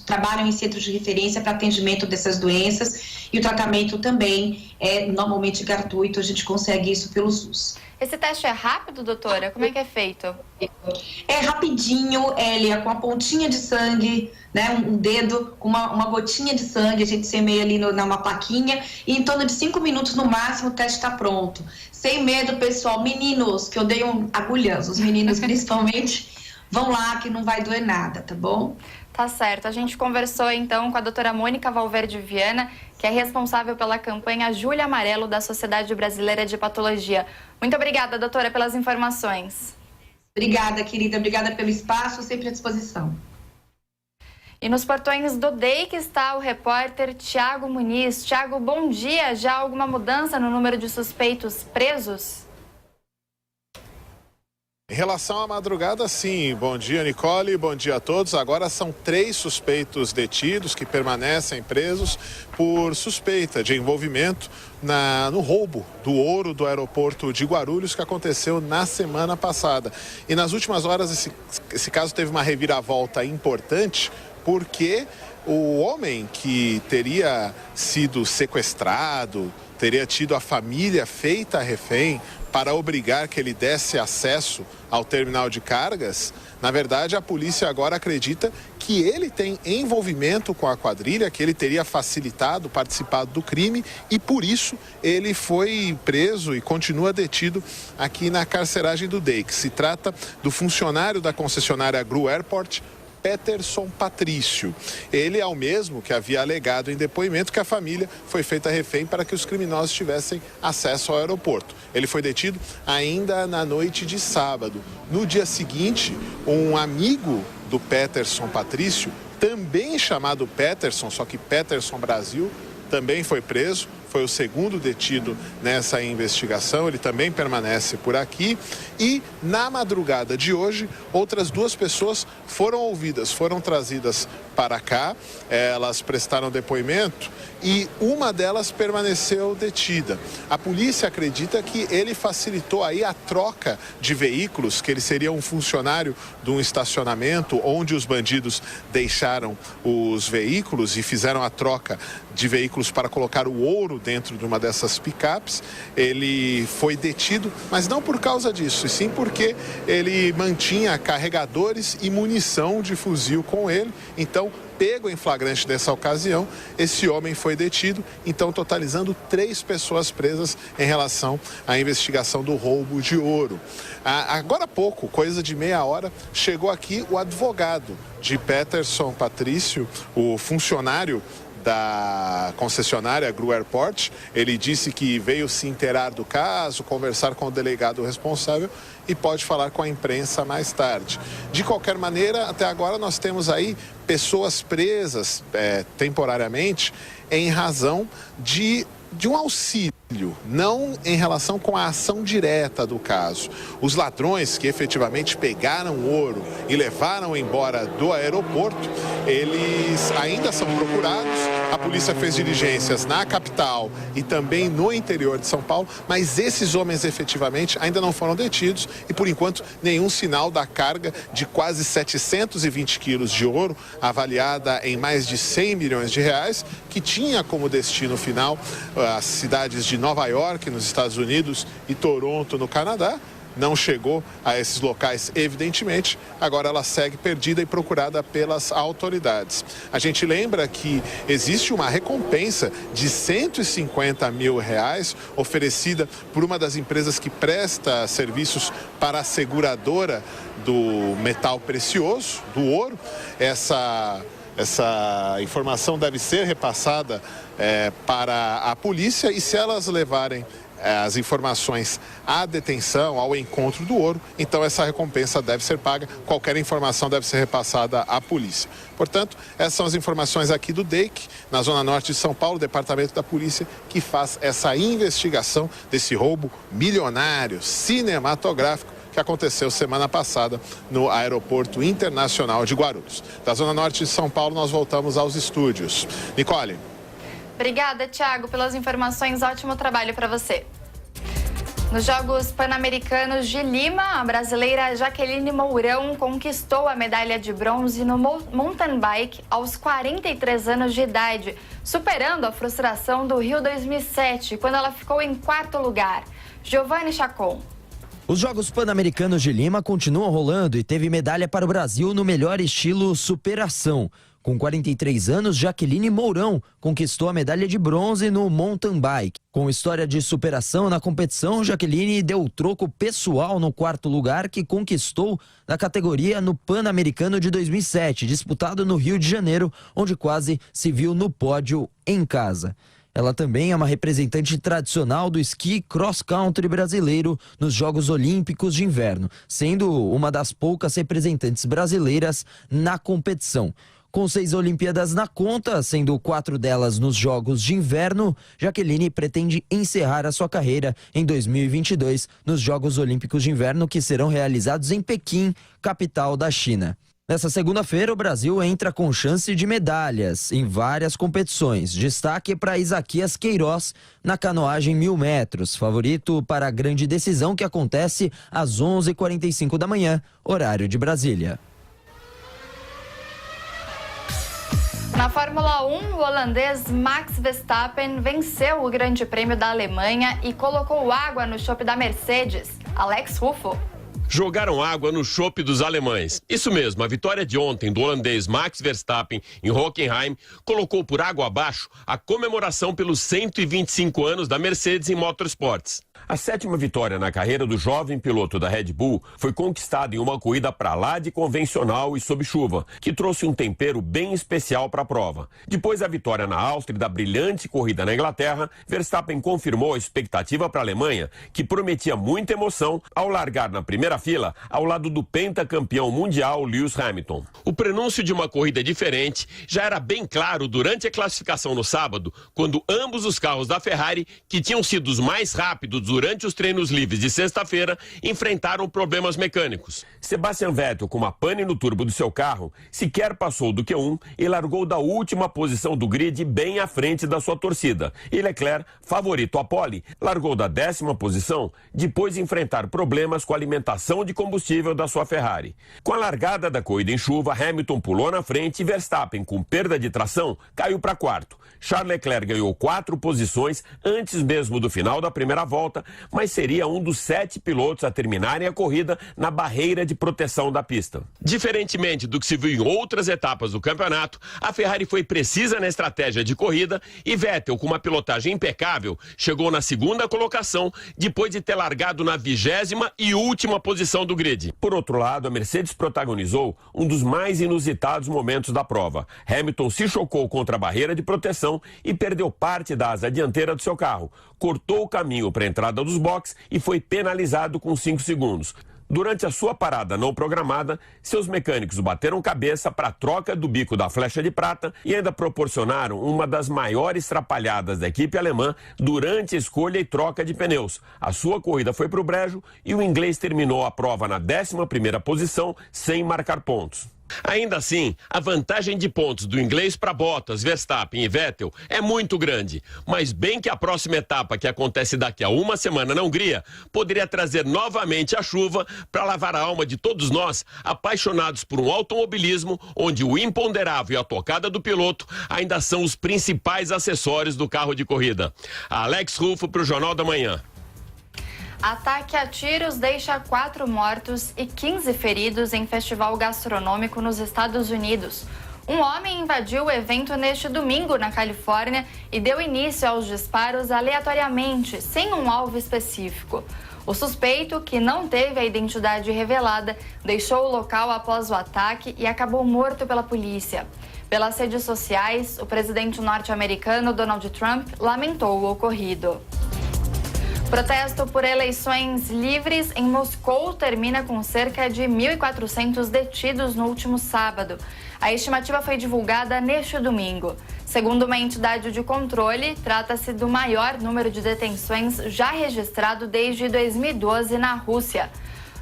trabalham em centros de referência para atendimento dessas doenças, e o tratamento também é normalmente gratuito, a gente consegue isso pelo SUS.
Esse teste é rápido, doutora? Como é que é feito?
É rapidinho, Elia, com a pontinha de sangue, né, um dedo, com uma gotinha de sangue, a gente semeia ali numa plaquinha, e em torno de 5 minutos no máximo o teste está pronto. Sem medo, pessoal, meninos que odeiam agulhas, os meninos principalmente, vão lá que não vai doer nada, tá bom?
Tá certo. A gente conversou então com a doutora Mônica Valverde Viana, que é responsável pela campanha Julho Amarelo da Sociedade Brasileira de Hepatologia. Muito obrigada, doutora, pelas informações.
Obrigada, querida. Obrigada pelo espaço, sempre à disposição.
E nos portões do DEIC está o repórter Tiago Muniz. Tiago, bom dia. Já há alguma mudança no número de suspeitos presos?
Em relação à madrugada, sim. Bom dia, Nicole. Bom dia a todos. Agora são 3 suspeitos detidos que permanecem presos por suspeita de envolvimento no roubo do ouro do aeroporto de Guarulhos, que aconteceu na semana passada. E nas últimas horas esse caso teve uma reviravolta importante, porque o homem que teria sido sequestrado, teria tido a família feita refém para obrigar que ele desse acesso ao terminal de cargas, na verdade a polícia agora acredita que ele tem envolvimento com a quadrilha, que ele teria facilitado, participado do crime e por isso ele foi preso e continua detido aqui na carceragem do DEIC. Se trata do funcionário da concessionária Gru Airport, Peterson Patrício. Ele é o mesmo que havia alegado em depoimento que a família foi feita refém para que os criminosos tivessem acesso ao aeroporto. Ele foi detido ainda na noite de sábado. No dia seguinte, um amigo do Peterson Patrício, também chamado Peterson, só que Peterson Brasil, também foi preso. Foi o segundo detido nessa investigação, ele também permanece por aqui. E na madrugada de hoje, outras 2 pessoas foram ouvidas, foram trazidas para cá, elas prestaram depoimento e uma delas permaneceu detida. A polícia acredita que ele facilitou aí a troca de veículos, que ele seria um funcionário de um estacionamento onde os bandidos deixaram os veículos e fizeram a troca de veículos para colocar o ouro dentro de uma dessas picapes. Ele foi detido, mas não por causa disso, e sim porque ele mantinha carregadores e munição de fuzil com ele. Então, pego em flagrante nessa ocasião, esse homem foi detido, então totalizando 3 pessoas presas em relação à investigação do roubo de ouro. Agora há pouco, coisa de meia hora, chegou aqui o advogado de Peterson Patrício, o funcionário da concessionária Gru Airport. Ele disse que veio se inteirar do caso, conversar com o delegado responsável e pode falar com a imprensa mais tarde. De qualquer maneira, até agora nós temos aí pessoas presas temporariamente em razão de um auxílio, não em relação com a ação direta do caso. Os ladrões que efetivamente pegaram o ouro e levaram embora do aeroporto, eles ainda são procurados. A polícia fez diligências na capital e também no interior de São Paulo, mas esses homens efetivamente ainda não foram detidos e, por enquanto, nenhum sinal da carga de quase 720 quilos de ouro, avaliada em mais de 100 milhões de reais, que tinha como destino final as cidades de Nova York, nos Estados Unidos, e Toronto, no Canadá. Não chegou a esses locais, evidentemente. Agora ela segue perdida e procurada pelas autoridades. A gente lembra que existe uma recompensa de R$150 mil oferecida por uma das empresas que presta serviços para a seguradora do metal precioso, do ouro. Essa informação deve ser repassada para a polícia e, se elas levarem as informações à detenção, ao encontro do ouro, então essa recompensa deve ser paga. Qualquer informação deve ser repassada à polícia. Portanto, essas são as informações aqui do DEIC, na Zona Norte de São Paulo, Departamento da Polícia, que faz essa investigação desse roubo milionário, cinematográfico, que aconteceu semana passada no Aeroporto Internacional de Guarulhos. Da Zona Norte de São Paulo, nós voltamos aos estúdios. Nicole.
Obrigada, Thiago, pelas informações. Ótimo trabalho para você. Nos Jogos Pan-Americanos de Lima, a brasileira Jaqueline Mourão conquistou a medalha de bronze no mountain bike aos 43 anos de idade, superando a frustração do Rio 2007, quando ela ficou em 4º lugar. Giovanni Chacon.
Os Jogos Pan-Americanos de Lima continuam rolando e teve medalha para o Brasil no melhor estilo superação. Com 43 anos, Jaqueline Mourão conquistou a medalha de bronze no mountain bike. Com história de superação na competição, Jaqueline deu o troco pessoal no 4º lugar que conquistou na categoria no Pan-Americano de 2007, disputado no Rio de Janeiro, onde quase se viu no pódio em casa. Ela também é uma representante tradicional do esqui cross-country brasileiro nos Jogos Olímpicos de Inverno, sendo uma das poucas representantes brasileiras na competição. Com 6 Olimpíadas na conta, sendo 4 delas nos Jogos de Inverno, Jaqueline pretende encerrar a sua carreira em 2022 nos Jogos Olímpicos de Inverno, que serão realizados em Pequim, capital da China. Nessa segunda-feira, o Brasil entra com chance de medalhas em várias competições. Destaque para Isaquias Queiroz na canoagem 1.000 metros, favorito para a grande decisão que acontece às 11h45 da manhã, horário de Brasília.
Na Fórmula 1, o holandês Max Verstappen venceu o Grande Prêmio da Alemanha e colocou água no chope da Mercedes. Alex Ruffo.
Jogaram água no chope dos alemães. Isso mesmo, a vitória de ontem do holandês Max Verstappen em Hockenheim colocou por água abaixo a comemoração pelos 125 anos da Mercedes em Motorsports. A 7ª vitória na carreira do jovem piloto da Red Bull foi conquistada em uma corrida pra lá de convencional e sob chuva, que trouxe um tempero bem especial para a prova. Depois da vitória na Áustria e da brilhante corrida na Inglaterra, Verstappen confirmou a expectativa para a Alemanha, que prometia muita emoção ao largar na primeira fila ao lado do pentacampeão mundial Lewis Hamilton. O prenúncio de uma corrida diferente já era bem claro durante a classificação no sábado, quando ambos os carros da Ferrari, que tinham sido os mais rápidos durante os treinos livres de sexta-feira, enfrentaram problemas mecânicos. Sebastian Vettel, com uma pane no turbo do seu carro, sequer passou do Q1 e largou da última posição do grid bem à frente da sua torcida. E Leclerc, favorito à pole, largou da 10ª posição depois de enfrentar problemas com a alimentação de combustível da sua Ferrari. Com a largada da corrida em chuva, Hamilton pulou na frente e Verstappen, com perda de tração, caiu para quarto. Charles Leclerc ganhou 4 posições antes mesmo do final da primeira volta, mas seria um dos 7 pilotos a terminarem a corrida na barreira de proteção da pista. Diferentemente do que se viu em outras etapas do campeonato, a Ferrari foi precisa na estratégia de corrida e Vettel, com uma pilotagem impecável, chegou na 2ª colocação depois de ter largado na 20ª e última posição do grid. Por outro lado, a Mercedes protagonizou um dos mais inusitados momentos da prova. Hamilton se chocou contra a barreira de proteção e perdeu parte da asa dianteira do seu carro, cortou o caminho para a entrada dos boxes e foi penalizado com 5 segundos. Durante a sua parada não programada, seus mecânicos bateram cabeça para a troca do bico da flecha de prata e ainda proporcionaram uma das maiores trapalhadas da equipe alemã durante a escolha e troca de pneus. A sua corrida foi para o brejo e o inglês terminou a prova na 11ª posição sem marcar pontos. Ainda assim, a vantagem de pontos do inglês para Bottas, Verstappen e Vettel é muito grande. Mas bem que a próxima etapa, que acontece daqui a uma semana na Hungria, poderia trazer novamente a chuva para lavar a alma de todos nós, apaixonados por um automobilismo onde o imponderável e a tocada do piloto ainda são os principais acessórios do carro de corrida. Alex Ruffo para o Jornal da Manhã.
Ataque a tiros deixa 4 mortos e 15 feridos em festival gastronômico nos Estados Unidos. Um homem invadiu o evento neste domingo na Califórnia e deu início aos disparos aleatoriamente, sem um alvo específico. O suspeito, que não teve a identidade revelada, deixou o local após o ataque e acabou morto pela polícia. Pelas redes sociais, o presidente norte-americano Donald Trump lamentou o ocorrido. Protesto por eleições livres em Moscou termina com cerca de 1.400 detidos no último sábado. A estimativa foi divulgada neste domingo. Segundo uma entidade de controle, trata-se do maior número de detenções já registrado desde 2012 na Rússia.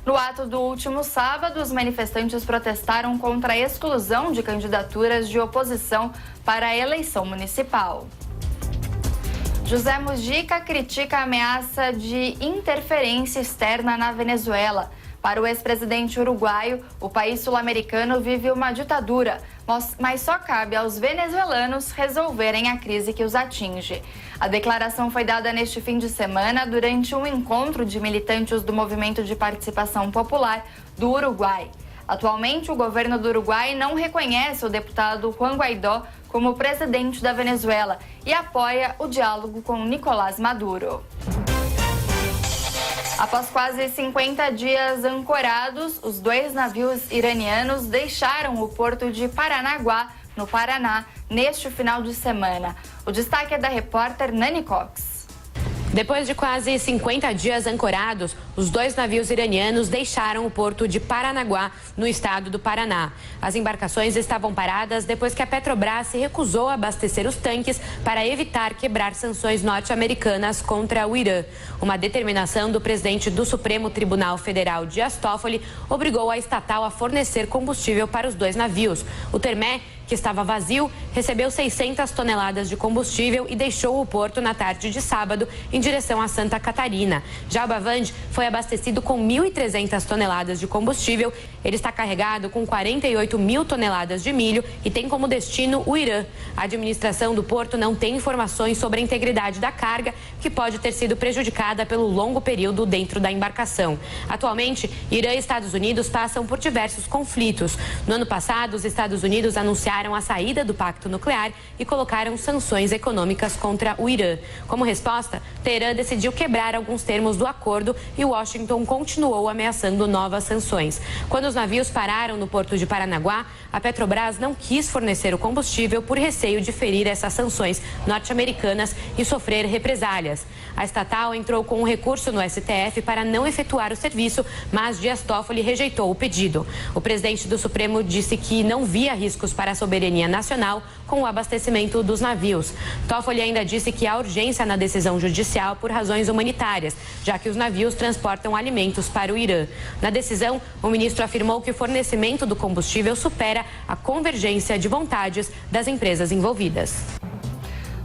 No ato do último sábado, os manifestantes protestaram contra a exclusão de candidaturas de oposição para a eleição municipal. José Mujica critica a ameaça de interferência externa na Venezuela. Para o ex-presidente uruguaio, o país sul-americano vive uma ditadura, mas só cabe aos venezuelanos resolverem a crise que os atinge. A declaração foi dada neste fim de semana durante um encontro de militantes do Movimento de Participação Popular do Uruguai. Atualmente, o governo do Uruguai não reconhece o deputado Juan Guaidó como presidente da Venezuela e apoia o diálogo com Nicolás Maduro. Após quase 50 dias ancorados, os 2 navios iranianos deixaram o porto de Paranaguá, no Paraná, neste final de semana. O destaque é da repórter Nani Cox.
Depois de quase 50 dias ancorados, os 2 navios iranianos deixaram o porto de Paranaguá, no estado do Paraná. As embarcações estavam paradas depois que a Petrobras se recusou a abastecer os tanques para evitar quebrar sanções norte-americanas contra o Irã. Uma determinação do presidente do Supremo Tribunal Federal, Dias Toffoli, obrigou a estatal a fornecer combustível para os 2 navios. O Termé, que estava vazio, recebeu 600 toneladas de combustível e deixou o porto na tarde de sábado em direção a Santa Catarina. Já o Bavand foi abastecido com 1.300 toneladas de combustível. Ele está carregado com 48 mil toneladas de milho e tem como destino o Irã. A administração do porto não tem informações sobre a integridade da carga, que pode ter sido prejudicada pelo longo período dentro da embarcação. Atualmente, Irã e Estados Unidos passam por diversos conflitos. No ano passado, os Estados Unidos anunciaram a saída do pacto nuclear e colocaram sanções econômicas contra o Irã. Como resposta, Teherã decidiu quebrar alguns termos do acordo e Washington continuou ameaçando novas sanções. Quando os navios pararam no porto de Paranaguá, a Petrobras não quis fornecer o combustível por receio de ferir essas sanções norte-americanas e sofrer represálias. A estatal entrou com um recurso no STF para não efetuar o serviço, mas Dias Toffoli rejeitou o pedido. O presidente do Supremo disse que não via riscos para a soberania nacional com o abastecimento dos navios. Toffoli ainda disse que há urgência na decisão judicial por razões humanitárias, já que os navios transportam alimentos para o Irã. Na decisão, o ministro afirmou que o fornecimento do combustível supera a convergência de vontades das empresas envolvidas.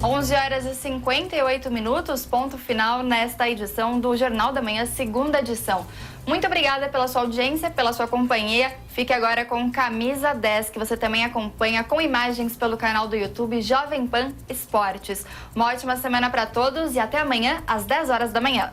11 horas e 58 minutos, ponto final nesta edição do Jornal da Manhã, segunda edição. Muito obrigada pela sua audiência, pela sua companhia. Fique agora com Camisa 10, que você também acompanha com imagens pelo canal do YouTube Jovem Pan Esportes. Uma ótima semana para todos e até amanhã às 10 horas da manhã.